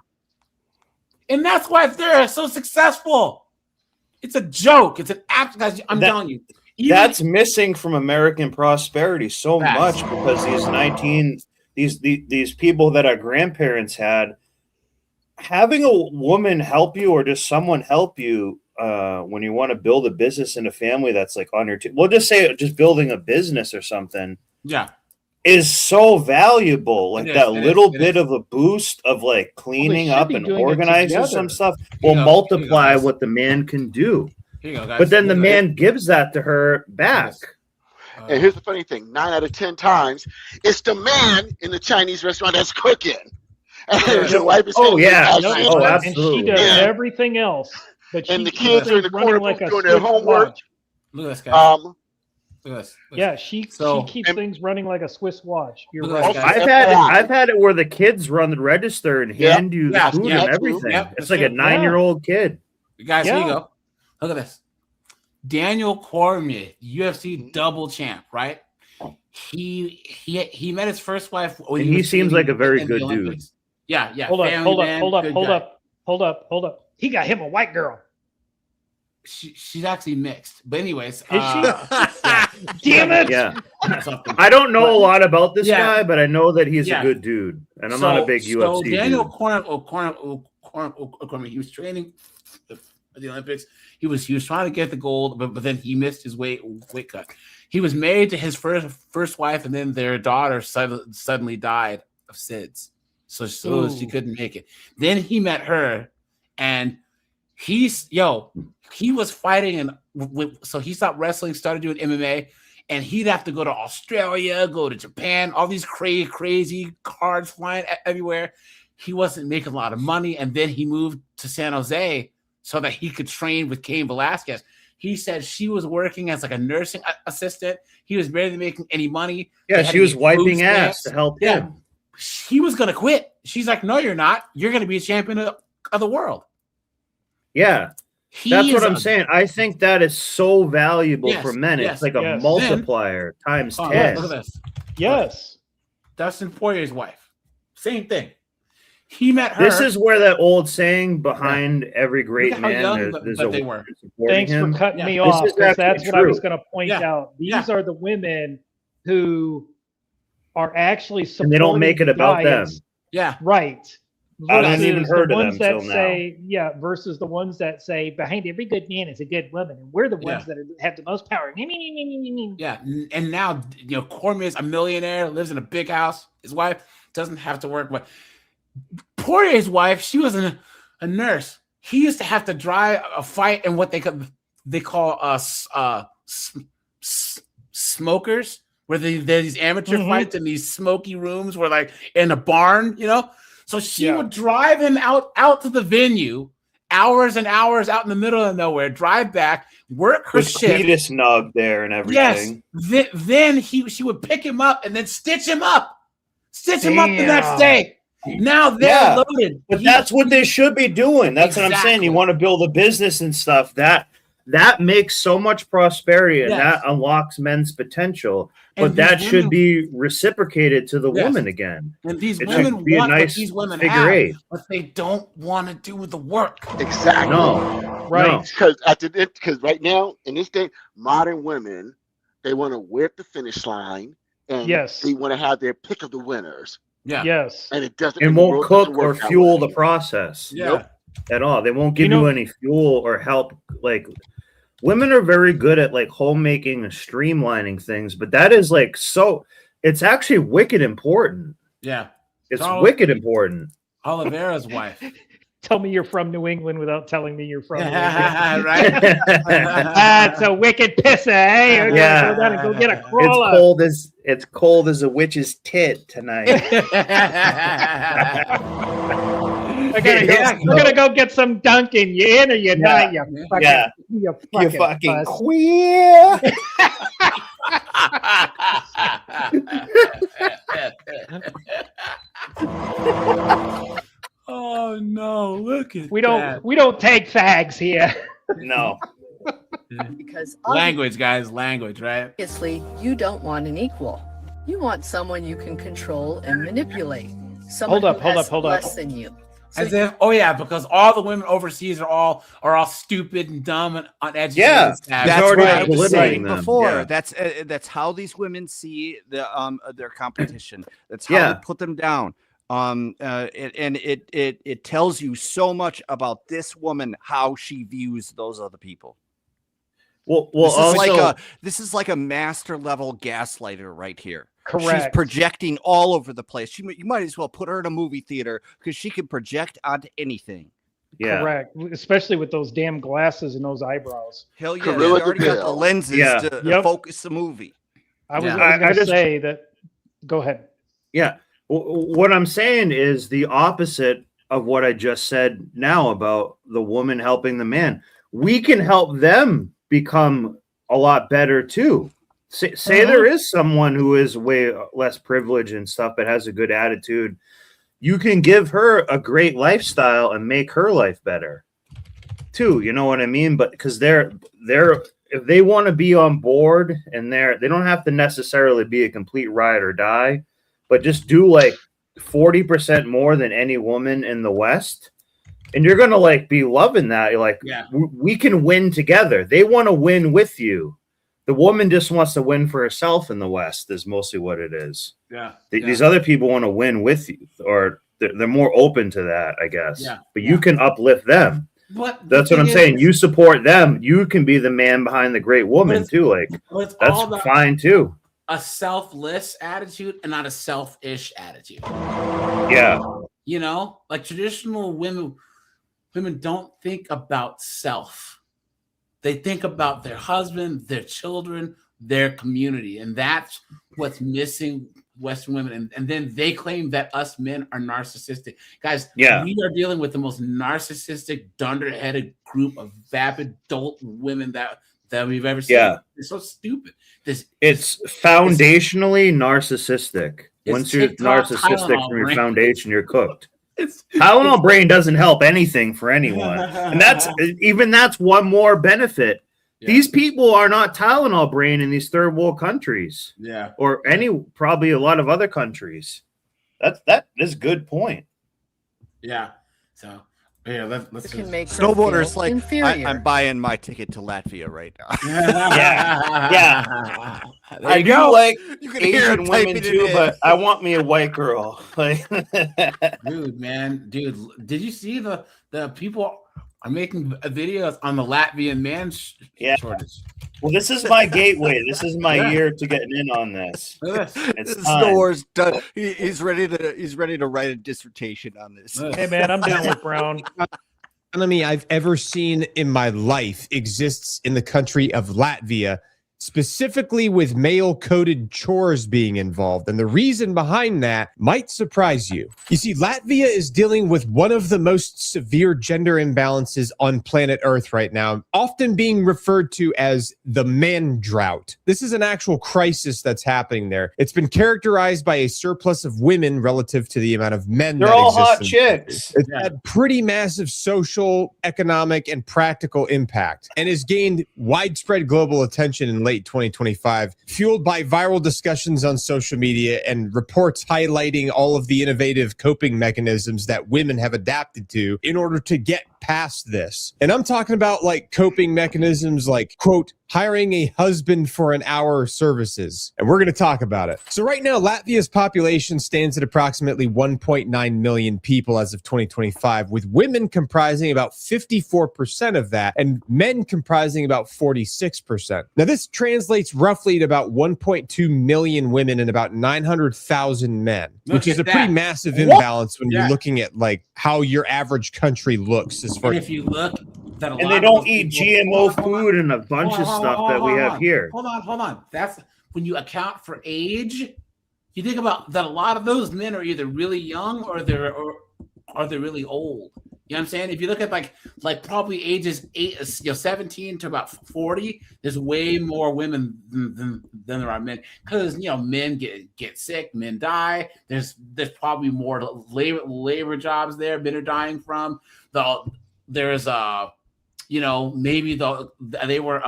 And that's why they're so successful. It's a joke. It's an app, guys. I'm telling you. That's missing from American prosperity so much because these people that our grandparents had, having a woman help you or just someone help you when you want to build a business and a family that's like on your we'll just say just building a business or something is so valuable. Like that little bit of a boost of like cleaning up and organizing some stuff will multiply what the man can do. Here you go, guys. But then the man gives that to her back. And here's the funny thing: 9 out of 10 times, it's the man in the Chinese restaurant that's cooking. And the wife is saying, And she does everything else. But and she the kids are in the keeps corner running like a doing their Swiss homework. watch. Look at this guy. Look at this. Yeah, she keeps things running like a Swiss watch. You're Look right. I've had it where the kids run the register and hand you the food and everything. It's like a 9-year-old kid. Guys, here you go. Look at this. Daniel Cormier, UFC double champ, right? He met his first wife. And he seems like a very good dude. Yeah. Hold Hold up. He got him a white girl. She's actually mixed. But anyways. Is she? Damn it. Yeah. I don't know a lot about this guy, but I know that he's a good dude. And I'm not a big UFC dude. Daniel Cormier, he was training for the Olympics. He was trying to get the gold, but then he missed his weight cut. He was married to his first wife, and then their daughter suddenly died of SIDS. So she couldn't make it. Then he met her, and he was fighting, and so he stopped wrestling, started doing MMA, and he'd have to go to Australia, go to Japan, all these crazy cards flying everywhere. He wasn't making a lot of money, and then he moved to San Jose so that he could train with Cain Velasquez. He said she was working as like a nursing assistant. He was barely making any money. Yeah, she was wiping ass to help him. He was going to quit. She's like, no, you're not. You're going to be a champion of the world. Yeah. That's what I'm saying. I think that is so valuable for men. It's like a multiplier times 10. Look at this. Yes. Dustin Poirier's wife. Same thing. He met her. This is where that old saying behind every great man there's a they were. Thanks for cutting me off, because that's what I was going to point out. These are the women who are actually supporting and they don't make it about them. Yeah. Right. I haven't even heard of them till now. Versus the ones that say behind every good man is a good woman, and we're the ones that have the most power. Yeah, and now Cormier's a millionaire, lives in a big house. His wife doesn't have to work. But Poirier's wife, she was a nurse. He used to have to drive a fight in what they call smokers, where there's these amateur fights in these smoky rooms, where like in a barn, So she would drive him out to the venue, hours and hours out in the middle of nowhere, drive back, work her shift. Cletus Nug there and everything. Yes. Then she would pick him up and then stitch him up the next day. Now they're loaded. But that's what they should be doing. That's what I'm saying. You want to build a business and stuff. That makes so much prosperity and that unlocks men's potential. But that should be reciprocated to the woman again. And these women want what these women have, but they don't want to do the work. Exactly. No. Right. Because right now, in this day, modern women, they want to whip the finish line and they want to have their pick of the winners. Yeah. Yes. And it doesn't. And won't cook or fuel the process. Yeah. At all. They won't give you any fuel or help. Like, women are very good at like homemaking and streamlining things, but that is like it's actually wicked important. Yeah. It's wicked important. Oliveira's wife. Tell me you're from New England without telling me you're from New England. Right? That's a wicked pisser, eh? You're gonna go down and go get a crawler. It's cold as a witch's tit tonight. We're gonna go get some Dunkin'. You in or you not? You fucking queer. take fags here. No. Because Language, guys, language, right? obviously you don't want an equal. You want someone you can control and manipulate. Someone Hold up, who hold has up, hold up. less than you. As if, oh yeah, because all the women overseas are all stupid and dumb and uneducated. Yeah, That's already what I was saying belittling them. before. Yeah. That's how these women see their competition. That's how Yeah. they put them down. It tells you so much about this woman, how she views those other people. Well, This is like a master level gaslighter right here. She's Correct. projecting all over the place. You might as well put her in a movie theater because she can project onto anything. Yeah. Correct. Especially with those damn glasses and those eyebrows. Hell yeah, Gorilla she already got the Deville. lenses Yeah. to Yep. focus the movie. I was, Yeah. I was I going to just- say that. Go ahead. Yeah. What I'm saying is the opposite of what I just said now about the woman helping the man. We can help them become a lot better too. Say there is someone who is way less privileged and stuff, but has a good attitude. You can give her a great lifestyle and make her life better too. You know what I mean? But because they're if they want to be on board and they don't have to necessarily be a complete ride or die, but just do like 40% more than any woman in the West. And you're gonna like be loving that. You're like, Yeah. we can win together. They want to win with you. The woman just wants to win for herself in the West. Is mostly what it is. Yeah. These other people want to win with you, or they're more open to that, I guess. Yeah. But you can uplift them. But That's what I'm saying. You support them. You can be the man behind the great woman too. Like it's that's all about fine too. a selfless attitude and not a selfish attitude. Yeah. You know, like traditional women don't think about self. They think about their husband, their children, their community. And that's what's missing Western women. And then they claim that us men are narcissistic. Guys, Yeah. we are dealing with the most narcissistic, dunderheaded group of vapid adult women that we've ever seen. Yeah. It's so stupid. It's foundationally narcissistic. It's Once you're TikTok narcissistic Tylenol from your brain. foundation, you're cooked. Tylenol brain doesn't help anything for anyone. And that's one more benefit. These people are not Tylenol brain in these third world countries. Yeah. Or probably a lot of other countries. That is a good point. Yeah. So yeah, let's You can make her Snowboarders feel like inferior. I'm buying my ticket to Latvia right now. Yeah. There I you do go. like You can hear Asian him women typing it too, in. but I want me a white girl. Like Dude, did you see the people are making videos on the Latvian man shortage? Well, this is my gateway. This is my year to getting in on this. It's Star time. Wars done. He's ready to write a dissertation on this. Hey, man, I'm down with Brown. Economy I've ever seen in my life exists in the country of Latvia, specifically with male-coded chores being involved. And the reason behind that might surprise you. You see, Latvia is dealing with one of the most severe gender imbalances on planet Earth right now, often being referred to as the man drought. This is an actual crisis that's happening there. It's been characterized by a surplus of women relative to the amount of men They're that all exist hot in the chicks. country. It's had pretty massive social, economic, and practical impact, and has gained widespread global attention in late 2025, fueled by viral discussions on social media and reports highlighting all of the innovative coping mechanisms that women have adapted to in order to get past this. And I'm talking about like coping mechanisms like, quote, hiring a husband for an hour services. And we're going to talk about it. So right now, Latvia's population stands at approximately 1.9 million people as of 2025, with women comprising about 54% of that and men comprising about 46%. Now, this translates roughly to about 1.2 million women and about 900,000 men, which is a pretty massive imbalance when you're looking at like how your average country looks as far And if you look, that a And lot they of don't those eat people- GMO food and a bunch of stuff that we have here. Hold on. That's when you account for age. You think about that. A lot of those men are either really young or they're really old. You know what I'm saying? If you look at like probably ages 17 to about 40, there's way more women than there are men because men get sick, men die. There's probably more labor jobs there men are dying from. The there's maybe they were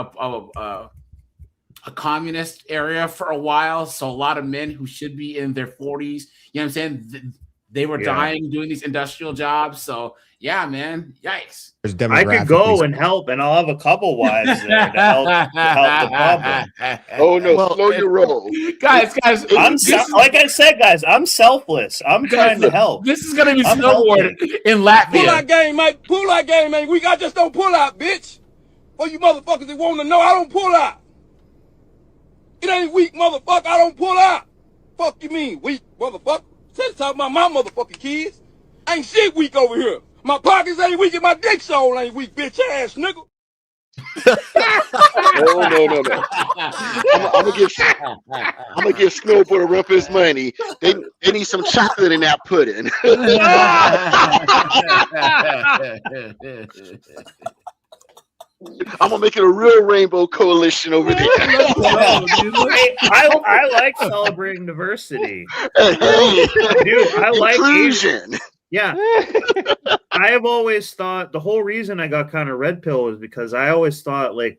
a communist area for a while, so a lot of men who should be in their 40s, you know what I'm saying, they were dying doing these industrial jobs. So yeah, man, yikes. I could go and help, and I'll have a couple wives there to help the problem. Oh no, slow your roll, guys. Like I said, guys, I'm selfless. I'm trying to help. This is gonna be snowboarded in Latvia. Pull out game, mate. Pull out game, man. I just don't pull out, bitch. For you motherfuckers that want to know, I don't pull out. It ain't weak, motherfucker. I don't pull out. Fuck you mean, weak, motherfucker? Said talking about my motherfucking kids. Ain't shit weak over here. My pockets ain't weak and my dick soul ain't weak, bitch ass nigga. No. I'm gonna give Snowboard a run for his money. They need some chocolate in that pudding. I'm gonna make it a real rainbow coalition over there. I like celebrating diversity. Hey, dude, I like inclusion. Yeah, I have always thought the whole reason I got kind of red pill was because I always thought like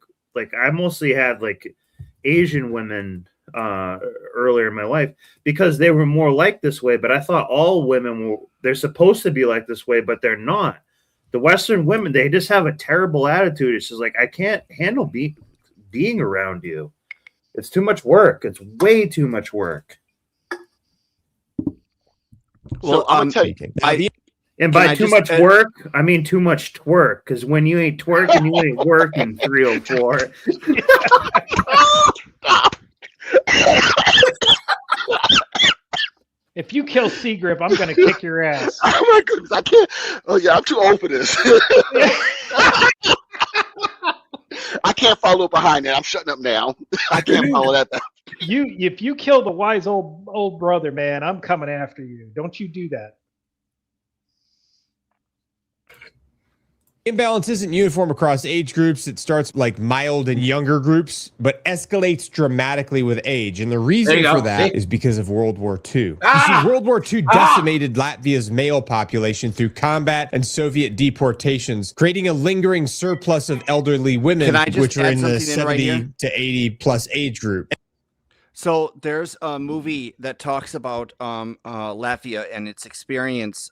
I mostly had like Asian women earlier in my life because they were more like this way. But I thought all women they're supposed to be like this way, but they're not. The Western women, they just have a terrible attitude. It's just like, I can't handle being around you. It's too much work. It's way too much work. Well, I'm tell you, and by too much work, I mean too much twerk. Because when you ain't twerking, you ain't working. 304. If you kill Seagrip, I'm going to kick your ass. Oh my goodness, I can't. Oh yeah, I'm too old for this. I can't follow behind that. I'm shutting up now. I can't follow that. If you kill the wise old brother, man, I'm coming after you. Don't you do that. Imbalance isn't uniform across age groups. It starts like mild in younger groups, but escalates dramatically with age. And the reason for that is because of World War II. You see, World War II decimated Latvia's male population through combat and Soviet deportations, creating a lingering surplus of elderly women, which are in the 70 to 80 plus age group. So there's a movie that talks about Latvia and its experience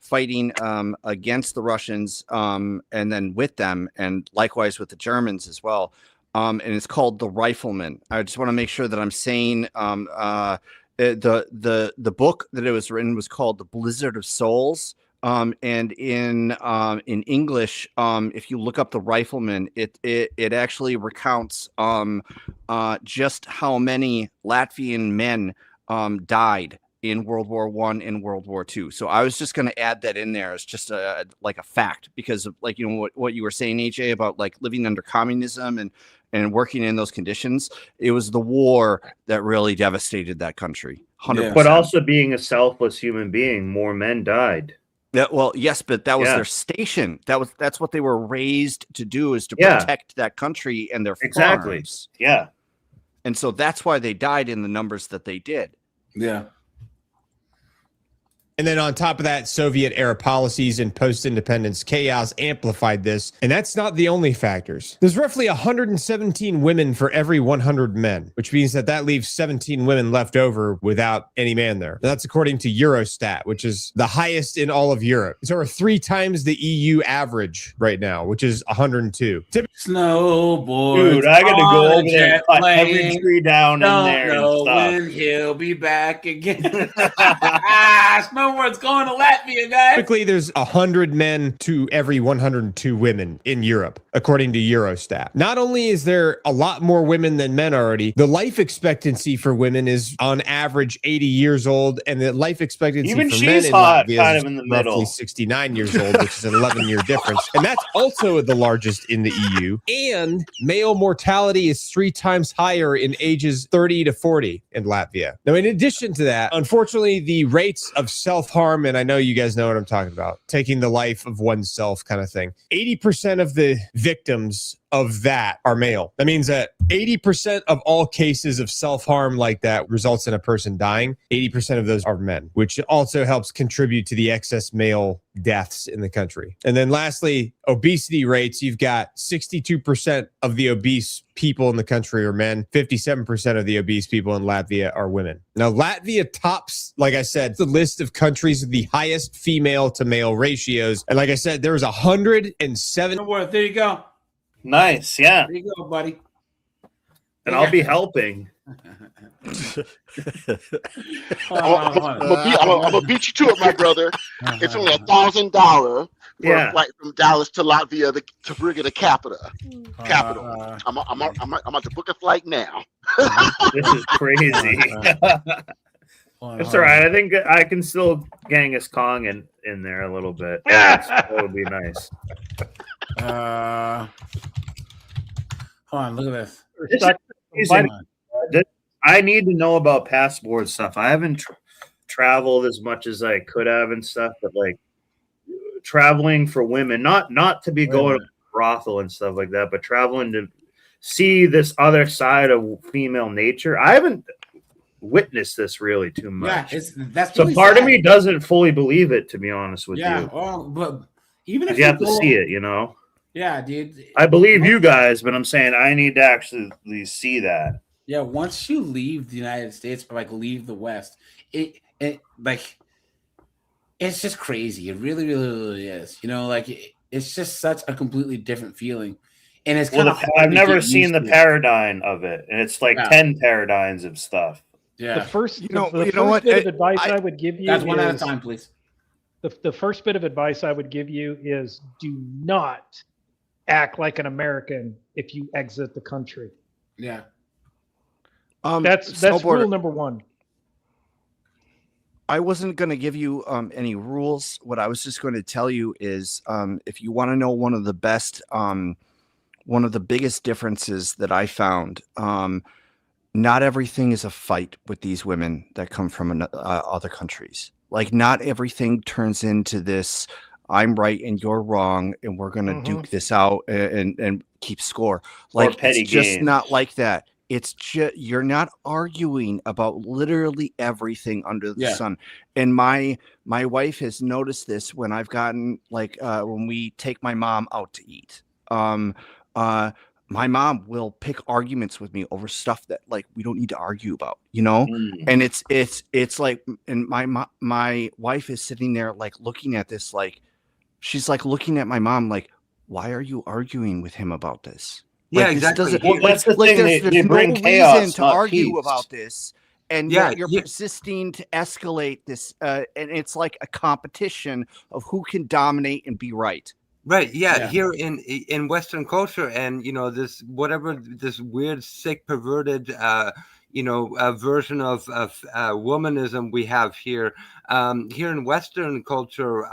fighting against the Russians and then with them, and likewise with the Germans as well. And it's called The Rifleman. I just want to make sure that I'm saying the book that it was written was called The Blizzard of Souls. And in English, if you look up The Rifleman, it actually recounts just how many Latvian men died in World War I and World War II. So I was just going to add that in there as just like a fact, because of like, you know, what you were saying, AJ, about like living under communism and working in those conditions. It was the war that really devastated that country. 100%. But also being a selfless human being, more men died. Yeah, well, yes, but that was their station. That's what they were raised to do, is to protect that country and their farms. Yeah. And so that's why they died in the numbers that they did. Yeah. And then on top of that, Soviet-era policies and post-independence chaos amplified this. And that's not the only factors. There's roughly 117 women for every 100 men, which means that leaves 17 women left over without any man there. That's according to Eurostat, which is the highest in all of Europe. It's over 3 times the EU average right now, which is 102. Snowboard. Dude, I gotta go over there and cut every tree down in there. Don't know when he'll be back again. Snowboard's going to Latvia, guys. Typically, there's 100 men to every 102 women in Europe, according to Eurostat. Not only is there a lot more women than men already, the life expectancy for women is on average 80 years old, and the life expectancy for men in Latvia is in the roughly middle. 69 years old, which is an 11-year difference. And that's also the largest in the EU. And male mortality is 3 times higher in ages 30 to 40 in Latvia. Now, in addition to that, unfortunately, the rates of self-harm, and I know you guys know what I'm talking about, taking the life of oneself kind of thing. 80% of the victims of that are male. That means that 80% of all cases of self-harm like that results in a person dying. 80% of those are men, which also helps contribute to the excess male deaths in the country. And then lastly, obesity rates. You've got 62% of the obese people in the country are men. 57% of the obese people in Latvia are women. Now, Latvia tops, like I said, the list of countries with the highest female to male ratios. And like I said, there was 107. There you go. Nice, yeah. There you go, buddy. And I'll be helping. I'm gonna beat you to it, my brother. It's only $1,000 for a flight from Dallas to Latvia to bring it to capital. I'm about to book a flight now. This is crazy. It's all right. I think I can still Genghis Kong in there a little bit. That would be nice. Hold on, look at this. I need to know about passport stuff. I haven't traveled as much as I could have and stuff, but like traveling for women, not to be going to brothel and stuff like that, but traveling to see this other side of female nature. I haven't witnessed this really too much. Yeah, that's so really part sad. of me doesn't fully believe it, to be honest with Yeah, you. well, but even if You have to see it, you know. Yeah, dude. I believe you guys, but I'm saying I need to actually see that. Yeah, once you leave the United States or like leave the West, it like it's just crazy. It really, really, really is. You know, like it's just such a completely different feeling. And it's kind of I've never seen the paradigm of it, and it's like 10 paradigms of stuff. Yeah. The first, You know the what? first bit of advice I would give you That's one at a is- time, please. The first bit of advice I would give you is do not act like an American if you exit the country. Yeah. That's Snowboarder, rule number one. I wasn't going to give you any rules. What I was just going to tell you is if you want to know one of the biggest differences that I found, not everything is a fight with these women that come from other countries. Like not everything turns into this, I'm right and you're wrong, and we're going to duke this out and keep score. Like petty it's just games. not like that. It's just you're not arguing about literally everything under the sun. And my wife has noticed this when I've gotten like when we take my mom out to eat. My mom will pick arguments with me over stuff that like we don't need to argue about, you know? And it's like, and my wife is sitting there like looking at this, like she's like looking at my mom like, why are you arguing with him about this? Yeah, Like, this exactly. doesn't- Well, that's the thing, there's they bring no chaos, reason to not argue peace. about this, and Yeah, yet you're persisting to escalate this, and it's like a competition of who can dominate and be right. Right. Yeah. Here in Western culture, and this this weird, sick, perverted, version of womanism we have here. Here in Western culture,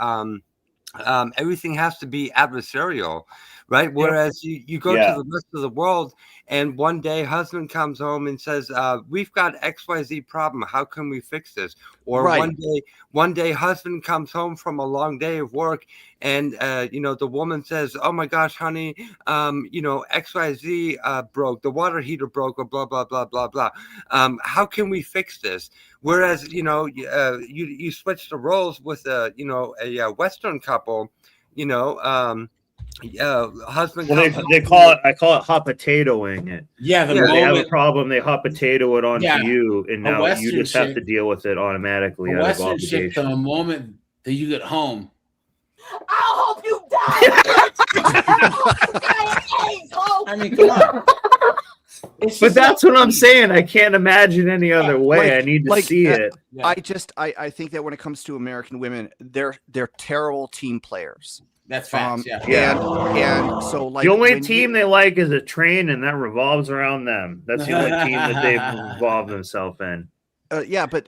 everything has to be adversarial, right? Whereas you go to the rest of the world, and one day husband comes home and says, we've got XYZ problem. How can we fix this? Or one day husband comes home from a long day of work, and the woman says, oh my gosh, honey, XYZ broke, the water heater broke, or blah, blah, blah, blah, blah. How can we fix this? Whereas, you switch the roles with a Western couple, husband. Well, they call it. I call it hot potatoing it. Yeah, they have a problem. They hot potato it onto Yeah. you, and A now you Western just have chick- to deal with it automatically A out of Western chick, obligation. the moment that you get home, I'll hope you die, I mean, come on. But that's what I'm saying. I can't imagine any other way. I need to Like, see it. I think that when it comes to American women, they're terrible team players. That's facts. And so like the only when team they like is a train, and that revolves around them. That's the only team that they've involved themselves in. Yeah, but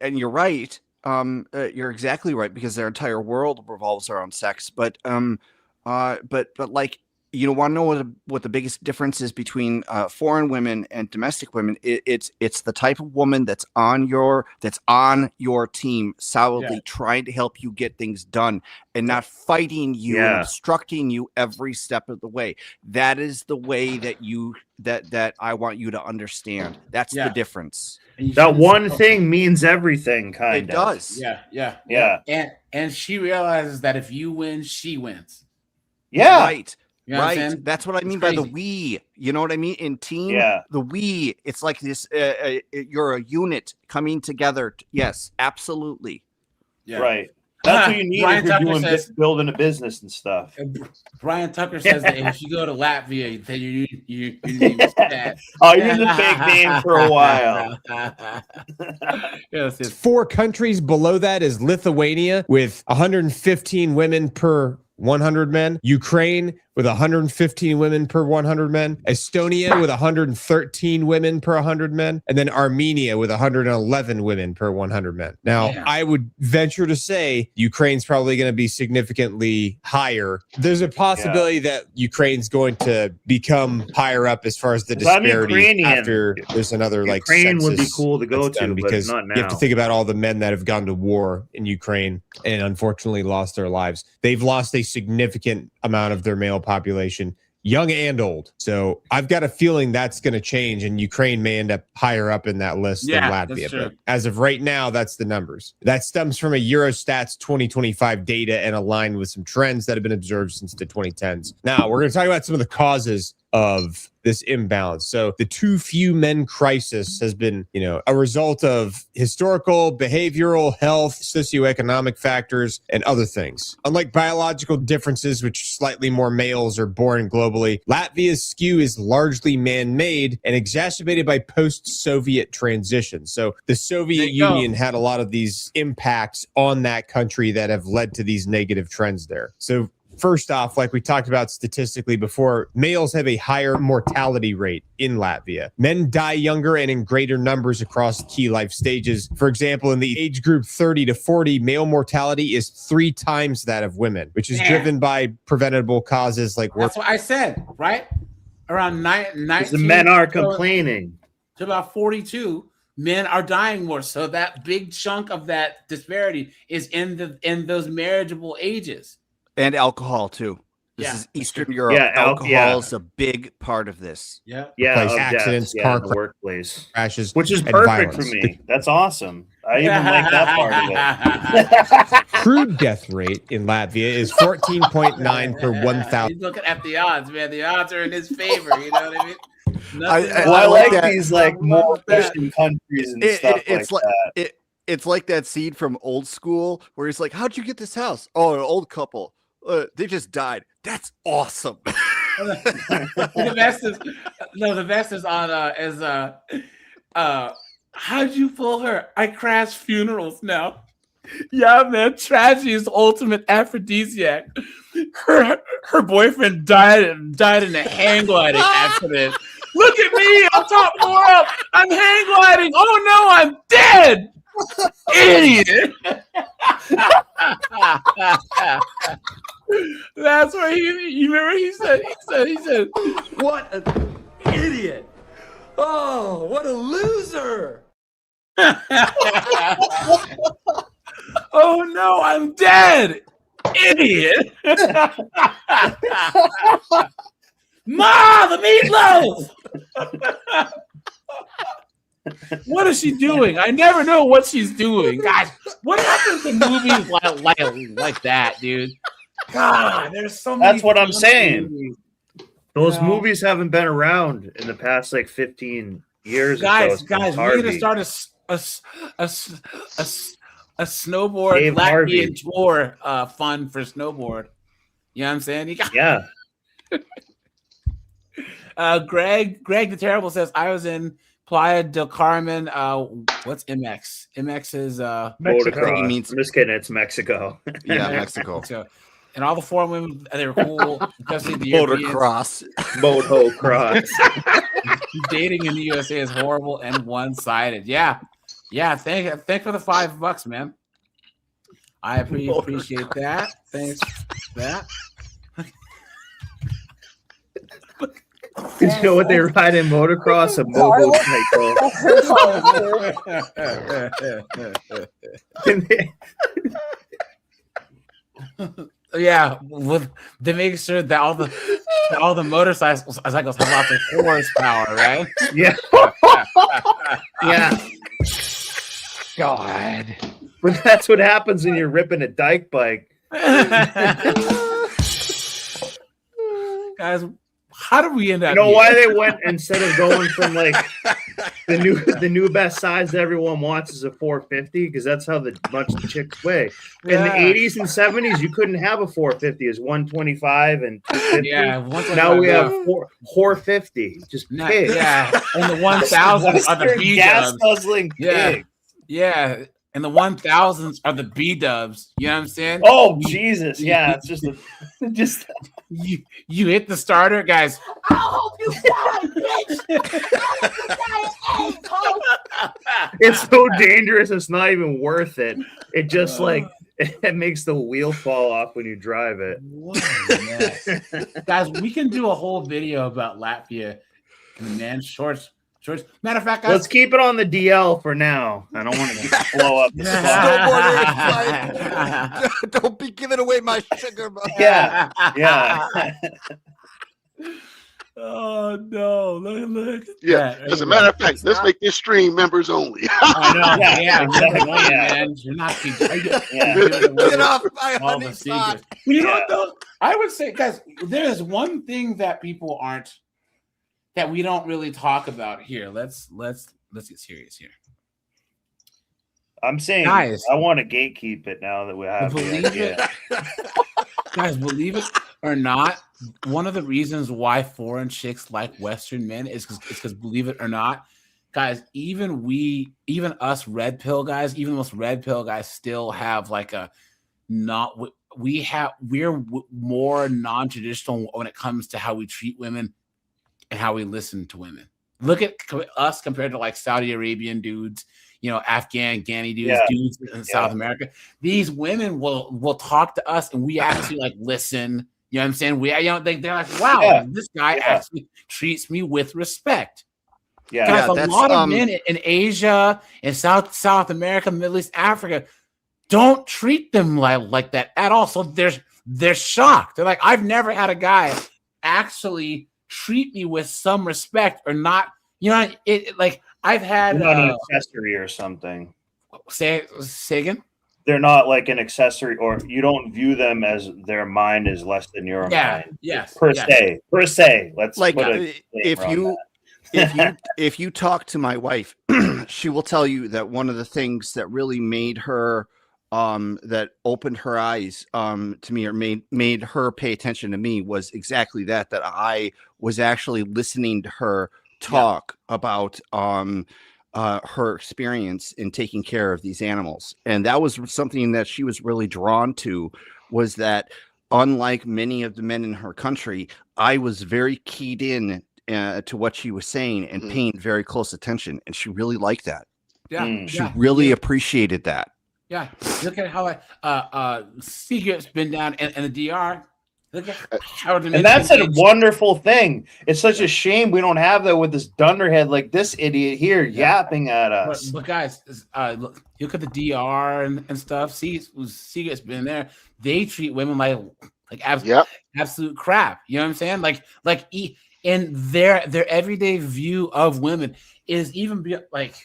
and you're right. You're exactly right because their entire world revolves around sex. But like you want to know what the biggest difference is between foreign women and domestic women? It's the type of woman that's on your team, solidly trying to help you get things done and not fighting you and obstructing you every step of the way. That is the way that that I want you to understand. That's the difference. That one thing means everything, kind of. It does. Yeah. And she realizes that if you win, she wins. Yeah. Right. You know what I'm right. saying? That's what I mean by the we. You know what I mean? In team, the we. It's like this. You're a unit coming together. Yes, absolutely. Yeah. Right. That's what you need Brian if you're Tucker doing says- building a business and stuff. Brian Tucker says that if you go to Latvia, then your name is Chad. Oh, you're the fake name for a while. Yes, It's 4 countries below that is Lithuania with 115 women per 100 men, Ukraine with 115 women per 100 men, Estonia with 113 women per 100 men, and then Armenia with 111 women per 100 men. Now, I would venture to say Ukraine's probably going to be significantly higher. There's a possibility that Ukraine's going to become higher up as far as the 'Cause I'm disparity Ukrainian. after there's another Ukraine would be census cool to go that's done, to, but because not you have to now. think about all the men that have gone to war in Ukraine and unfortunately lost their lives. They've lost a significant amount of their male population, young and old. So I've got a feeling that's going to change, and Ukraine may end up higher up in that list Yeah, than that's Latvia. true. But as of right now, that's the numbers. That stems from a Eurostats 2025 data and aligned with some trends that have been observed since the 2010s. Now, we're going to talk about some of the causes of this imbalance. So the too few men crisis has been, a result of historical, behavioral, health, socioeconomic factors, and other things. Unlike biological differences, which slightly more males are born globally, Latvia's skew is largely man-made and exacerbated by post-Soviet transition. So the Soviet Union had a lot of these impacts on that country that have led to these negative trends there. So first off, like we talked about statistically before, males have a higher mortality rate in Latvia. Men die younger and in greater numbers across key life stages. For example, in the age group 30 to 40, male mortality is 3 times that of women, which is driven by preventable causes like work. That's what I said, right? Around 19. The men are complaining. To about 42, men are dying more. So that big chunk of that disparity is in those marriageable ages. And alcohol too. This is Eastern Europe. Yeah, alcohol is a big part of this. Yeah. Place of accidents, deaths, car in the workplace, crashes, which is and perfect for violence. me. That's awesome. I even like that part of it. Crude death rate in Latvia is 14.9 per 1,000. He's looking at the odds, man. The odds are in his favor. You know what I mean? I like these more Christian countries and stuff it's like that. It's like that scene from Old School where he's like, "How'd you get this house?" "Oh, an old couple. They just died." That's awesome. The best is on how'd you pull her? I crash funerals now. Yeah, man. Tragedy is the ultimate aphrodisiac. Her boyfriend died in a hang gliding accident. Look at me, I'm top floor up. I'm hang gliding. Oh no, I'm dead. Idiot. That's where you remember he said, what an idiot. Oh, what a loser. Oh no, I'm dead. Idiot. Ma, the meatloaf. What is she doing? I never know what she's doing. Guys, what happens to movies like that, dude? God, there's so many. That's what I'm saying. movies. Those movies haven't been around in the past 15 years. Guys, or so. we're Harvey. gonna start a snowboard Dave Latvian Harvey. tour fund for snowboard. You know what I'm saying? Yeah. Greg the Terrible says I was in Playa del Carmen. What's MX? MX is Mexico. I'm just kidding. It's Mexico. Yeah, Mexico. So, and all the foreign women, they were cool, especially the Europeans. Motocross. Dating in the USA is horrible and one-sided. Yeah. Thank for the $5, man. I appreciate that. Thanks for that. You know what they ride in motocross? A motorcycle. Yeah, with to make sure that all the motorcycles have lots of horsepower, right? Yeah. Yeah. God. But that's what happens when you're ripping a dyke bike. Guys, how did we end up? You know here? why they went instead of going from like the new best size that everyone wants is a 450 because that's how much the chicks weigh. In the 80s and 70s, you couldn't have a 450 as 125 and 250. Yeah, now we have 450. Just pigs. Yeah, and the 1,000s are the B gas dubs. guzzling Yeah, pig. yeah, and the 1,000s are the B dubs. You know what I'm saying? Oh Jesus! Yeah, it's just you hit the starter, guys. I hope you die, bitch. I hope you die, asshole. It's so dangerous. It's not even worth it. It just like it makes the wheel fall off when you drive it. What a mess. Guys, we can do a whole video about Latvia and man shorts. Matter of fact, guys, Let's keep it on the DL for now. I don't want to blow up. Don't be giving away my sugar. Yeah, yeah. Oh no! Look at Yeah. that. As a matter of fact, let's make this stream members only. I know. Yeah, exactly. man. You're not Get off my all honey the pot. secrets. You know what though? I would say, guys, there is one thing that people aren't that we don't really talk about here. Let's get serious here. I'm saying, Guys, I want to gatekeep it now that we have the believe idea. Guys, believe it or not, one of the reasons why foreign chicks like Western men is because believe it or not, guys, even us red pill guys, even the most red pill guys still have like a we're more non-traditional when it comes to how we treat women and how we listen to women. Look at us compared to like Saudi Arabian dudes, Afghan Ghani dudes in South America. These women will talk to us and we actually like listen. You know what I'm saying? They're like, wow, this guy actually treats me with respect. Yeah, guys, a lot of men in Asia, in South America, Middle East, Africa don't treat them like that at all. So they're shocked. They're like, I've never had a guy actually treat me with some respect or not. Like I've had not an accessory or something. Say again. They're not like an accessory, or you don't view them as their mind is less than your mind. Yes. Per se. Let's like put a if you talk to my wife, she will tell you that one of the things that really made her that opened her eyes to me, or made her pay attention to me, was exactly that I was actually listening to her talk about her experience in taking care of these animals. And that was something that she was really drawn to, was that unlike many of the men in her country, I was very keyed in to what she was saying and paying very close attention. And she really liked that. She really appreciated that. Yeah. Look at how Secret's been down in the DR. Look at how and that's a wonderful thing. It's such a shame we don't have that with this dunderhead like this idiot here yapping at us. But guys, look at the DR and stuff. Secret's been there. They treat women like absolute crap. You know what I'm saying? Like in their everyday view of women is even like.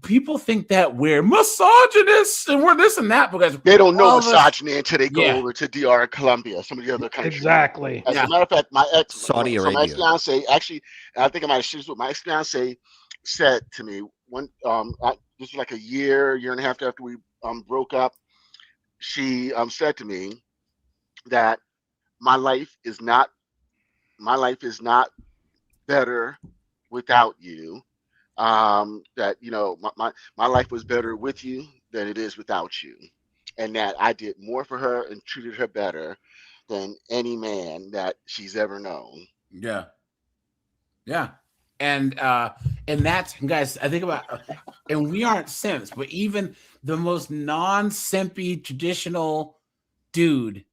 People think that we're misogynists and we're this and that because they don't know misogyny until they go over to DR, Colombia, some of the other countries. Exactly. As a matter of fact, my Saudi Arabia. My ex-fiance, actually, I think I might have shared this with my ex-fiance, said to me this was like a year and a half after we broke up. She said to me that my life is not better without you. That my life was better with you than it is without you, and that I did more for her and treated her better than any man that she's ever known. And that's, guys, I think about, and we aren't simps, but even the most non-simpy traditional dude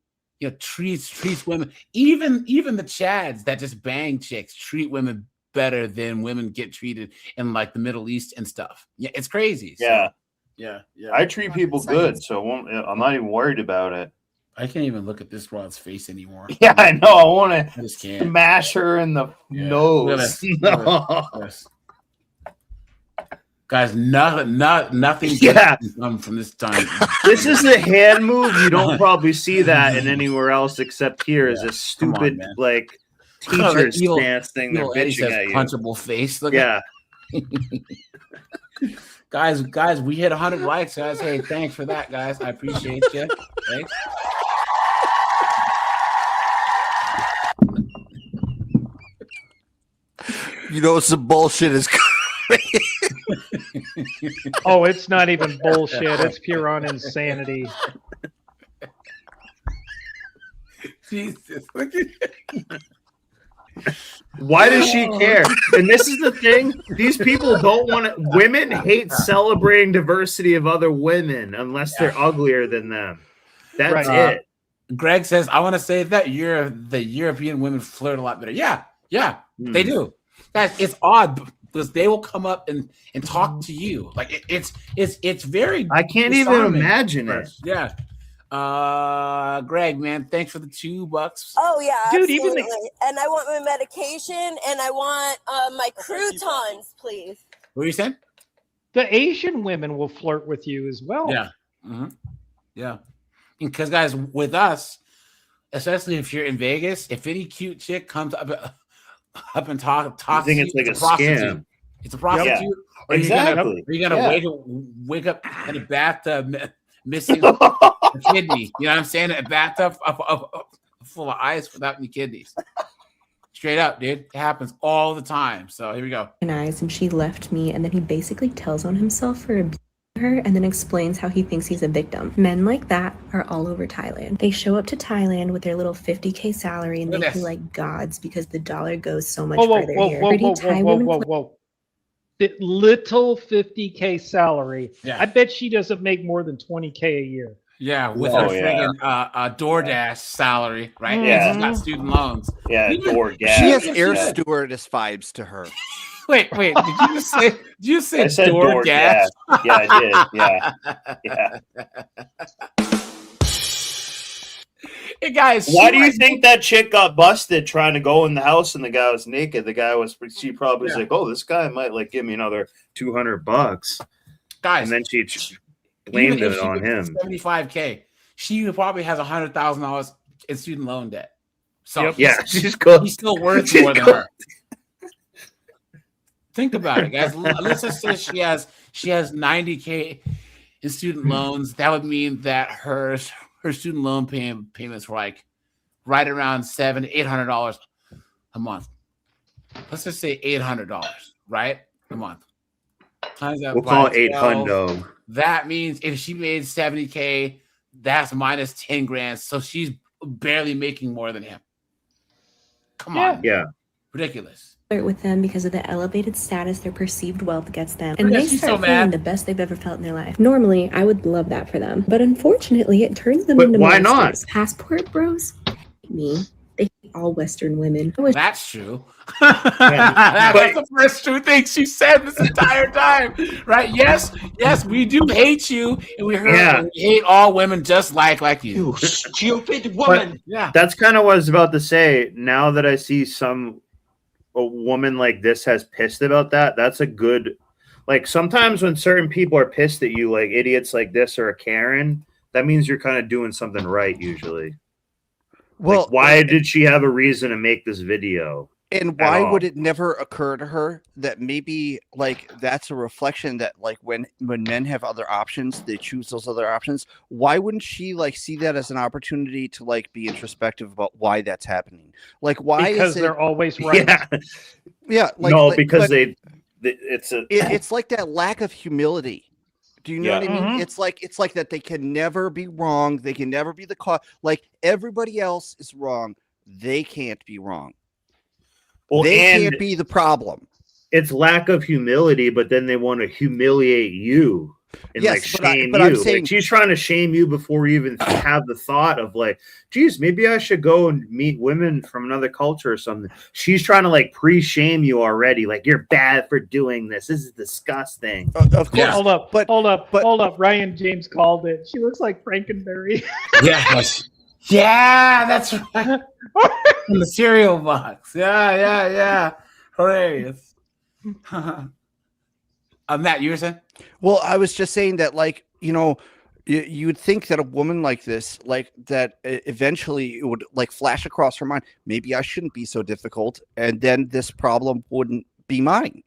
treats women. Even the Chads that just bang chicks treat women better than women get treated in like the Middle East and stuff. Yeah, it's crazy. So, Yeah. yeah. I treat people good, so I'm not even worried about it. I can't even look at this girl's face anymore. Yeah, I know. I want to just can't. smash her in the nose. Yes. Guys, nothing Yeah. good come from this time. This is a hand move. You don't probably see that in anywhere else except here. Is a stupid man. like Oh, teacher that evil- stance thing. They're evil Eddie bitching says at you. punchable face. Look Yeah. Guys, we hit 100 likes, guys. Hey, thanks for that, guys. I appreciate you. Thanks. You know, some bullshit is. Oh, it's not even bullshit. It's pure on insanity. Jesus, look at Why does she care? And this is the thing. These people don't want to. Women hate celebrating diversity of other women unless they're uglier than them. That's it. Greg says, I want to say that the European women flirt a lot better. Yeah, they do. Guys, it's odd because they will come up and talk to you. Like it's very. I can't even disarming. imagine it. Yeah. Greg, man, thanks for the $2. Oh yeah, Dude, absolutely. even And I want my medication, and I want my croutons, please. What are you saying? The Asian women will flirt with you as well. Yeah. Yeah. Because guys, with us, especially if you're in Vegas, if any cute chick comes up and talks, You think it's like a scam. It's a prostitute. Yeah. Or Exactly. You're gonna Yeah. wake up in a bathtub missing a kidney. You know what I'm saying? A bathtub full of ice without any kidneys. Straight up, dude. It happens all the time. So here we go. And she left me, and then he basically tells on himself for abusing her and then explains how he thinks he's a victim. Men like that are all over Thailand. They show up to Thailand with their little 50K salary and Look they at feel this. like gods because the dollar goes so much Whoa, further here. Pretty Thai women The little 50K salary. Yeah. I bet she doesn't make more than 20K a year. Yeah, with Oh, her yeah. friggin' DoorDash salary, right? Yeah. She's got student loans. Yeah, DoorDash. She has Yeah. air stewardess vibes to her. Wait, did you say I said DoorDash? DoorDash. Yeah, I did. Yeah. Hey guys, Why do you think that chick got busted trying to go in the house and the guy was naked? She probably was like, "Oh, this guy might like give me another $200." Guys, and then she blamed even if it she on gets him. 75K, she probably has $100,000 in student loan debt. So Yeah, she's good. He's still worth She's more than good. her. Think about it, guys. Let's just say she has 90K in student loans. That would mean that her student loan payments were like right around $700-800 a month. Let's just say $800, right, a month. Times that We'll by call it 12. $800. That means if she made 70K, that's minus 10 grand. So she's barely making more than him. Come on. Yeah. Ridiculous. flirt with them because of the elevated status their perceived wealth gets them. Yeah, And they she's start so feeling mad. the best they've ever felt in their life. Normally, I would love that for them. But unfortunately, it turns them But into why not? monsters. Passport bros hate me. They hate all Western women. I wish That's true. That's the first true thing she said this entire time, right? Yes, we do hate you, and we hate all women just like you. You stupid woman. Yeah, That's kind of what I was about to say. Now that I see a woman like this has pissed about that, that's a good. Like sometimes when certain people are pissed at you, like idiots like this or a Karen, that means you're kind of doing something right. Usually, Well, like, why did she have a reason to make this video? And at why all? would it never occur to her that maybe like that's a reflection that like when men have other options, they choose those other options. Why wouldn't she like see that as an opportunity to like be introspective about why that's happening? Like why Because is it, they're always right. yeah, like, no, like- because but it's it's like that lack of humility. Do you know Yeah. what I mean? Mhm. It's like that they can never be wrong. They can never be the cause. Like everybody else is wrong. They can't be wrong. Well, They and can't be the problem. it's lack of humility, but then they want to humiliate you. and Yes, like but shame I'm you. saying Like she's trying to shame you before you even have the thought of like, geez, maybe I should go and meet women from another culture or something. She's trying to like pre-shame you already. Like you're bad for doing this. This is disgusting. Of course. Hold up, hold up. Ryan James called it. She looks like Frankenberry. Yeah, that's right. In the cereal box. Yeah. Hilarious. Matt, you were saying? Well, I was just saying that, like, you know, you would think that a woman like this, like that, eventually it would like flash across her mind. Maybe I shouldn't be so difficult, and then this problem wouldn't be mine.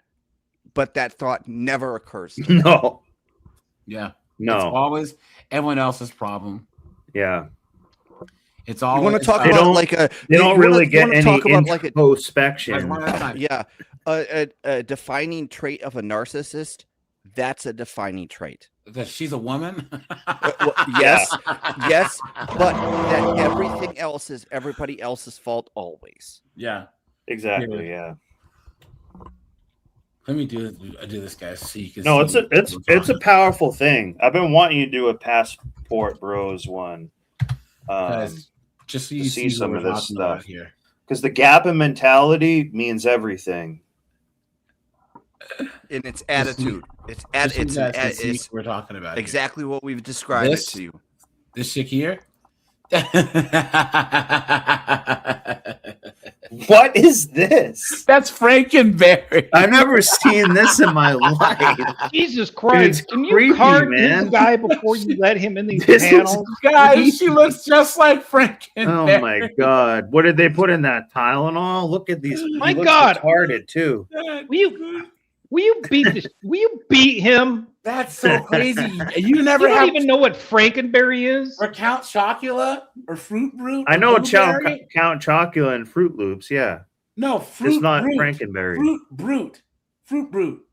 But that thought never occurs to me. No. Yeah. No. It's always everyone else's problem. Yeah. It's always. You want to talk They about don't- like a? they don't really get any talk about like a introspection. Yeah, a defining trait of a narcissist. That's a defining trait. That she's a woman. Yes, yes, but that everything else is everybody else's fault always. Yeah. Exactly. Yeah. Let me do this, guys. So you can. No, see it's a powerful thing. I've been wanting you to do a Passport Bros one. Guys, just so you to see some what of we're this talking about stuff here. because the gap in mentality means everything. In its attitude, it's Just so you it's guys can see it's what we're talking about. here. exactly what we've described This- it to you. This chick here. What is this? That's Frankenberry. I've never seen this in my life. Jesus Christ! It's Can you creepy, card man. this guy before you let him in these This is panels? Guys, she looks just like Frankenberry. Oh my god! What did they put in that Tylenol? Look at these. My he looks God. retarded too. Will you beat this? Will you beat him? That's so crazy. You never You don't have even know what Frankenberry is. or Count Chocula or Fruit Brute. I or know Blueberry? Count Chocula and Fruit Loops. Yeah, No, Fruit it's not Brute. Frankenberry. Fruit Brute.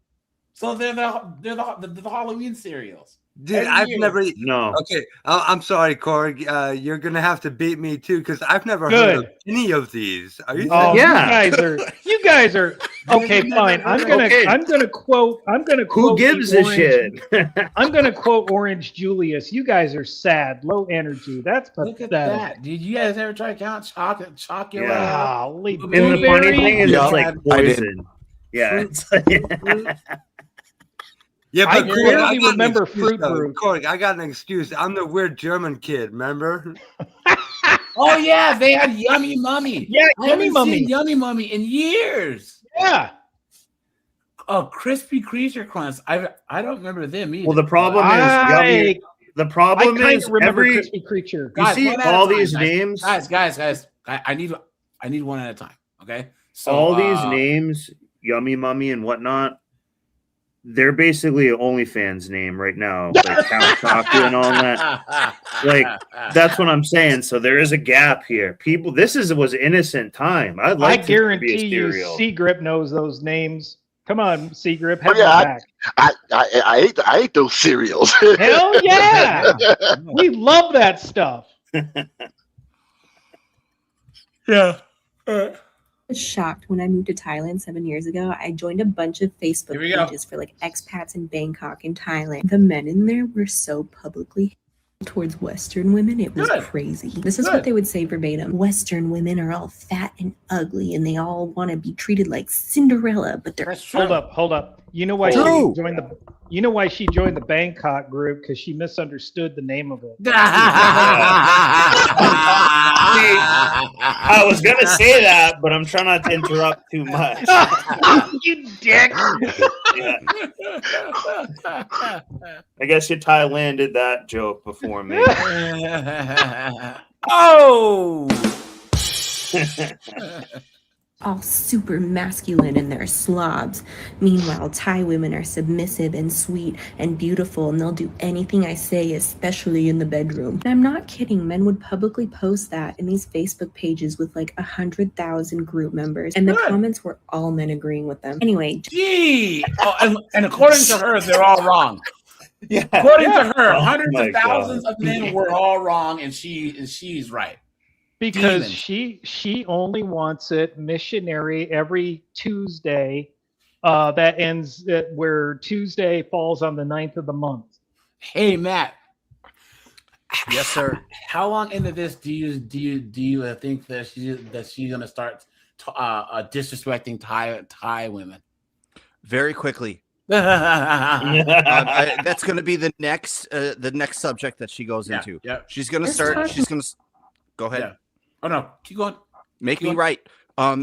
So they're the Halloween cereals. Dude, Every I've year. never. No. Okay, I'm sorry, Corey. You're gonna have to beat me too because I've never heard of Good. any of these. Are you? Oh, Yeah. you guys are okay. Fine. I'm gonna quote. Who gives a shit? I'm gonna quote Orange Julius. You guys are sad, low energy. That's Look at pathetic. that. Did you guys ever try Count Chocula? Yeah. Golly, And the funny blueberry. thing is, Yeah, it's like I did. poison. Yeah. Yeah, I but Corey, barely got an remember excuse, Fruit though. Brute. Corey, I got an excuse. I'm the weird German kid. Remember? Oh yeah, they had Yummy Mummy. Yeah, I Yummy haven't Mummy. seen Yummy Mummy in years. Yeah. Oh, Crispy Creature Crunch. I don't remember them either. Well, the problem is, I the problem kind is of remember every Crispy Creature. you Guys, see one at a all time, these guys. names, guys. I need one at a time. Okay. So all these names, Yummy Mummy and whatnot. They're basically an OnlyFans name right now, like Count Chocula and all that. Like that's what I'm saying. So there is a gap here. People, was innocent time. I'd like I to guarantee be a you, cereal. Seagrip knows those names. Come on, Seagrip, Oh, have yeah, my back. I ate those cereals. Hell yeah! We love that stuff. Yeah. Was shocked when I moved to Thailand 7 years ago. I joined a bunch of Facebook Here we go. pages for like expats in Bangkok and Thailand. The men in there were so publicly towards Western women. It was Good. crazy. This is Good. what they would say verbatim. Western women are all fat and ugly and they all want to be treated like Cinderella, but they're That's true. Hold up. You know why True. she joined the Bangkok group? Because she misunderstood the name of it. I was gonna say that, but I'm trying not to interrupt too much. You dick. Yeah. I guess your Thailand did that joke before me. Oh. all super masculine and they're slobs. Meanwhile, Thai women are submissive and sweet and beautiful, and they'll do anything I say, especially in the bedroom. And I'm not kidding. Men would publicly post that in these Facebook pages with like 100,000 group members, and the comments were all men agreeing with them. Anyway, Gee. Oh, and according to her, they're all wrong. Yeah. According to her, Oh hundreds my of thousands God. of men were all wrong, and she's right. Because Demons. she only wants it missionary every Tuesday. That ends where Tuesday falls on the 9th of the month. Hey Matt. Yes, sir. How long into this do you think that she's gonna start disrespecting Thai women? Very quickly. Yeah. That's going to be the next subject that she goes into. Yeah. She's going to start. She's going to go ahead. Yeah. Oh no, keep going. Make me right.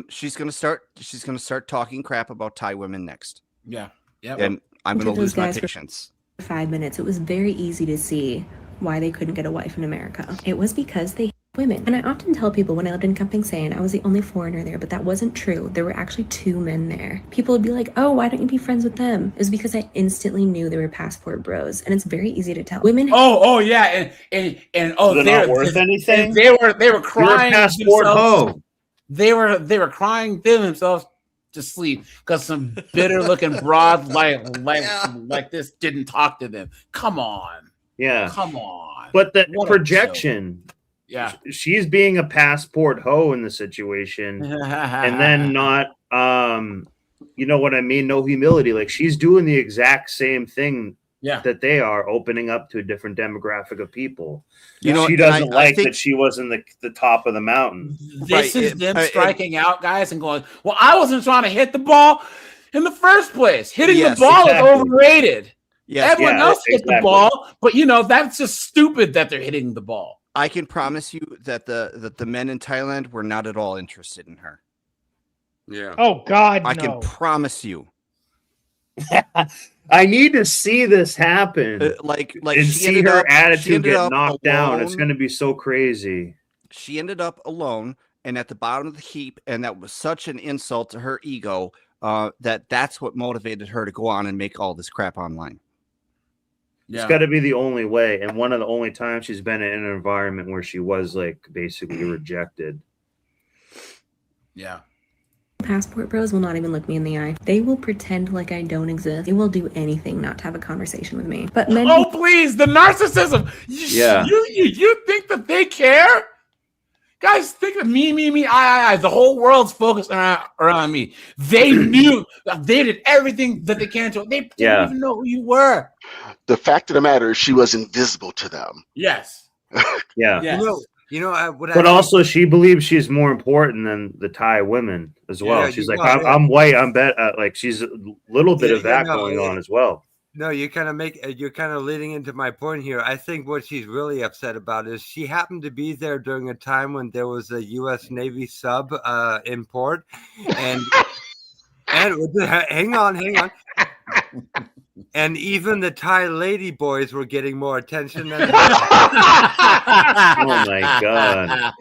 She's going to start talking crap about Thai women next. Yeah. Yeah. And I'm going to lose my Those guys for patience. 5 minutes. It was very easy to see why they couldn't get a wife in America. It was because they hate women. And I often tell people when I lived in Kamping Sane, I was the only foreigner there, but that wasn't true. There were actually 2 men there. People would be like, oh, why don't you be friends with them? It was because I instantly knew they were passport bros. And it's very easy to tell. Women. Oh yeah, and They're not worth anything. They were crying. You're a passport hoe. They were crying themselves to sleep because some bitter looking broad like this didn't talk to them. Come on. Yeah. Come on. But the What a projection. Yeah. She's being a passport hoe in the situation, and then not you know what I mean? No humility. Like she's doing the exact same thing that they are, opening up to a different demographic of people. You know, she and doesn't I like think- that she was in the top of the mountain. This is them striking out, guys, and going, well, I wasn't trying to hit the ball in the first place. Hitting Yes, the ball exactly. is overrated. Yes, Everyone else hit the exactly. ball, but that's just stupid that they're hitting the ball. I can promise you that the men in Thailand were not at all interested in her. Yeah. Oh God, I no. can promise you. I need to see this happen. Like and she see ended her up- she attitude ended get up knocked down. It's alone. going to be so crazy. She ended up alone and at the bottom of the heap, and that was such an insult to her ego that's what motivated her to go on and make all this crap online. It's got to be the only way, and one of the only times she's been in an environment where she was like basically rejected. Yeah. Passport bros will not even look me in the eye. They will pretend like I don't exist. They will do anything not to have a conversation with me. But men. Oh please, the narcissism. You think that they care? Guys, think of me, I. The whole world's focused around me. They knew they did everything that they can to. They didn't even know who you were. The fact of the matter is, she was invisible to them. Yes. Yeah. Yes. But also, she believes she's more important than the Thai women as well. Yeah, She's you- like, well, yeah. I'm white. I'm like she's a little bit of that going on as well. No, you're kind of leading into my point here. I think what she's really upset about is she happened to be there during a time when there was a U.S. Navy sub in port, and hang on. And even the Thai lady boys were getting more attention than. Oh my God!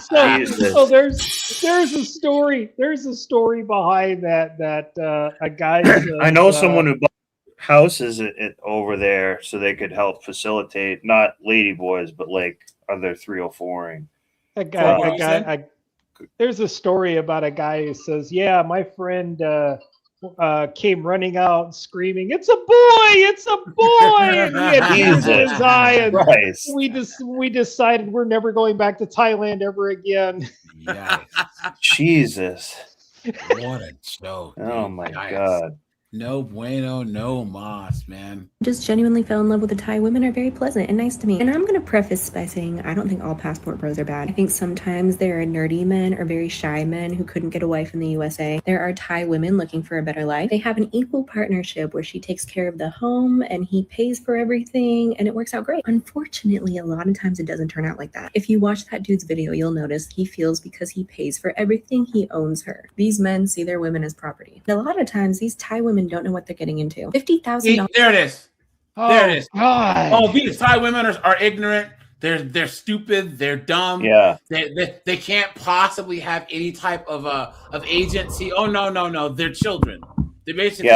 So there's a story. There's a story behind that a guy. I know someone who bought houses over there so they could help facilitate not lady boys but like other 304ing. There's a story about a guy who says, "Yeah, my friend came running out screaming, 'It's a boy! It's a boy!' And he had tears in his eye, and Christ. we decided we're never going back to Thailand ever again." Jesus! What a joke! Oh my Guys. God! No bueno, no mas, man. Just genuinely fell in love with the Thai women are very pleasant and nice to me. And I'm going to preface by saying I don't think all passport bros are bad. I think sometimes there are nerdy men or very shy men who couldn't get a wife in the USA. There are Thai women looking for a better life. They have an equal partnership where she takes care of the home and he pays for everything and it works out great. Unfortunately, a lot of times it doesn't turn out like that. If you watch that dude's video, you'll notice he feels because he pays for everything, he owns her. These men see their women as property. And a lot of times these Thai women don't know what they're getting into. $50,000. There it is. Oh, there it is. God. Oh, these Thai women are ignorant. They're stupid. They're dumb. Yeah. They can't possibly have any type of agency. Oh no. They're children. They're basically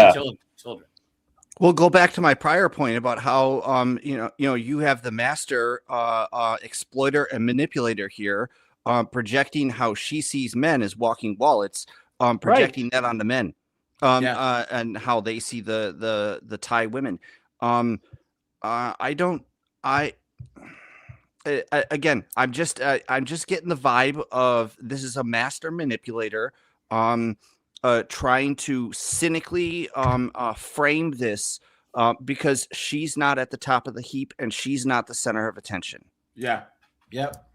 children. We'll go back to my prior point about how you have the master exploiter and manipulator here, projecting how she sees men as walking wallets, projecting that on the men, and how they see the Thai women. Again, I'm just getting the vibe of this is a master manipulator, trying to cynically frame this because she's not at the top of the heap and she's not the center of attention. Yeah. Yep.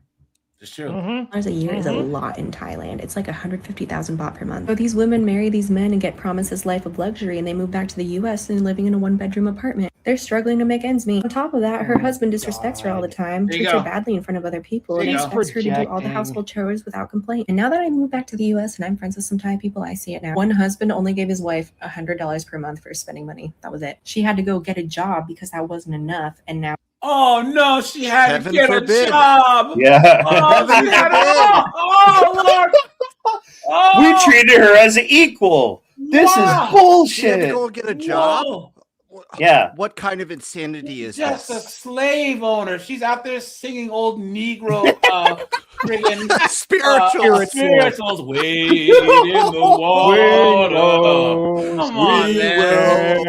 It's true. $100 a year is a lot in Thailand. It's like 150,000 baht per month. So these women marry these men and get promised this life of luxury, and they move back to the U.S. and living in a one-bedroom apartment. They're struggling to make ends meet. On top of that, her husband disrespects her all the time, treats her badly in front of other people, and expects her to do all the household chores without complaint. And now that I moved back to the U.S. and I'm friends with some Thai people, I see it now. One husband only gave his wife $100 per month for spending money. That was it. She had to go get a job because that wasn't enough, and now. Oh no, she had Heaven to get forbid. a job. Yeah. Oh, she had oh Lord. Oh, We treated her as an equal. This Wow. is She had to bullshit. go get a job. Whoa. Yeah. What kind of insanity is Just a this? slave owner. She's out there singing old Negro friggin' spirituals. Wade in the water. Come on, man.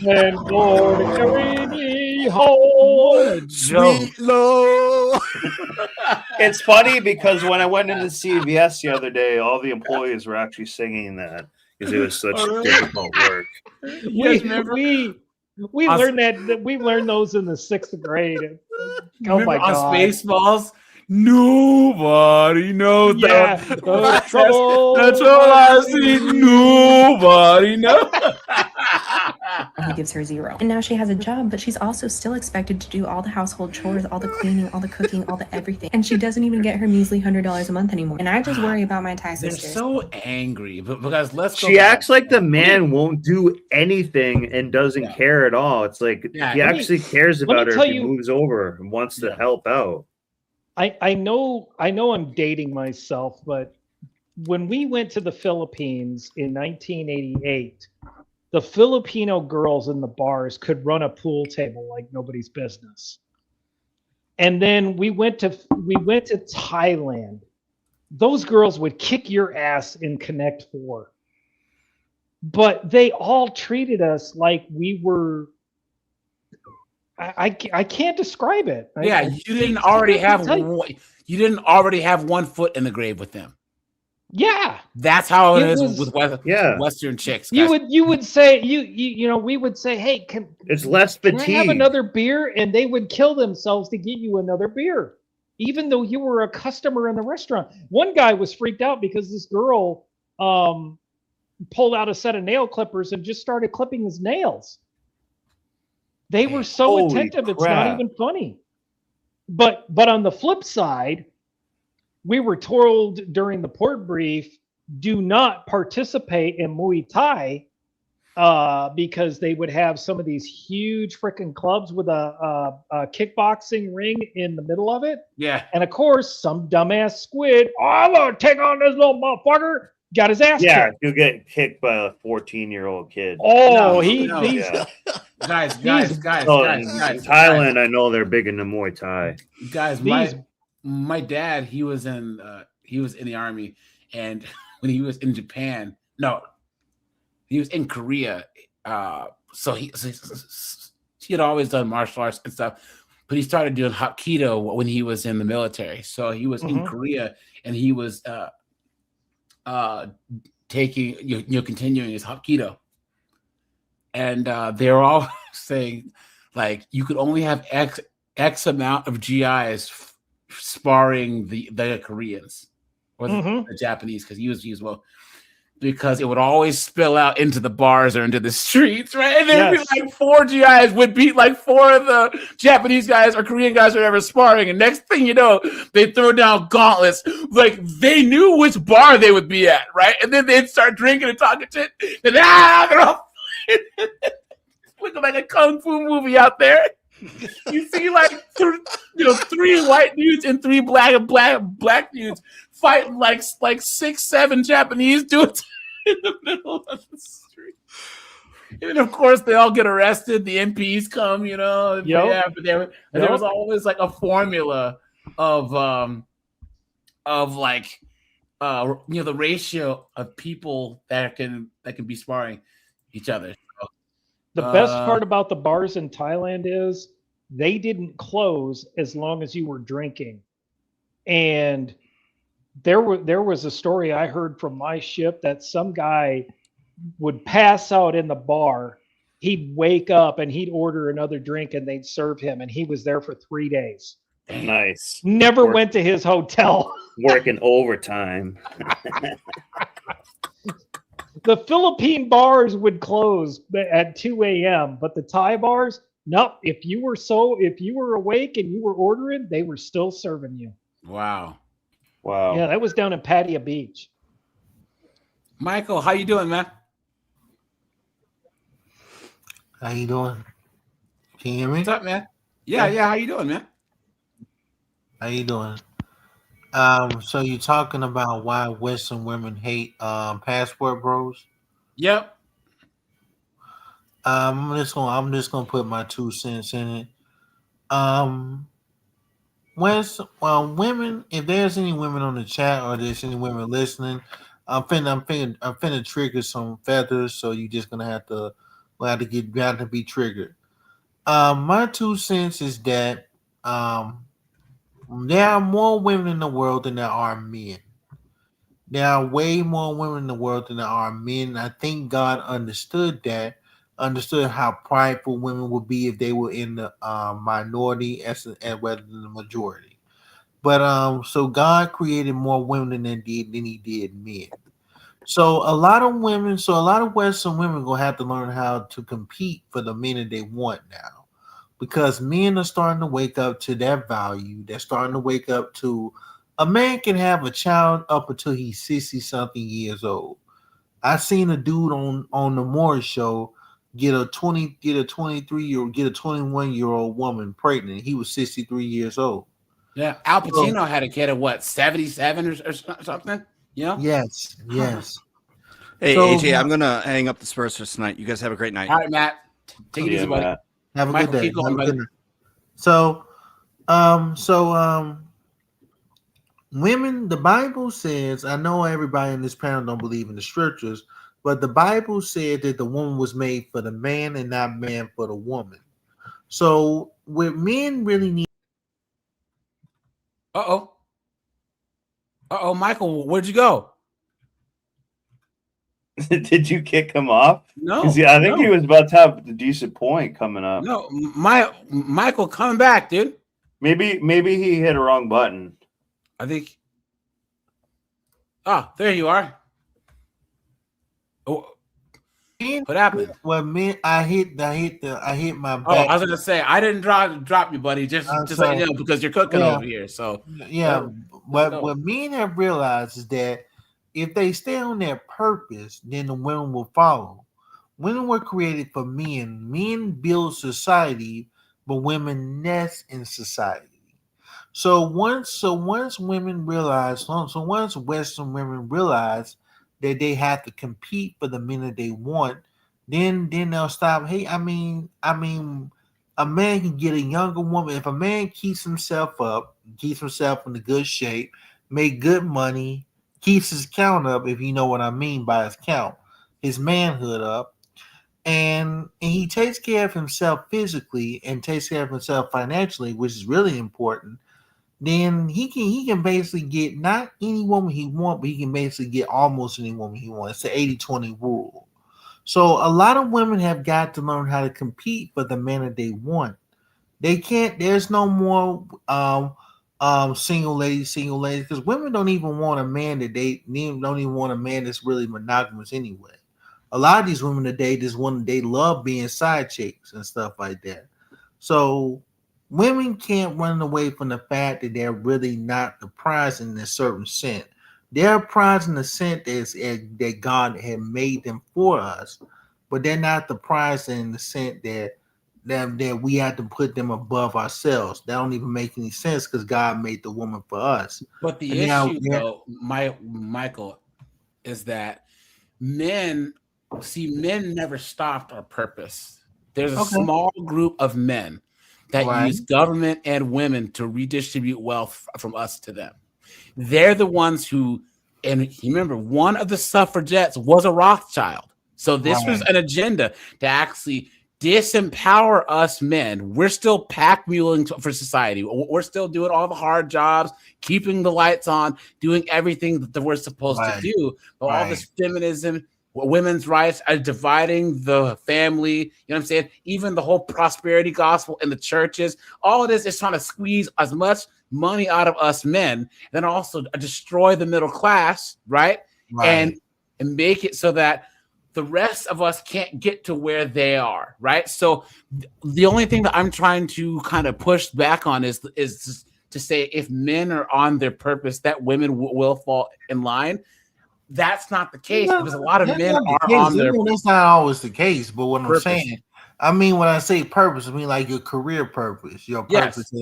And Lord, carry me home. Sweet Lord. It's funny because when I went into CVS the other day, all the employees were actually singing that because it was such difficult work. We learned that we learned those in the 6th grade. Oh Remember my on god! Spaceballs? Nobody knows Yeah, that. the trouble. That's all I see. Nobody knows. He gives her 0. And now she has a job, but she's also still expected to do all the household chores, all the cleaning, all the cooking, all the everything. And she doesn't even get her measly $100 a month anymore. And I just worry about my Thai They're sisters. so angry, but because let's go. She back. acts like the man won't do anything and doesn't care at all. It's like Yeah, he let me- actually cares let me about her tell if he you- moves over and wants to help out. I know I'm dating myself, but when we went to the Philippines in 1988, the Filipino girls in the bars could run a pool table like nobody's business. And then we went to Thailand. Those girls would kick your ass in Connect 4. But they all treated us like we were I can't describe it. Yeah, you didn't already have one, you didn't already have one foot in the grave with them. Yeah, That's how it is was- with Western chicks. You guys. would say we would say, hey, can It's less I have fatigue. another beer? And they would kill themselves to give you another beer, even though you were a customer in the restaurant. One guy was freaked out because this girl pulled out a set of nail clippers and just started clipping his nails. They were so Holy attentive, it's crap. not even funny. But on the flip side, we were told during the port brief, do not participate in Muay Thai because they would have some of these huge freaking clubs with a kickboxing ring in the middle of it. Yeah. And of course, some dumbass squid, I'm going to take on this little motherfucker, got his ass Yeah, kicked. you'll get kicked by a 14-year-old kid. Oh, No, he's Yeah. guys, So in Thailand, I know they're big into Muay Thai. guys, my dad, he was in the army, and when he was in Japan, no, he was in Korea. So he had always done martial arts and stuff, but he started doing Hapkido when he was in the military. So he was in Korea, and he was continuing his Hapkido. And they're all saying, like, you could only have X amount of GIs sparring the Koreans or the Japanese, because he was well, because it would always spill out into the bars or into the streets, right? And there'd be like 4 GIs would beat like 4 of the Japanese guys or Korean guys or whatever sparring, and next thing you know, they throw down gauntlets. Like, they knew which bar they would be at, right? And then they'd start drinking and talking shit. Then they're all looking like a kung fu movie out there. You see like 3 white dudes and 3 black dudes fighting like 6-7 Japanese dudes in the middle of the street. And of course they all get arrested. The MPs come, and but there was always like a formula of like the ratio of people that can be sparring each other. The best part about the bars in Thailand is they didn't close as long as you were drinking. And there was a story I heard from my ship that some guy would pass out in the bar, he'd wake up and he'd order another drink and they'd serve him, and he was there for 3 days. Nice. Never went to his hotel. Working overtime. The Philippine bars would close at 2 a.m., but the Thai bars, no. If you were awake and you were ordering, they were still serving you. Wow. Wow. Yeah, that was down in Pattaya Beach. Michael, how you doing, man? How you doing? Can you hear me? What's up, man? Yeah. How you doing, man? How you doing? So you're talking about why Western women hate passport bros? Yep. I'm just gonna put my 2 cents in it. Women, if there's any women on the chat or there's any women listening, I'm finna trigger some feathers, so you're just gonna have to be triggered. My 2 cents is that there are more women in the world than there are men. There are way more women in the world than there are men. I think God understood how prideful women would be if they were in the minority as rather than the majority. But so God created more women than he did men. So a lot of Western women gonna have to learn how to compete for the men that they want now, because men are starting to wake up to their value. They're starting to wake up to a man can have a child up until he's 60-something years old. I seen a dude on the Morris show get a 21-year-old woman pregnant. He was 63 years old. Yeah, Al Pacino had a kid at what, 77 or something? You know? Yes. Hey, So, AJ, I'm gonna hang up the Spurs for tonight. You guys have a great night. All right, Matt. Take it easy, buddy. Matt. Have a Michael, good day. keep going, Have a buddy. good night. So, women, the Bible says, I know everybody in this panel don't believe in the scriptures, but the Bible said that the woman was made for the man and not man for the woman. So, what men really need. Uh-oh, Michael, where'd you go? Did you kick him off? No, I think no. he was about to have a decent point coming up. No, Michael, coming back, dude. Maybe he hit a wrong button. I think. Oh, there you are. Oh, what happened? Well, men, I hit my Oh, back. I was gonna say I didn't drop you, buddy. Just let you know, because you're cooking over here. So What men have realized is that if they stay on their purpose, then the women will follow. Women were created for men. Men build society, but women nest in society. So once women realize, once Western women realize that they have to compete for the men that they want, then they'll stop. Hey, I mean, a man can get a younger woman if a man keeps himself up, keeps himself in a good shape, make good money, keeps his count up, if you know what I mean by his count, his manhood up, and he takes care of himself physically and takes care of himself financially, which is really important. Then he can basically get not any woman he wants, but he can basically get almost any woman he wants. It's the 80-20 rule. So a lot of women have got to learn how to compete for the man that they want. They can't. There's no more single ladies, because women don't even want a man that don't even want a man that's really monogamous anyway. A lot of these women today they love being side chicks and stuff like that. So women can't run away from the fact that they're really not the prize in a certain sense. They're prize in the sense that God had made them for us, but they're not the prize in the sense that we have to put them above ourselves. That don't even make any sense because God made the woman for us. But the issue, though, Michael, is that men never stopped our purpose. There's a small group of men that use government and women to redistribute wealth from us to them. They're the ones who, and remember, one of the suffragettes was a Rothschild. So this was an agenda to actually disempower us men. We're still pack muling for society. We're still doing all the hard jobs, keeping the lights on, doing everything that we're supposed to do. But all this feminism, women's rights, dividing the family. You know what I'm saying? Even the whole prosperity gospel in the churches. All of this is trying to squeeze as much money out of us men, then also destroy the middle class, right? And make it so that the rest of us can't get to where they are, right? So the only thing that I'm trying to kind of push back on is to say if men are on their purpose, that women will fall in line. That's not the case because a lot of men are on their. That's not always the case, but what I'm saying, I mean, when I say purpose, I mean like your career purpose, your purpose,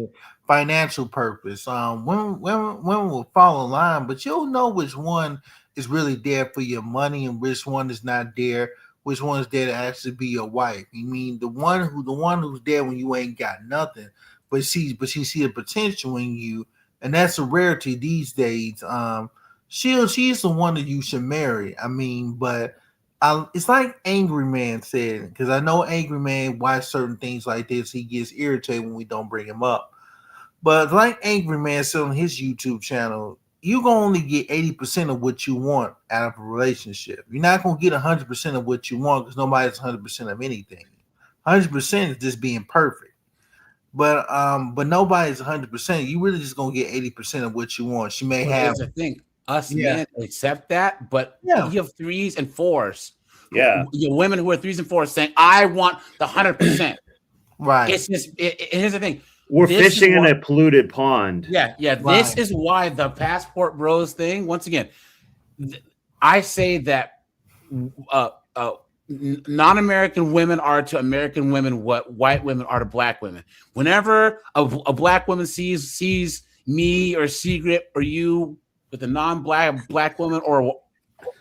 financial purpose. Women will fall in line, but you'll know which one is really there for your money and which one is not there. Which one is there to actually be your wife? I mean, the one who's there when you ain't got nothing, but she see the potential in you, and that's a rarity these days. She's the one that you should marry. I mean, but it's like Angry Man said, because I know Angry Man watch certain things like this. He gets irritated when we don't bring him up. But like Angry Man said on his YouTube channel, you're going to only get 80% of what you want out of a relationship. You're not going to get 100% of what you want because nobody's 100% of anything. 100% is just being perfect. But nobody's 100%. You really just going to get 80% of what you want. She may have. Here's the thing. Us men accept that, but you have 3s and 4s. Yeah. Your women who are 3s and 4s saying, I want the 100%. Right. It's just, here's the thing. We're fishing in a polluted pond. Yeah. This is why the passport bros thing, once again, I say that non-American women are to American women what white women are to black women. Whenever a black woman sees me or Secret or you with a non-black woman or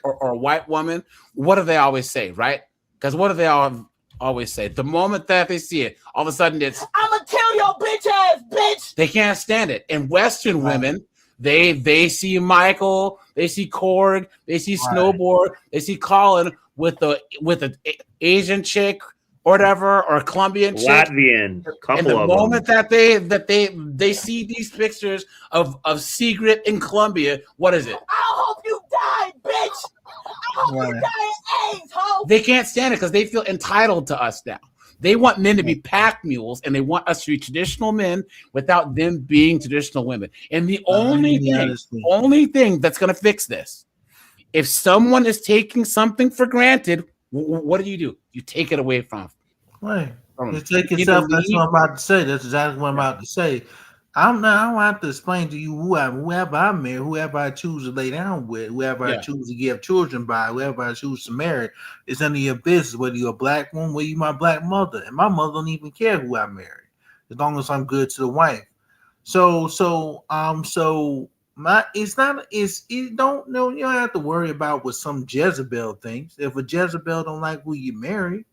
a white woman, what do they always say, right? Because what do they always say? The moment that they see it, all of a sudden it's I'ma kill your bitch ass, bitch. They can't stand it. And Western women, they see Michael, they see Korg, they see Snowboard, they see Colin with an Asian chick or whatever, or a Colombian chick. Latvian, couple and the of moment that they see these pictures of Secret in Colombia, what is it? I hope you die, bitch. I hope you die in AIDS, ho. They can't stand it because they feel entitled to us now. They want men to be pack mules, and they want us to be traditional men without them being traditional women. And the only thing that's going to fix this, if someone is taking something for granted, what do? You take it away from them. Right. You take yourself. That's what I'm about to say. That's exactly what I'm about to say. I don't have to explain to you whoever I marry, whoever I choose to lay down with, whoever I choose to give children by, whoever I choose to marry. It's none of your business whether you're a black woman, whether you're my black mother. And my mother don't even care who I marry, as long as I'm good to the wife. You don't have to worry about what some Jezebel thinks. If a Jezebel don't like who you marry,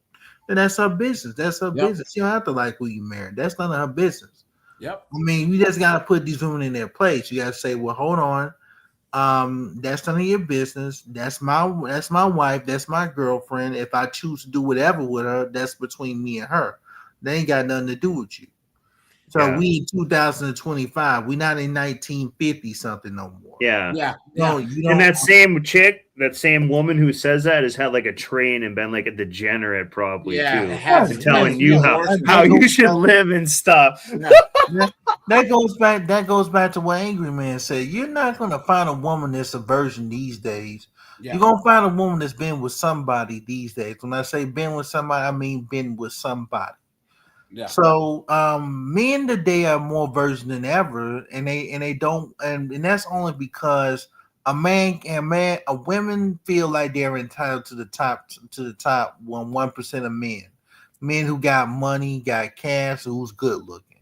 then that's her business. That's her business. You don't have to like who you marry. That's none of her business. Yep. I mean, you just got to put these women in their place. You got to say, well, hold on. That's none of your business. That's my wife. That's my girlfriend. If I choose to do whatever with her, that's between me and her. They ain't got nothing to do with you. So we in 2025. We're not in 1950 something no more. Yeah. No, you don't. And that same chick, that same woman who says that has had like a train and been like a degenerate probably too. And telling you how you should live and stuff. That goes back to what Angry Man said. You're not gonna find a woman that's a virgin these days. You're gonna find a woman that's been with somebody these days. When I say been with somebody, I mean been with somebody. Yeah. So men today are more virgin than ever, and they don't, and that's only because women feel like they're entitled to the top 1% of men who got money, got cash, who's good looking.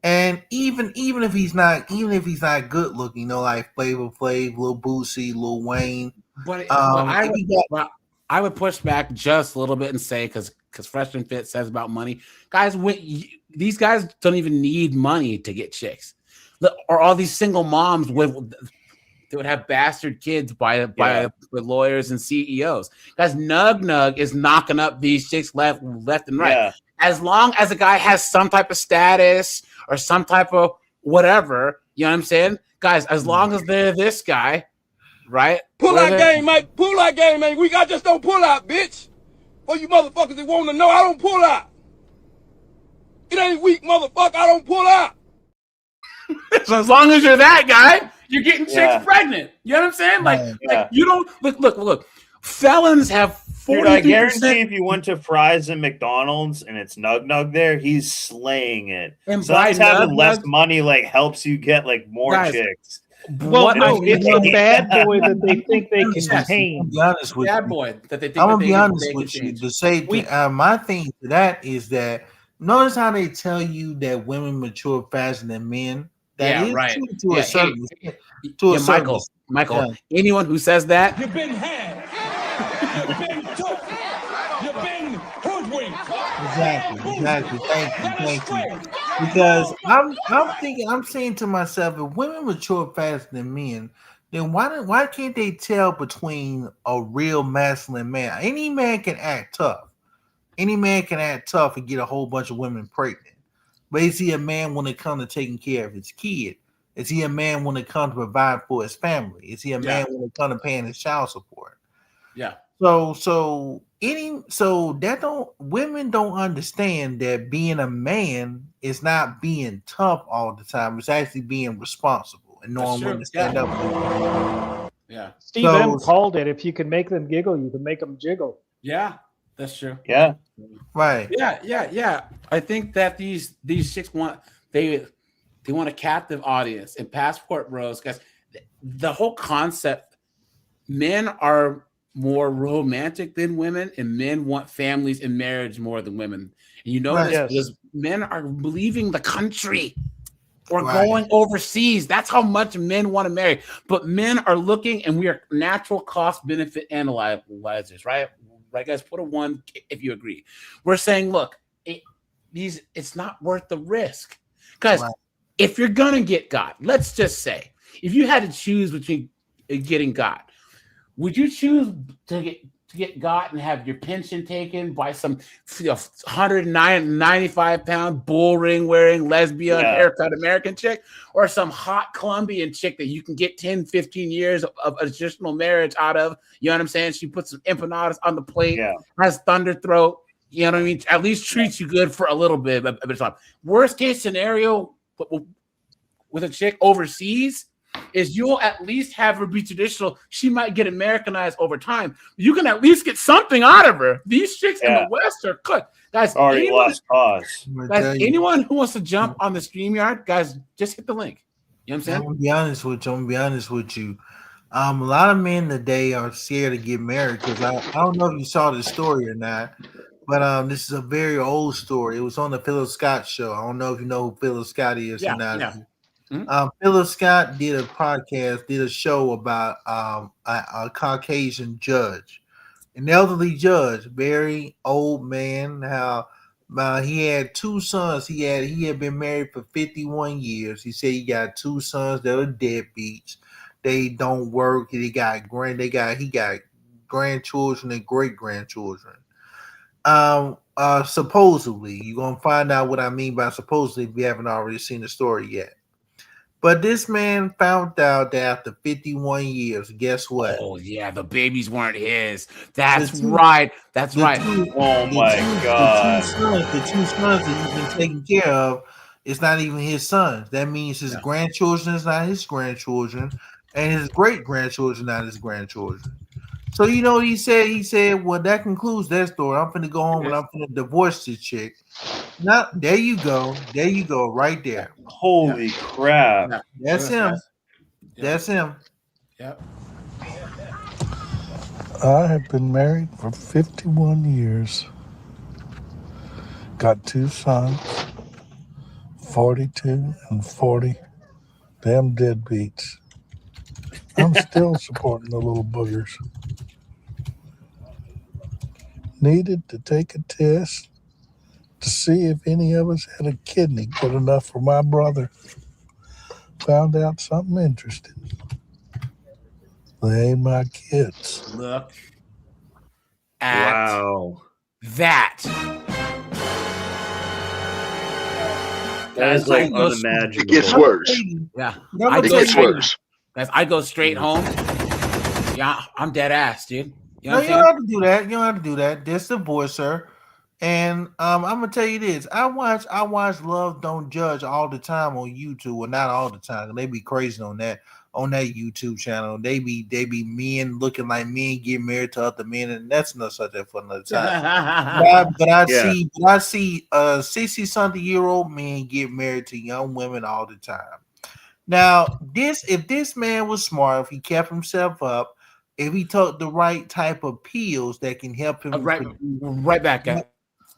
And even if he's not good looking, like Flavor Flav, Lil Boosie, Lil Wayne. But I would push back just a little bit and say because Fresh and Fit says about money, guys. These guys don't even need money to get chicks, or all these single moms they would have bastard kids by lawyers and CEOs. Guys, Nug is knocking up these chicks left and right. Yeah. As long as a guy has some type of status or some type of whatever, you know what I'm saying, guys. As long as they're this guy, right? Pull out game, mate. Pull out game, man. We got just don't pull out, bitch. For you motherfuckers that want to know, I don't pull out. It ain't weak, motherfucker. I don't pull out. So as long as you're that guy, you're getting chicks pregnant. You know what I'm saying? Like you don't look. Felons have 43%. Dude, I guarantee if you went to Fry's and McDonald's and it's Nug Nug there, he's slaying it. And sometimes by having Nug less Nug- money like helps you get like more Guys, chicks. Well, no, it's a bad boy that they think they can I'll tame. be honest with Bad you. boy that they think I'm that gonna they be can- honest they can with you. change. To say my thing to that is that notice how they tell you that women mature faster than men. That is true to a certain extent. To a certain extent. Michael, anyone who says that, You've been had. You've been took. You've been hoodwinked. Exactly. Thank you. Because I'm saying to myself, if women mature faster than men, then why can't they tell between a real masculine man? Any man can act tough. Any man can act tough and get a whole bunch of women pregnant. But is he a man when it comes to taking care of his kid? Is he a man when it comes to provide for his family? Is he a man when it comes to paying his child support? yeah. So women don't understand that being a man is not being tough all the time. It's actually being responsible and knowing when to stand up for it. Yeah. Steve M called it. If you can make them giggle, you can make them jiggle. Yeah, that's true. Yeah. Right. Yeah. I think that these chicks want they want a captive audience and Passport Bros, guys. The whole concept, men are more romantic than women, and men want families and marriage more than women. And you know this because men are leaving the country or going overseas. That's how much men want to marry. But men are looking, and we are natural cost benefit analyzers, right? Right, guys? Put a 1 if you agree. We're saying, look, it's not worth the risk. Guys, if you're gonna get God, let's just say, if you had to choose between getting God, would you choose to get got and have your pension taken by some 195-pound bull ring wearing lesbian haircut American chick, or some hot Colombian chick that you can get 10-15 years of additional marriage out of? You know what I'm saying? She puts some empanadas on the plate, has thunder throat, you know what I mean? At least treats you good for a little bit of time. Worst case scenario with a chick overseas is you'll at least have her be traditional. She might get Americanized over time. You can at least get something out of her. These chicks in the West are cooked. Guys, already lost cause. Guys, anyone who wants to jump on the StreamYard, guys, just hit the link. You know what I'm saying? I'm gonna be honest with you. A lot of men today are scared to get married because I don't know if you saw this story or not, but this is a very old story. It was on the Philip Scott show. I don't know if you know who Philip Scott is or not. Yeah. Philip Scott did a show about a Caucasian judge, an elderly judge, very old man. How he had 2 sons. He had been married for 51 years. He said he got 2 sons that are deadbeats. They don't work. He got grandchildren and great grandchildren. Supposedly, you're gonna find out what I mean by supposedly if you haven't already seen the story yet. But this man found out that after 51 years, guess what? Oh yeah, the babies weren't his. That's right. Oh my God. The 2 sons that he's been taking care of, it's not even his sons. That means his grandchildren is not his grandchildren, and his great grandchildren not his grandchildren. So you know what he said? He said, well, that concludes that story. I'm finna go home and I'm finna divorce this chick. Now, there you go, right there. Holy crap. That's him. That's him. Yep. I have been married for 51 years. Got 2 sons, 42 and 40. Damn deadbeats. I'm still supporting the little boogers. Needed to take a test to see if any of us had a kidney good enough for my brother. Found out something interesting. They ain't my kids. Look at that. That is like unimaginable. It gets worse. Yeah. It gets worse. Guys, I go straight home. Yeah, I'm dead ass, dude. You know No, what you I'm don't saying? have to do that. You don't have to do that. Just divorce her. And I'm gonna tell you this. I watch Love Don't Judge all the time on YouTube. Well, not all the time. They be crazy on that YouTube channel. They be men looking like men getting married to other men, and that's not such a for another time. but I Yeah. see 60-something-year-old men get married to young women all the time. Now, if this man was smart, if he kept himself up, if he took the right type of pills that can help him right back at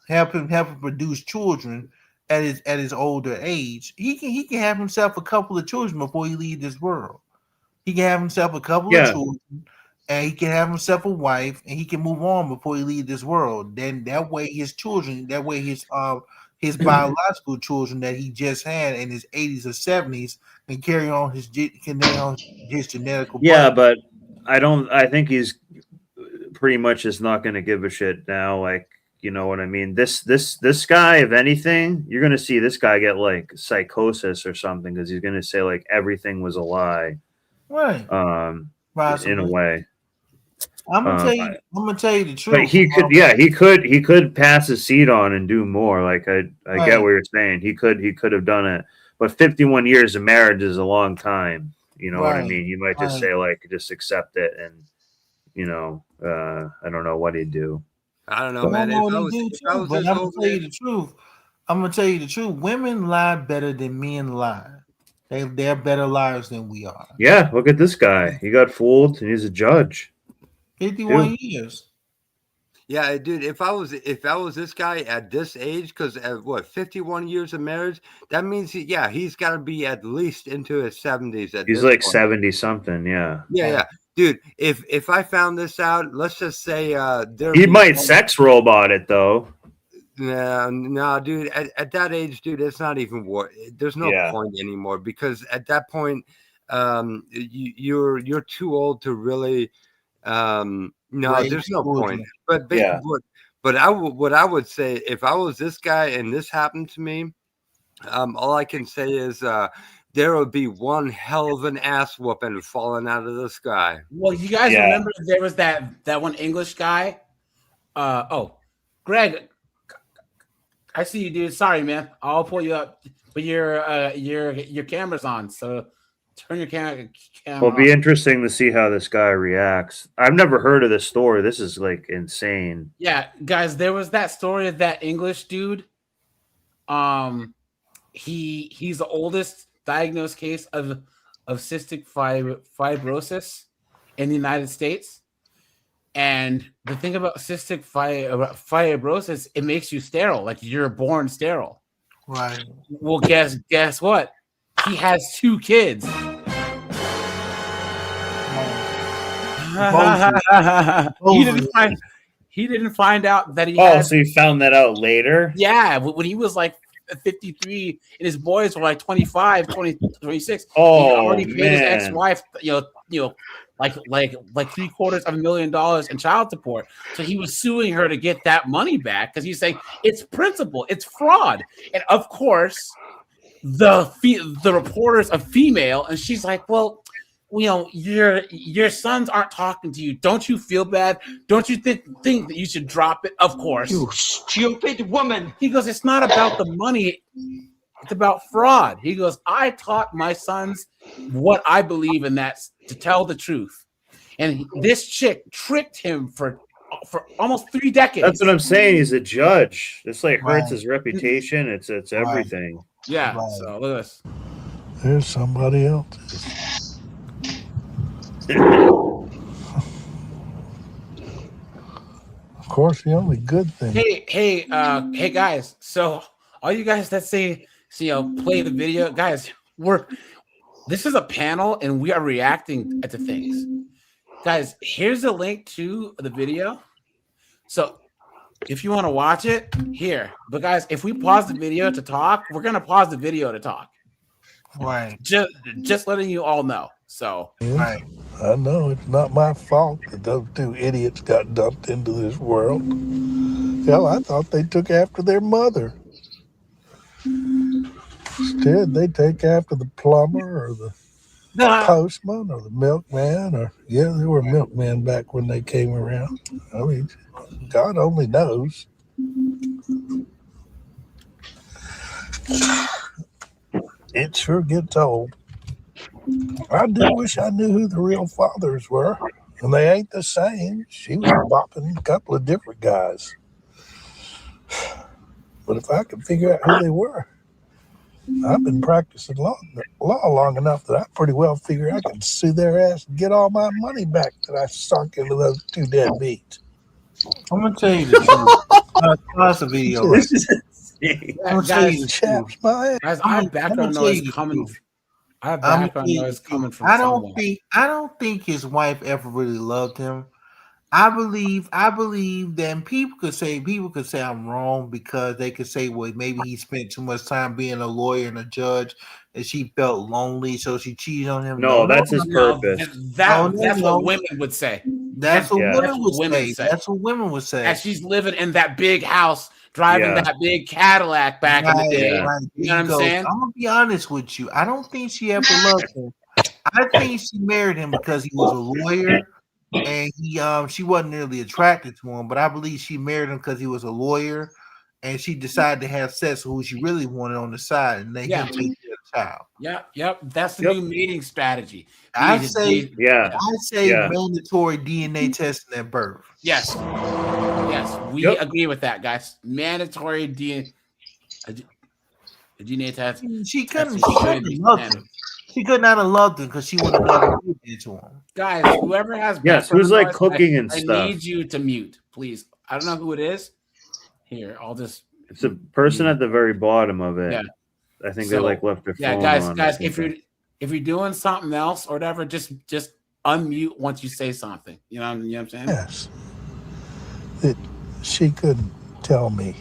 help him produce children at his older age, he can have himself a couple of children before he leaves this world. He can have himself a couple of children, and he can have himself a wife, and he can move on before he leaves this world. Then that way his biological children that he just had in his 80s or 70s can carry on his genetic. Yeah, but I think he's pretty much just not going to give a shit now. Like, you know what I mean? This guy, if anything, you're going to see this guy get like psychosis or something, because he's going to say like everything was a lie. Right. In a way. I'm gonna tell you the truth. But he could pass his seat on and do more. Like I get what you're saying. He could have done it. But 51 years of marriage is a long time. You know what I mean? You might just say like, just accept it, and you know, I don't know what he'd do. I don't know, man. I'm gonna tell you the truth. I'm gonna tell you the truth. Women lie better than men lie. They're better liars than we are. Yeah, look at this guy. He got fooled, and he's a judge. 51 years. Yeah, dude. If I was this guy at this age, because at 51 years of marriage, that means he's got to be at least into his 70s. He's like 70 something. Yeah. Yeah, dude. If I found this out, let's just say he might sex robot it though. No, dude. At that age, dude, it's not even worth. There's no point anymore, because at that point, you're too old to really. There's no point. But what I would say, if I was this guy and this happened to me, all I can say is there would be one hell of an ass whooping falling out of the sky. Well, you guys remember there was that one English guy. Greg, I see you, dude. Sorry, man. I'll pull you up, but your camera's on, so turn your camera. Well, it'll be interesting to see how this guy reacts. I've never heard of this story. This is like insane. Yeah, guys, there was that story of that English dude. He's the oldest diagnosed case of cystic fibrosis in the United States. And the thing about cystic fibrosis, it makes you sterile, like you're born sterile. Right. Well, guess what? He has 2 kids. He didn't find out that he had. So he found that out later? Yeah, when he was like 53 and his boys were like 25, 26. Oh, he already paid his man. ex-wife, like $750,000 in child support. So he was suing her to get that money back, because he's saying it's principle, it's fraud. And of course, the reporter's a female, and she's like, well, your sons aren't talking to you. Don't you feel bad? Don't you think that you should drop it? Of course. You stupid woman. He goes, it's not about the money. It's about fraud. He goes, I taught my sons what I believe in, that's to tell the truth. And this chick tricked him for almost 3 decades. That's what I'm saying. He's a judge. This like hurts his reputation. It's everything. Yeah. So look at this. There's somebody else. Of course, the only good thing. Hey, guys. So all you guys that say, play the video, guys, this is a panel and we are reacting to things. Guys, here's a link to the video. So if you want to watch it, here. But guys, if we pause the video to talk, we're gonna pause the video to talk. Right. Just letting you all know. So right. I know it's not my fault that those 2 idiots got dumped into this world. Hell, I thought they took after their mother. Instead, they take after the plumber or the postman or the milkman, or they were milkmen back when they came around. I mean, God only knows. It sure gets old. I do wish I knew who the real fathers were, and they ain't the same. She was bopping a couple of different guys. But if I could figure out who they were, I've been practicing law long enough that I pretty well figure I can sue their ass and get all my money back that I sunk into those two deadbeats. I'm gonna tell you the truth. That's a video. Right? I'm gonna tell you the truth. Guys, I have background noise coming. I have background noise coming from someone. I don't think his wife ever really loved him. I believe that people could say I'm wrong because they could say, well, maybe he spent too much time being a lawyer and a judge and she felt lonely, so she cheated on him. No, that's his purpose. That's what women would say. That's what women would say. That's what women would say. As she's living in that big house, driving that big Cadillac back in the day. Right. You know what I'm saying? I'm gonna be honest with you. I don't think she ever loved him. I think she married him because he was a lawyer. And she wasn't really attracted to him, but I believe she married him because he was a lawyer, and she decided to have sex with who she really wanted on the side, and they can take care of the child. Yep. That's the new mating strategy. I say Yeah. mandatory DNA testing at birth. Yes, we agree with that, guys. Mandatory DNA test. She could not have loved him because she would have never given it to him. Guys, whoever has who's like noise, cooking and I stuff. need you to mute, please. I don't know who it is. Here, I'll just. It's a person at the very bottom of it. Yeah. I think they like left their phone guys, on. guys, if you're doing something else or whatever, just unmute once you say something. You know what I'm saying? Yes. That she couldn't tell me.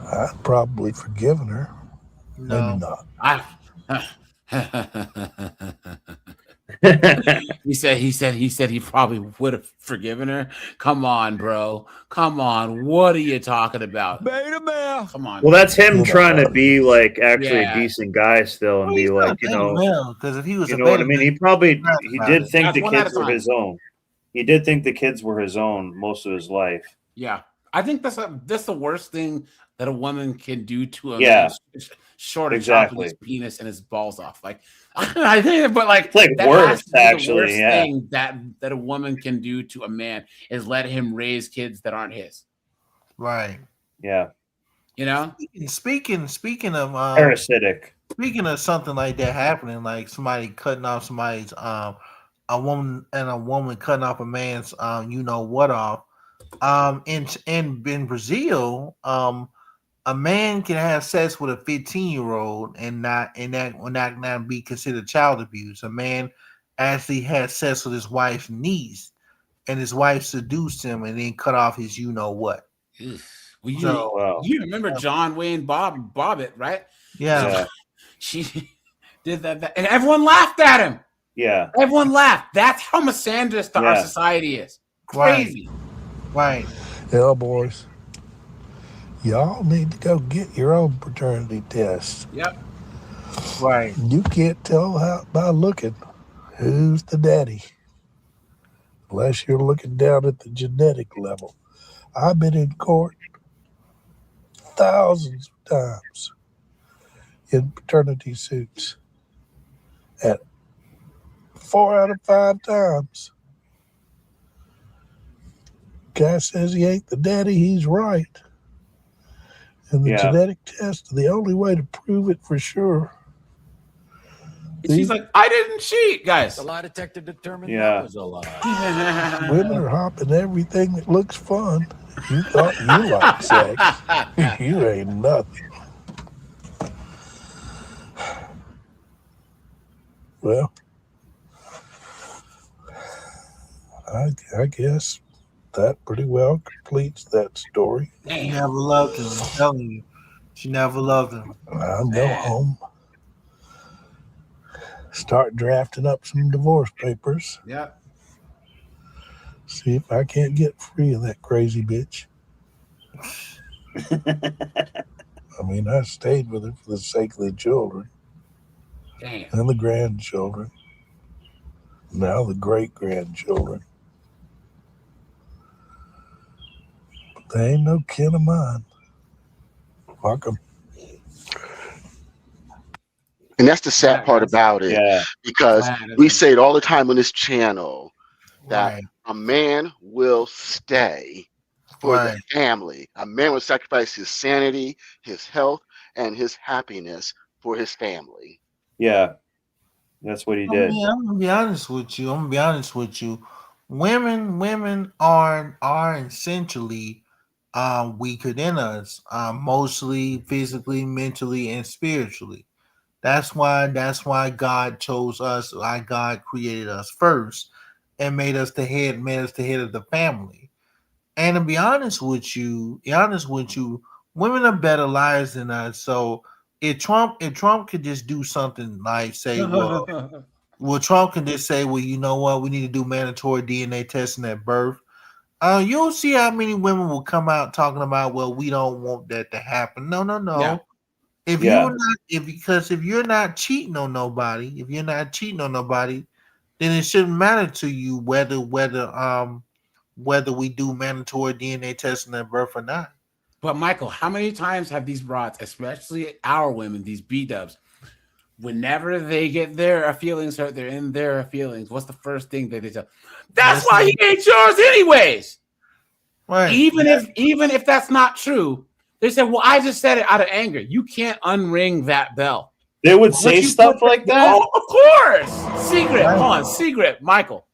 I'd probably forgiven her. No. Maybe not. He said he probably would have forgiven her. Come on, bro. Come on. What are you talking about? Beta male. Come on. Well, that's him trying to be like actually a decent guy still and be like, because if he was, you know what I mean. He did think That's the one at a kids were time. his own. He did think the kids were his own most of his life. Yeah, I think that's the worst thing that a woman can do to a Yeah. man, short of Exactly. chopping his penis and his balls off. Like I think, but like It's like that worse, has to be the actually, worst yeah. thing that a woman can do to a man is let him raise kids that aren't his. Right. Yeah. You know. Speaking of Parasitic. Speaking of something like that happening, like somebody cutting off somebody's a woman cutting off a man's you know what off. In Brazil, a man can have sex with a 15-year-old and that will not be considered child abuse. A man actually had sex with his wife's niece, and his wife seduced him and then cut off his you know what. Well, you remember John Wayne Bobbitt, right? Yeah. She did that, and everyone laughed at him. Yeah. Everyone laughed. That's how misandrist our society is. Crazy. Right. Yeah, boys. Y'all need to go get your own paternity test. Yep. Right. You can't tell by looking who's the daddy unless you're looking down at the genetic level. I've been in court thousands of times in paternity suits, and 4 out of 5 times, guy says he ain't the daddy, he's right. And the genetic test, the only way to prove it for sure. She's like, I didn't cheat, guys. The lie detector determined Yeah. that was a lie. Women are hopping everything that looks fun. You thought you liked sex. You ain't nothing. Well, I guess that pretty well completes that story. She never loved him. I'm telling you, she never loved him. I'll go home, start drafting up some divorce papers. Yeah. See if I can't get free of that crazy bitch. I mean, I stayed with her for the sake of the children. Damn. And the grandchildren. Now the great-grandchildren. But they ain't no kin of mine. Fuck 'em. And that's the sad part about it. Because we say it all the time on this channel that a man will stay for the family. A man will sacrifice his sanity, his health, and his happiness for his family. Yeah. That's what he did. I'm gonna be honest with you. Women are essentially weaker than us, mostly physically, mentally, and spiritually. That's why God chose us. Why God created us first and made us the head of the family. And to be honest with you, women are better liars than us. So if Trump could just do something like say, well, Trump can just say, well, you know what, we need to do mandatory DNA testing at birth. You'll see how many women will come out talking about, well, we don't want that to happen. No. Yeah. If you're not cheating on nobody, then it shouldn't matter to you whether we do mandatory DNA testing at birth or not. But Michael, how many times have these broads, especially our women, these B-dubs, whenever they get their feelings hurt, they're in their feelings, what's the first thing that they tell? That's why he ain't yours anyways. Right. Even if that's not true, they said, well, I just said it out of anger. You can't unring that bell. They would say stuff like that? Oh, of course. Secret, Michael.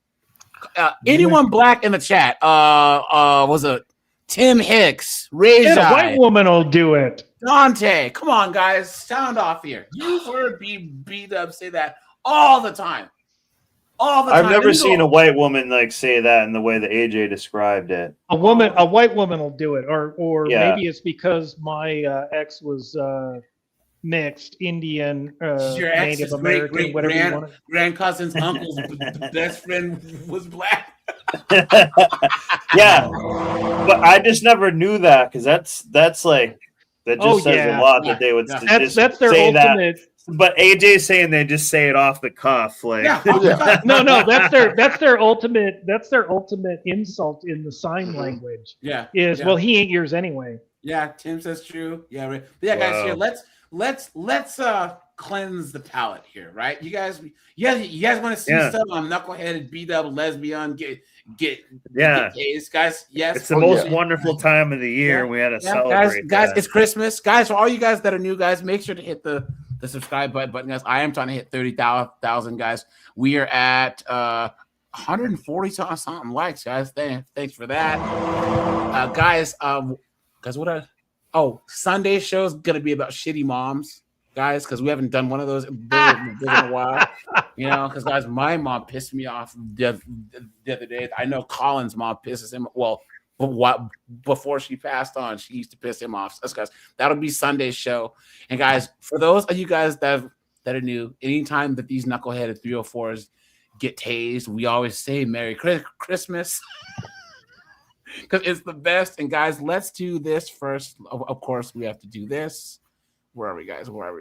Anyone black in the chat, was it Tim Hicks, Ray Yeah, a white woman will do it. Dante, come on, guys, sound off here. You've heard B-Dub say that all the time. I've never seen a white woman like say that in the way that AJ described it. A white woman will do it, or maybe it's because my ex was mixed Indian, Your Native American, whatever you want. Grand cousin's uncle's best friend was black. Yeah, but I just never knew that because that's like that just says a lot that they would just that's their say ultimate. That. But AJ's saying they just say it off the cuff, like no, that's their ultimate insult in the sign language. Yeah, well, he ain't yours anyway. Yeah, Tim says true. Yeah, right. But yeah, guys, here let's cleanse the palate here, right? You guys want to see some knuckleheaded, B-Dub, lesbian, get gays, guys. Yes, it's the most wonderful time of the year. We had to celebrate, guys. It's Christmas, guys. For all you guys that are new, guys, make sure to hit the subscribe button, guys. I am trying to hit 30,000, guys. We are at 140 something likes, guys. Thanks for that, guys. Sunday show's gonna be about shitty moms, guys, because we haven't done one of those in a while. Because guys, my mom pissed me off the other day. I know Colin's mom pisses him. Well, before she passed on, she used to piss him off. So guys, that'll be Sunday's show. And guys, for those of you guys that are new, anytime that these knuckleheaded 304s get tased, we always say Merry Christmas. Because it's the best. And guys, let's do this first. Of course, we have to do this. Where are we, guys? Where are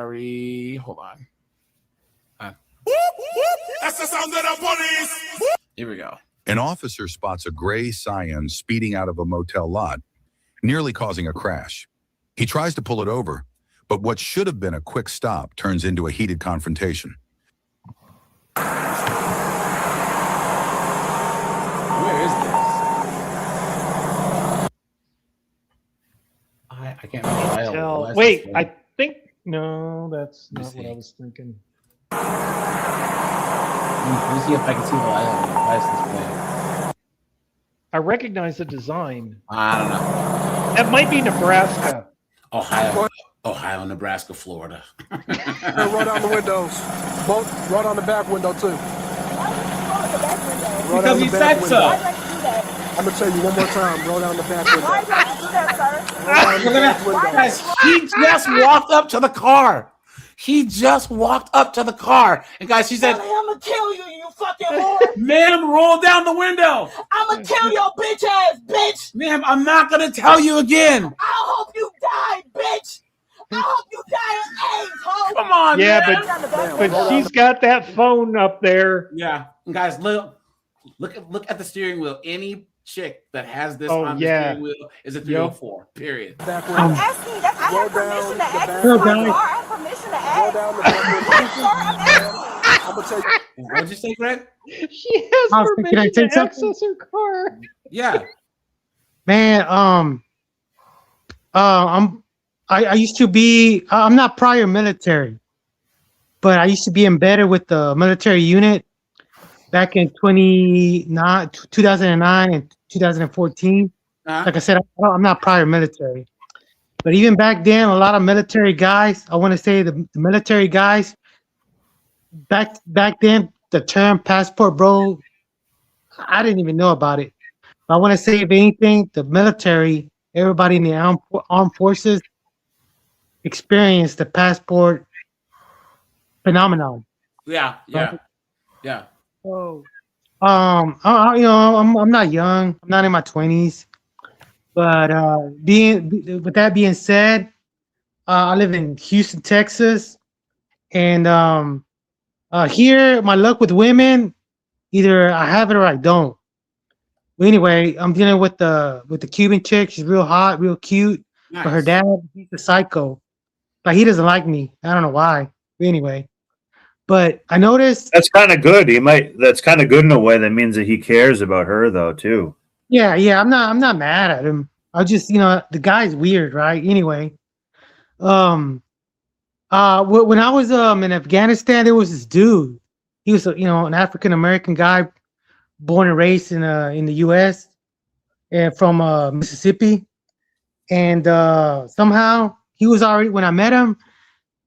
we? Hold on. That's the sound of the police. Here we go. An officer spots a gray Scion speeding out of a motel lot, nearly causing a crash. He tries to pull it over, but what should have been a quick stop turns into a heated confrontation. Where is this? I can't tell. Wait, I think no, that's not what I was thinking. Let me see if I can see the license plate. I recognize the design. I don't know. That might be Nebraska. Ohio, Nebraska, Florida. Roll down the windows. Both, roll down the back window too. Because he said so. I'm gonna tell you one more time. Roll down the back window. Why do I do that, sir? Look at that. Guys, he just walked up to the car. And guys, she said, I'm gonna kill you, you fucking whore. Ma'am, roll down the window. I'm gonna kill your bitch ass, bitch. Ma'am, I'm not gonna tell you again. I hope you die, bitch. I hope you die of AIDS, ho. Come on, Yeah, man. but she's got that phone up there. Yeah, and guys, look at the steering wheel. Any chick that has this Oh, on yeah. the steering wheel is a 304. Period. I'm asking. I have permission to ask. This is my car. I have permission to ask. I'm gonna tell you. What'd you say, Greg? She has I was thinking, can I permission say to something? access her car. Yeah. Man, I used to be. I'm not prior military, but I used to be embedded with the military unit back in 2009 and 2014. Like I said, I'm not prior military, but even back then, a lot of military guys. I want to say the military guys back then. The term passport bro, I didn't even know about it. But I want to say, if anything, the military, everybody in the armed forces, experienced the passport phenomenon. Yeah. So, I'm not young. I'm not in my 20s, but with that being said, I live in Houston, Texas, and here my luck with women, either I have it or I don't. But anyway, I'm dealing with the Cuban chick. She's real hot, real cute, but her dad, he's a psycho. Like, he doesn't like me. I don't know why. But anyway. But I noticed. That's kind of good. That's kind of good in a way. That means that he cares about her, though, too. Yeah. I'm not mad at him. I just, the guy's weird, right? Anyway, when I was in Afghanistan, there was this dude. He was, an African American guy, born and raised in the U.S. and from Mississippi, and somehow he was already, when I met him,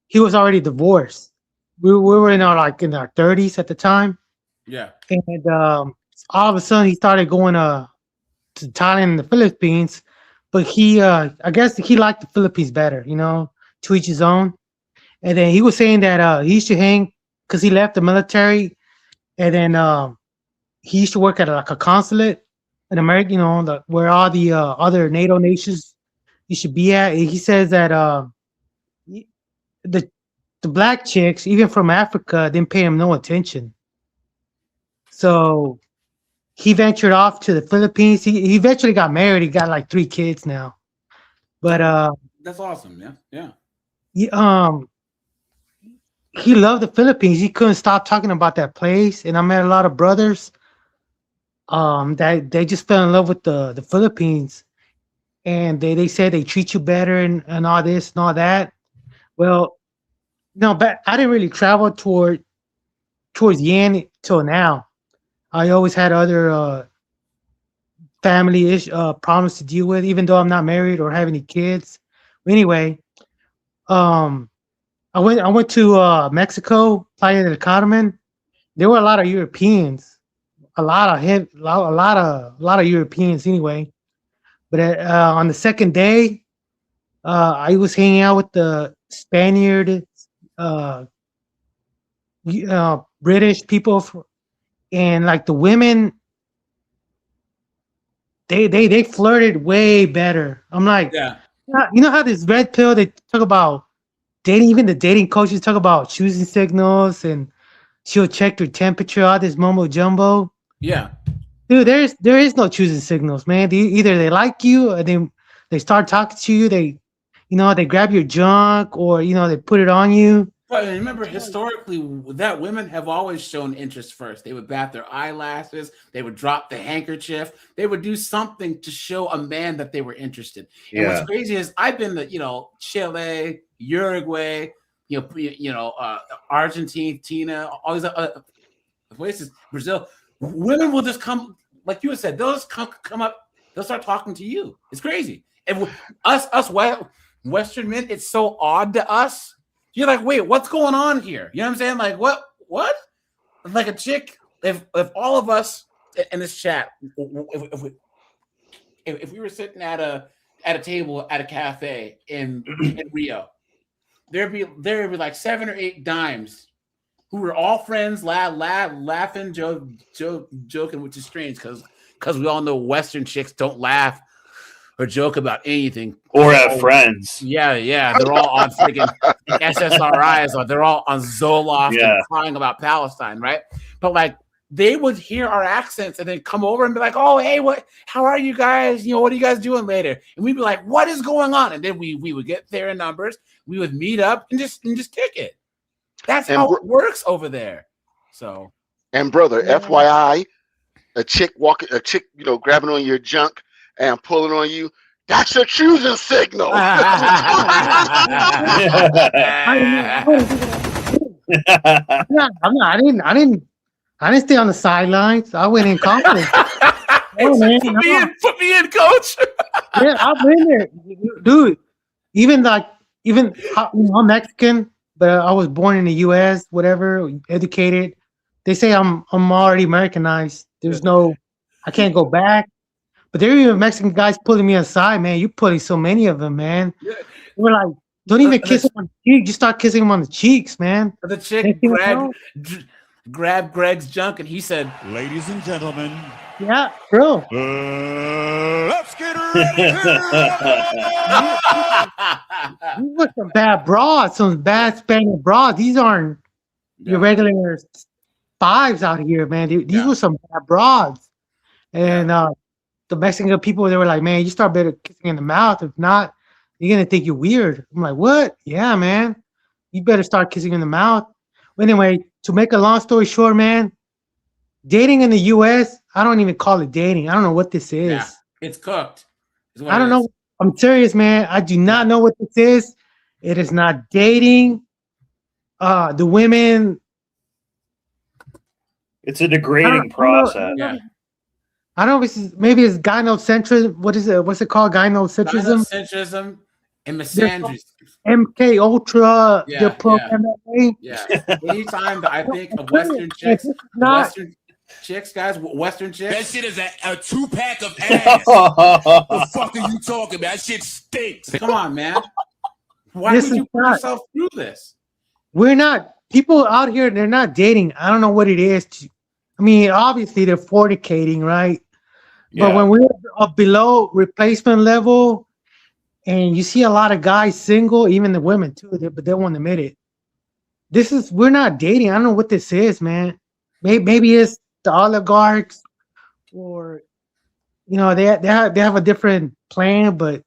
he was already divorced. We were in our 30s at the time. Yeah. And all of a sudden he started going to Thailand and the Philippines, but I guess he liked the Philippines better, to each his own. And then he was saying that he used to hang, because he left the military, and then he used to work at a consulate in America, where all the other NATO nations used to be at. And he says that the black chicks, even from Africa, didn't pay him no attention. So he ventured off to the Philippines. He eventually got married. He got 3 kids now. But that's awesome. Yeah. He loved the Philippines. He couldn't stop talking about that place. And I met a lot of brothers that they just fell in love with the Philippines. And they said they treat you better and all this and all that. Well, no, but I didn't really travel towards Yen till now. I always had other family problems to deal with, even though I'm not married or have any kids. Anyway, I went to Mexico, Playa del Carmen. There were a lot of Europeans, a lot of Europeans anyway. But on the second day, I was hanging out with the Spaniard, British people, and the women, they flirted way better. I'm like, yeah. You know how this red pill, they talk about dating, even the dating coaches talk about choosing signals, and she'll check your temperature, all this mumbo jumbo. Yeah. Dude, there is no choosing signals, man. Either they like you, or they start talking to you, they grab your junk, or they put it on you. But remember, historically, that women have always shown interest first. They would bat their eyelashes. They would drop the handkerchief. They would do something to show a man that they were interested. And what's crazy is I've been to Chile, Uruguay, Argentina, all these other places, Brazil. Women will just come, like you had said, they'll just come up. They'll start talking to you. It's crazy. And us Western men, it's so odd to us. You're like, wait, what's going on here? You know what I'm saying? Like, what? Like a chick, if all of us in this chat, if we were sitting at a table at a cafe in Rio, there'd be like 7 or 8 dimes who were all friends, laughing, joking, which is strange because we all know Western chicks don't laugh or joke about anything. Or have friends. Yeah, they're all on freaking SSRIs, or they're all on Zoloft and crying about Palestine, right? But like they would hear our accents and then come over and be like, "Oh, hey, how are you guys? You know, what are you guys doing later?" And we'd be like, "What is going on?" And then we would get their numbers, we would meet up and just kick it. That's how it works over there. So, and brother, FYI, a chick, you know, grabbing on your junk and pulling on you, that's a choosing signal. I didn't stay on the sidelines. I went in confidence. Put me in, coach. Yeah, I've been there, dude. Even I'm Mexican, but I was born in the U.S. Whatever, educated. They say I'm already Americanized. There's no, I can't go back. But there are even Mexican guys pulling me aside, man. You're pulling so many of them, man. We're like, don't even kiss him on the cheek. Just start kissing him on the cheeks, man. The chick grabbed Greg's junk and he said, "Ladies and gentlemen." Yeah, bro. Let's get ready. These were some bad broads, some bad Spanish broads. These aren't your regular fives out here, man. These were some bad broads. And the Mexican people, they were like, "Man, you start better kissing in the mouth. If not, you're gonna think you're weird." I'm like, "What? Yeah, man. You better start kissing in the mouth." Anyway, to make a long story short, man, dating in the U.S., I don't even call it dating. I don't know what this is. Yeah, it's cooked. I don't know. I'm serious, man. I do not know what this is. It is not dating. The women. It's a degrading process. I don't know if maybe it's gynocentrism. What is it? What's it called? Gynocentrism? Gynocentrism and misandry. MK Ultra. Yeah, They're pro-MMA. Yeah. Anytime that I think of Western chicks, Western chicks. That shit is a 2-pack of ass. What the fuck are you talking about? That shit stinks. Come on, man. Why would you put yourself through this? We're not. People out here, they're not dating. I don't know what it is. I mean, obviously they're fornicating, right? But when we're below replacement level, and you see a lot of guys single, even the women too, but they won't admit it. We're not dating. I don't know what this is, man. Maybe it's the oligarchs, or they have a different plan. But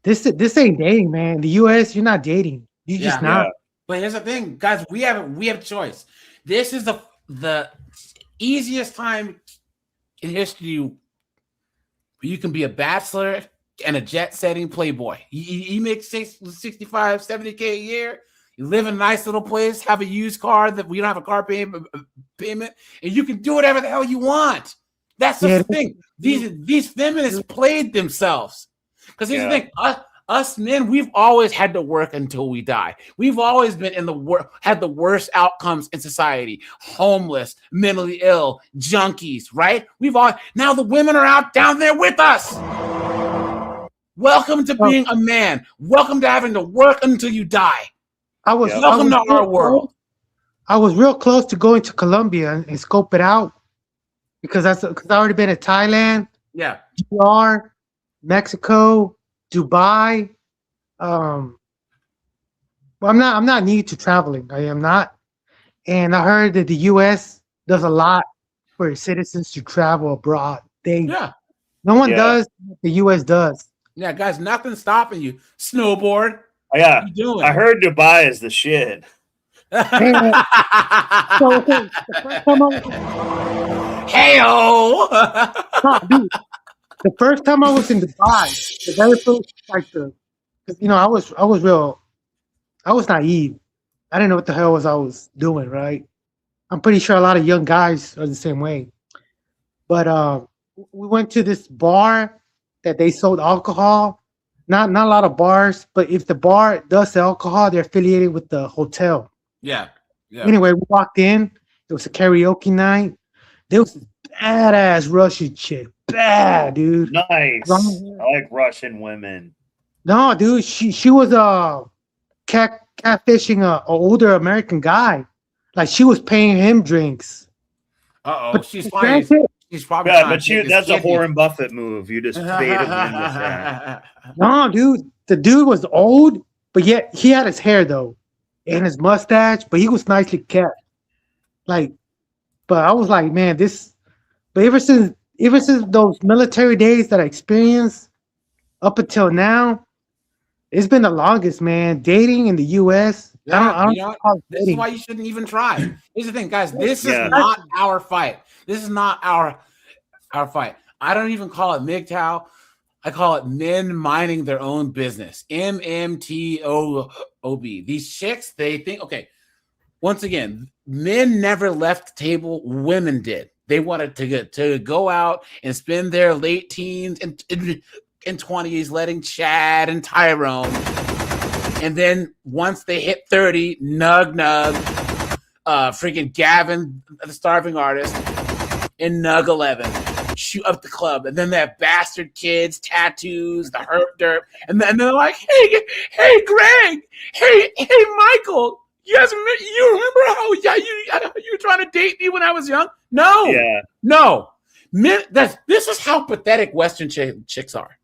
this ain't dating, man. In the U.S., you're not dating. You just not. Yeah. But here's the thing, guys. We have choice. This is the easiest time in history where you can be a bachelor and a jet-setting playboy. You make 65, 70K a year. You live in a nice little place, have a used car that we don't have a car payment, and you can do whatever the hell you want. That's the thing. These feminists played themselves. Because here's the thing. Us men, we've always had to work until we die. We've always been had the worst outcomes in society. Homeless, mentally ill, junkies, right? Now the women are down there with us. Welcome to being a man. Welcome to having to work until you die. Welcome to our world. I was real close to going to Colombia and scope it out because I've already been to Thailand, DR, Mexico, Dubai. Well, I'm not new to traveling. I am not. And I heard that the U.S. does a lot for citizens to travel abroad. No one does what the U.S. does. Yeah, guys, nothing's stopping you. Snowboard. Oh, yeah, what you doing? I heard Dubai is the shit. Hey-o! The first time I was in Dubai, the very first, I was naive. I didn't know what the hell I was doing, right? I'm pretty sure a lot of young guys are the same way. But we went to this bar that they sold alcohol. Not a lot of bars, but if the bar does sell alcohol, they're affiliated with the hotel. Yeah. Anyway, we walked in. It was a karaoke night. There was this badass Russian chick. Bad, dude. Nice. I like Russian women. No, dude. She was catfishing a older American guy. Like she was paying him drinks. But she's funny. She's probably Yeah, trying but to take his that's a kidney. Warren Buffett move. You just bait him in with that. No, dude, the dude was old, but yet he had his hair though, and his mustache, but he was nicely kept. Like, but I was like, man, this. But ever since those military days that I experienced, up until now, it's been the longest, man. Dating in the U.S. I don't You know what? call it This is dating. why you shouldn't even try. Here's the thing, guys. This Yeah. is not our fight. This is not our fight. I don't even call it MGTOW. I call it men minding their own business. MMTOOB. These chicks, they think, okay, once again, men never left the table. Women did. They wanted to go out and spend their late teens and 20s letting Chad and Tyrone. And then once they hit 30, Nug, freaking Gavin, the Starving Artist, and Nug 11 shoot up the club. And then they have bastard kids, tattoos, the herp derp. And then they're like, hey, Greg, hey, Michael, you guys remember, how you were trying to date me when I was young? No. Yeah. No. Men, this is how pathetic Western chicks are.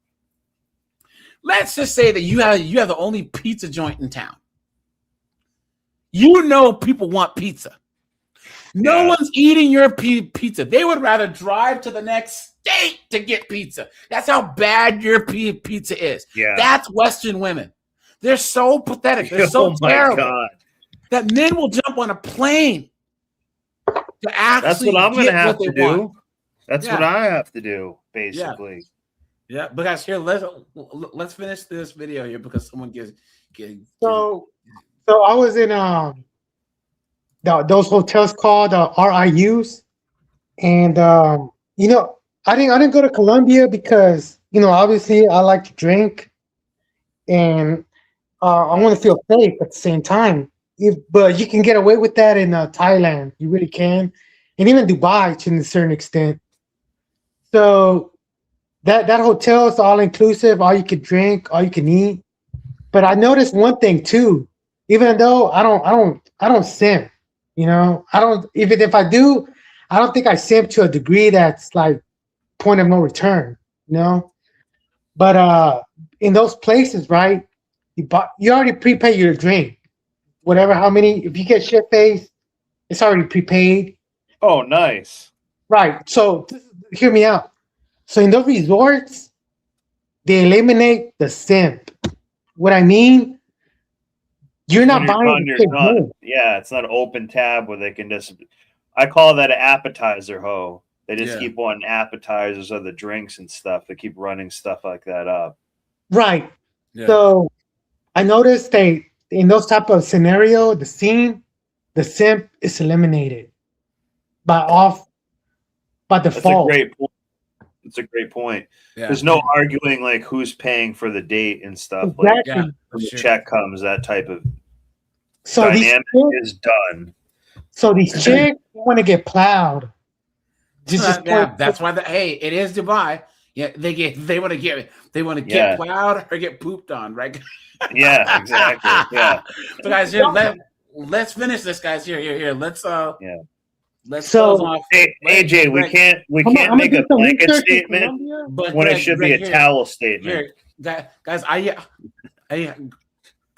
Let's just say that you have the only pizza joint in town. You know people want pizza. No one's eating your pizza. They would rather drive to the next state to get pizza. That's how bad your pizza is. Yeah. That's Western women. They're so pathetic. They're so Oh my terrible God. that men will jump on a plane to actually That's what I'm going to get have what to they want. do. That's what Yeah. I have to do, basically. Yeah, but guys, here let's finish this video here because someone gives. So I was in those hotels called RIUs, and you know, I didn't go to Colombia because, you know, obviously I like to drink, and I want to feel safe at the same time. But you can get away with that in Thailand. You really can, and even Dubai to a certain extent. So that hotel is all inclusive, all you can drink, all you can eat. But I noticed one thing too. Even though I don't simp, you know, even if I do, I don't think I simp to a degree that's like point of no return, you know. But in those places, right, you already prepay your drink, whatever, how many. If you get shit faced, it's already prepaid. Oh, nice. Right. So hear me out. So in those resorts, they eliminate the simp. What I mean, you're not When you're buying done, the you're shit done. drink. Yeah, it's not an open tab where they can just. I call that an appetizer hoe. They just Yeah. keep wanting appetizers of the drinks and stuff. They keep running stuff like that up. Right. Yeah. So I noticed in those type of scenario, the simp is eliminated by That's a default. great point. It's a great point. Yeah. There's no arguing like who's paying for the date and stuff. Exactly. Like Yeah, when for the sure. check comes, that type of So these dynamic chicks, is done. chicks want to get plowed. Just Yeah, that's why. Hey, it is Dubai. Yeah, they want to Yeah. get plowed or get pooped on, right? Yeah, exactly. Yeah. So guys, here let's finish this, guys. Here. Let's let's So- close off. Hey, AJ, we can't I'm can't gonna make do a some blanket research in statement Colombia. But when it Greg, should be Greg, a here. towel statement. Here, guys, I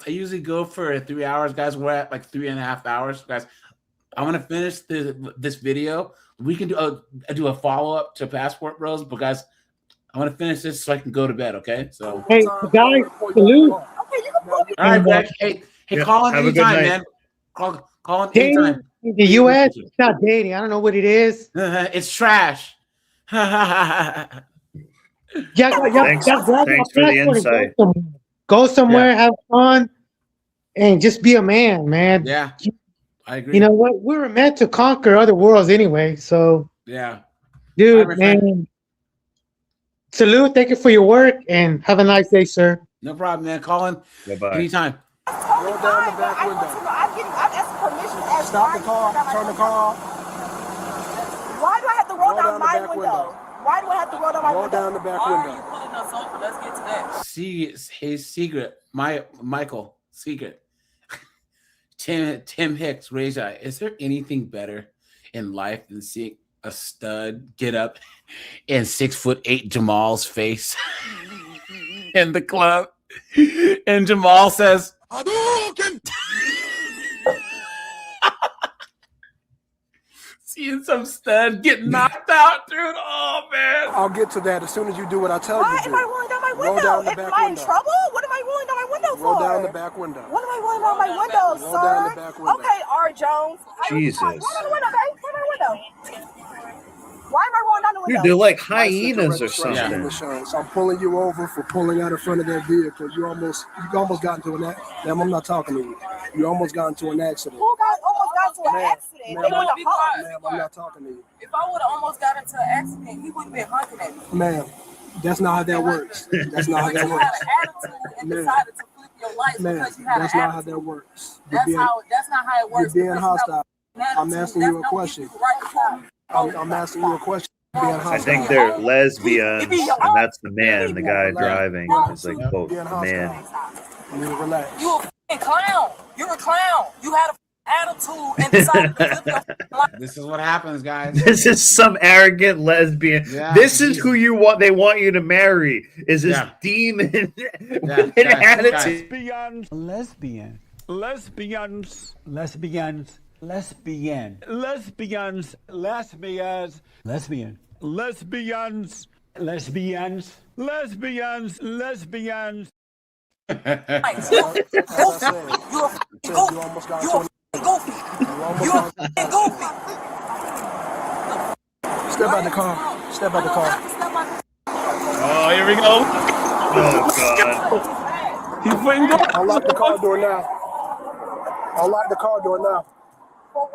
usually go for 3 hours, guys. We're at like 3.5 hours, guys. I want to finish this video. We can do a follow up to Passport Bros, but guys, I want to finish this so I can go to bed. Okay, so Hey, guys, salute. all right, Greg. Hey, Yeah, call in have a good anytime, night. man. Call in Dating anytime. in the U.S. It's not dating. I don't know what it is. It's trash. Thanks for the insight. Go somewhere, have fun, and just be a man. Yeah, I agree. You know what? We were meant to conquer other worlds anyway. So, Yeah. dude, All right, my friend. man, salute. Thank you for your work, and have a nice day, sir. No problem, man. Call in Bye-bye. anytime. Roll down the back window. I've asked permission to ask. Stop the car. Turn the car off. Why do I have to roll down my window? Why do I have to roll down my window? Roll down the back window. Let's get to that. See his secret, Michael secret. Tim Hicks, Reja, is there anything better in life than a stud get up in 6'8" Jamal's face in the club, and Jamal says, seeing some stud get knocked out, dude. Oh man. I'll get to that as soon as you do what I tell Why you to am do. I rolling down my Roll window? down the Am back I in window. trouble? What am I rolling down my window for? Roll down the back window. What am I rolling down my window, Roll sir? down the back window. Okay, R. Jones. Jesus. Roll down the window, babe. Roll down the window. Why am I rolling down the window? Dude, they're like License and hyenas or registration and something. insurance. I'm pulling you over for pulling out in front of that vehicle. You almost got into an accident. Damn, I'm not talking to you. You almost got into an accident. Who almost got into an accident? They wouldn't have hung. Ma'am, I'm not talking to you. If I would have almost got into an accident, he wouldn't have been honking at me. Ma'am, that's not how that works. That's not how that You works. had an attitude and Ma'am. decided to flip your lights Ma'am, because you had that's an not how attitude. that works. That's not how it works. You're being because you have hostile. an I'm attitude. asking That's you a not question. right before me. I'm asking you a question. You're being I hostile. think they're lesbians, and that's the man. The guy driving is like both Being hostile. man. You need to relax. You a f***ing clown. You're a clown. You had a attitude and decided to flip your lights. This is what happens, guys. This is some arrogant lesbian. Yeah, This is who you want. They want you to marry. Is this Yeah. demon with an guys, attitude? Lesbian. Lesbians. Lesbians. Lesbian. Lesbians. Lesbians. Lesbian. Lesbians. Lesbians. Lesbians. Lesbians. You almost got into an Step out the car. Step out the car. Oh, here we go. Oh God. He's putting go. Unlock the car door now. Unlock the car door now.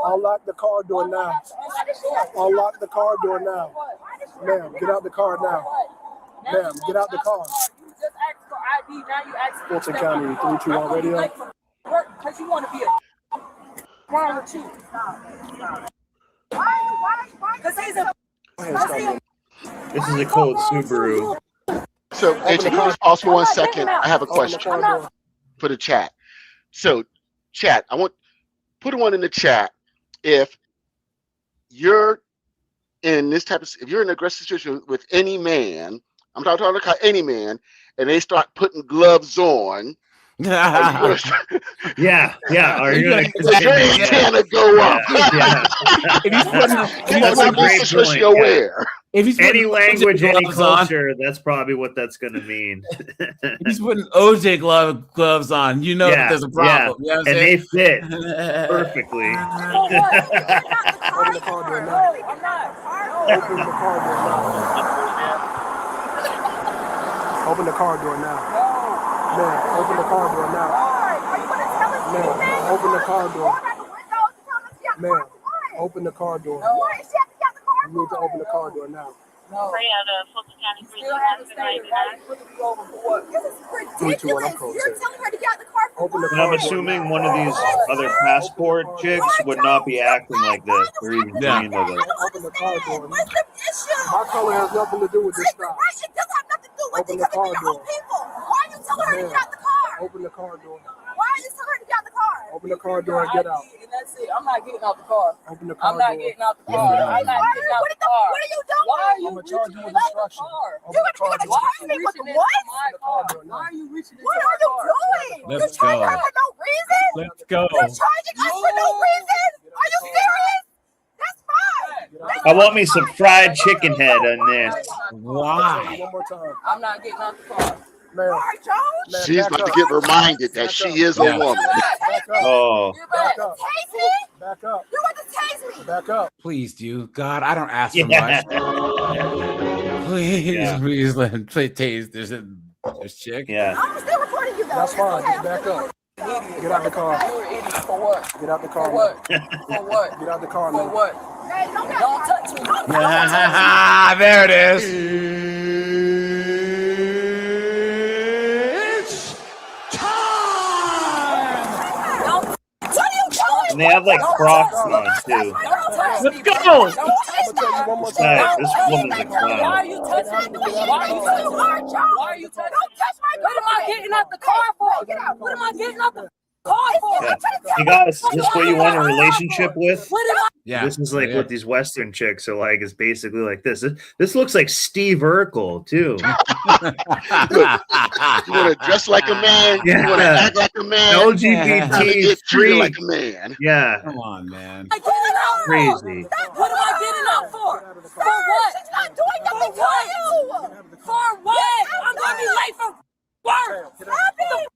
Unlock the car door now. Unlock the car door now. Ma'am, get out the car now. Ma'am, get out the car. You just asked for ID, now you ask for Fulton County 321 radio. because you want to be a wrong with you. Because he's a This is a cold Subaru. So, AJ, also 1 second. I have a question for the chat. So, chat, I want put one in the chat. If you're in this type of, if you're in an aggressive situation with any man, I'm talking about any man, and they start putting gloves on. Yeah. Are you gonna It's gonna go up. That's a great point. Aware. If he's Any putting language, OJ any gloves on, culture, that's probably what that's gonna mean. if he's putting OJ gloves on, you know that there's a problem. You know what I'm and saying? they fit perfectly. Open the car door now. Open the car door now. Open the car door now. Man, open the car door now. Man, open the car door. Man, open the car door. You need to open the car door now. Still haven't stated why you putting me over for what? This is ridiculous. You're telling her to get out the car for what? And I'm assuming one of these other passport chicks would not be acting like this or even dream of it. Open the car door. What's the issue? My color has nothing to do with this stop. Right, it does have nothing to do with Open it the because car it's your own door. people. Why are you telling her to get out the car? Open the car door. Why are you telling her to get out the car? Open the car door and get out. And that's it. I'm not getting out the car. Open the car I'm not door. getting out the car. I'm not getting out the car. What are you doing? Why are you I'm gonna charge you with reaching out the obstruction. car? Open the car You're door. gonna charge me with Reaching what? into my car. Why are you reaching into What my are you car? doing? You're Let's charging go. her for no reason? Let's go. You're charging us for no reason? Are you serious? That's fine. I want me some fried chicken head on this. Why? One more time. I'm not getting out the car. Man, Jones? She's about to get reminded that she is a woman. back up. Oh, Back up. Tase me? Back up. You want to tase me? Back up. Please, do God, I don't ask for Yeah. much. Please let him play tase this chick. yeah. I'm still recording you though. That's fine. Okay, Just back up. Get out the car. You're an idiot. For what? Get out the car. For what? For what? Get out the car For now. what? Hey, Don't touch me. There it is. Don't. What are you doing? And they have like Crocs on too. Don't touch Let's me. go. Don't touch I'm gonna tell you one more time. Nice. This woman's a Why clown. are you touching me? Why are you touching me? Why are you touching me? Don't touch my What am I getting out the car for? What am I getting out the Yeah. Hey guys, is this what you want a relationship with? Yeah. This is like Yeah. what these Western chicks are like. Is basically like this. This looks like Steve Urkel too. You want to dress like a man? Yeah. You want to act like a man? LGBT Get treated free. like a man. Yeah. Come on, man. Crazy. What am I getting up for? For what? She's not doing nothing to you. For what? I'm gonna be late for work. Stop it.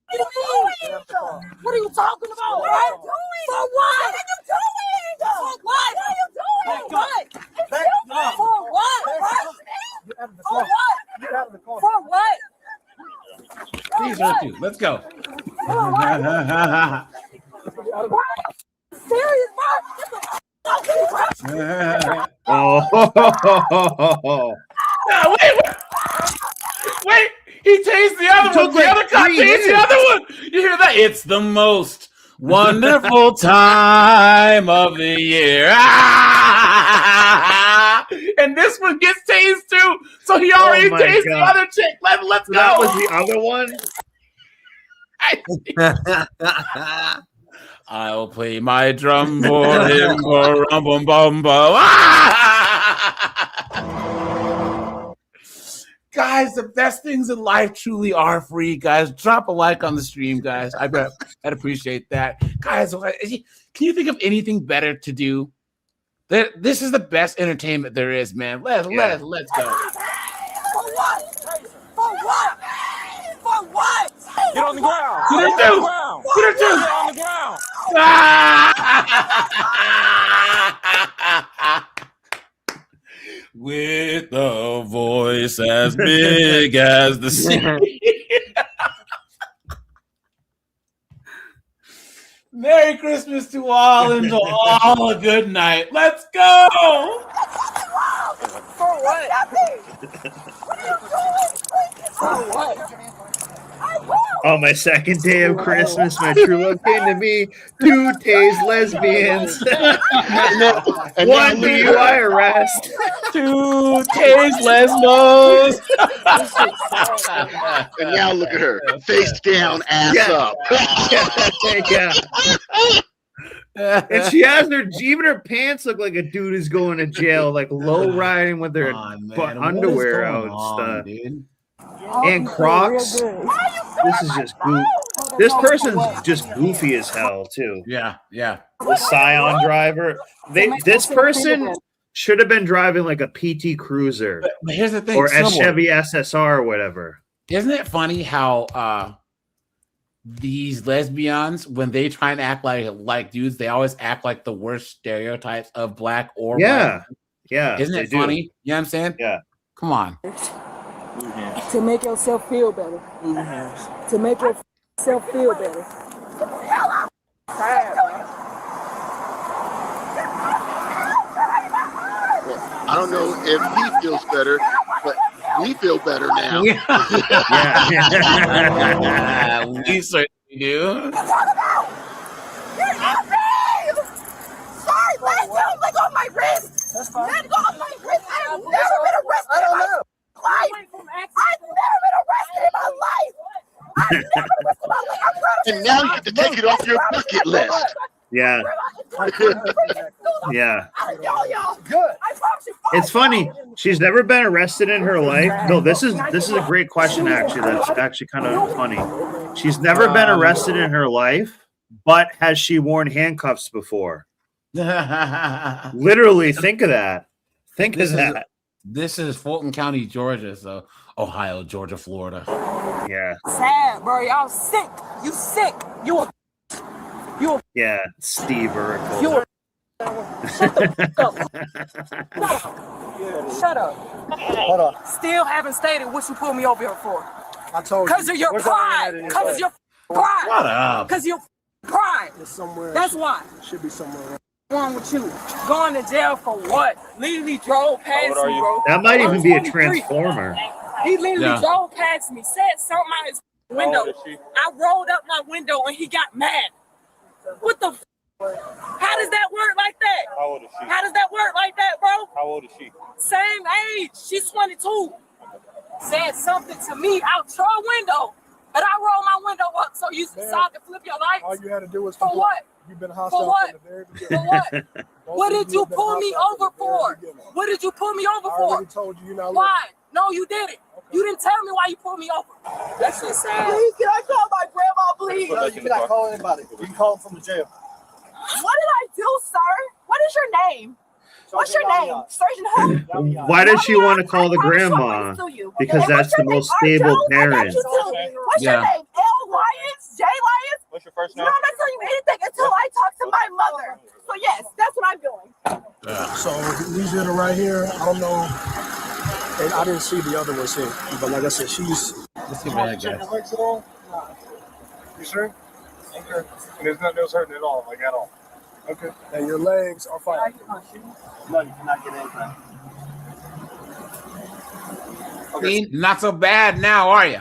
What are you talking about? What are you doing? For what? What are you doing? For what? What are you doing? For what? For what? For what? Please, her too. Let's go. Serious, Oh. No, wait. He tastes the other one. The other cop tastes the other one. You hear that? It's the most wonderful time of the year. And this one gets tased too. So he already my tastes the God. other chick. Let's go. That was the other one. I'll play my drum for him, rum bum Guys, the best things in life truly are free, guys. Drop a like on the stream, guys. I'd appreciate that. Guys, can you think of anything better to do? This is the best entertainment there is, man. Let's go. For what? For what? For what? Get on the ground. Get her Get too. on the ground. Get her too. Get on the ground. With a voice as big as the sea. Merry Christmas to all and to all a good night. Let's go. For what? What are you doing? For what? On my second day of Christmas, my true love came to me. 2 days lesbians. And 1 DUI arrest. 2 days lesbos. And now look at her, face down, ass up. Yeah. And she has even her pants look like a dude is going to jail, like low riding with their underwear out and stuff. Dude? And Crocs. This is just this person's just goofy as hell too. Yeah. The Scion driver. This person should have been driving like a PT Cruiser. But here's the thing, or a Snowboard. Chevy SSR or whatever. Isn't it funny how these lesbians, when they try and act like dudes, they always act like the worst stereotypes of black or Yeah. white. Yeah. Isn't they it do. funny? You know what I'm saying? Yeah. Come on. To make yourself feel better. To make yourself feel better. I don't know if he feels better, but we feel better now. We certainly do. Sorry, let go of my wrist. Let go of my wrist. I have never been arrested in my life. I've never been arrested in my life. I've never been arrested in my life. I'm proud of And now you have to take it off your bucket list. Yeah. Yeah. I know y'all. Good. I promise you. It's funny. She's never been arrested in her life. No, this is a great question actually. That's actually kind of funny. She's never been arrested in her life, but has she worn handcuffs before? Literally, think of that. Think of that. This is Fulton County, Georgia. So Ohio, Georgia, Florida. Yeah. Sad, bro. Y'all sick. You sick. You Yeah. Steve Urkel. You Shut up. Hold on. Still haven't stated what you pulled me over here for. I told you. Because of your Where's that pride. internet Because of your pride. Shut up. Because of your pride. It's somewhere. That's why. Should be somewhere. What's wrong with you? Going to jail for what? Literally drove past me, bro. That might even be a 23. transformer. He literally Yeah. drove past me, said something out his window. I rolled up my window and he got mad. What the? How does that work like that? How old is she? How does that work like that, bro? How old is she? Same age. She's 22. Said something to me out your window, but I rolled my window up so So you so I can flip your lights? All you had to do was for what? You've been hostile For what? from the very beginning. For what? What did you pull me over for? What did you pull me over I for? already told you, you're not Why? No, you didn't. You didn't tell me why you pulled me over. That shit's sad. Please, can I call my grandma, please? No, you cannot call anybody. You can call them from the jail. What did I do, sir? What is your name? What's your name? Sergeant Hunt? Why does she want to call the grandma? Because that's the most stable parent. What's your name? L. Lyons? J. Lyons? What's your first No, name? I'm not telling you anything until I talk to my mother. So yes, that's what I'm doing. So these are right here. I don't know. And I didn't see the other ones here. But like I said, she's. Let's see what I Check got. your legs at all? You sure? Okay. And there's nothing else hurting at all, like at all. Okay. And your legs are fine. No, you cannot get anything. See? Not so bad now, are you?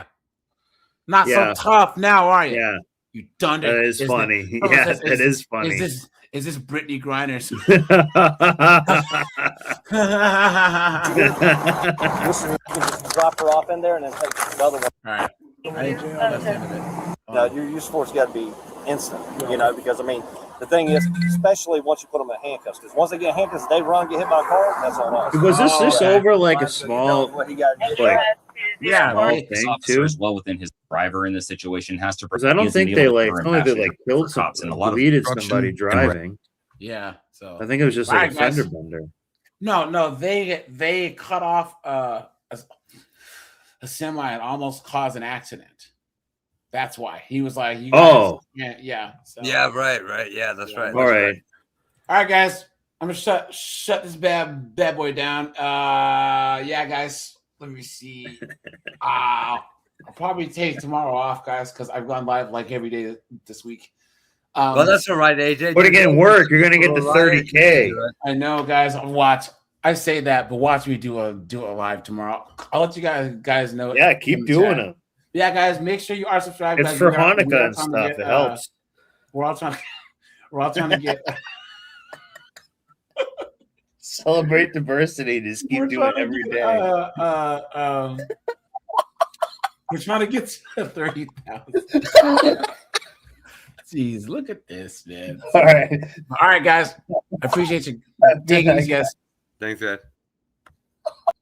Not Yeah. so tough now, are you? Yeah. You done it. That is funny. Yeah, that is funny. Is this Brittany Griner's? Drop her off in there and then take the other one. All right. No, your use force got to be instant, you know, because I mean, the thing is, especially once you put them in handcuffs, because once they get handcuffs, they run, get hit by a car, that's on us. Was this just Okay. over like a small, What he got to do. like, Yeah, small right. thing officer too? is well within his driver in this situation has to. Because I don't he hasn't think been they able to like, cover it's not like they ambassador like killed for cops and a lot of deleted obstruction somebody and driving. Yeah. So I think it was just All like right, a guys. fender bender. No, they cut off a semi and almost caused an accident. That's why he was like, you guys, Oh. yeah. So. Yeah, right. Yeah, that's right. All right. All right, guys. I'm gonna shut this bad boy down. Yeah, guys. Let me see. I'll probably take tomorrow off, guys, because I've gone live like every day this week. Well, that's all right, AJ. But again, work. You're gonna get the All right. 30K. I know, guys. Watch. I say that, but watch me do a live tomorrow. I'll let you guys know. Yeah, in keep the doing chat. it. Yeah, guys, make sure you are subscribed. It's guys. for We are Hanukkah and trying to stuff. get, It helps. We're all trying to get. Celebrate diversity. Just keep We're doing it trying every to day. get, we're trying to get to 30,000. Jeez, look at this, man. All right. All right, guys. I appreciate you taking these guys. Thanks, Ed.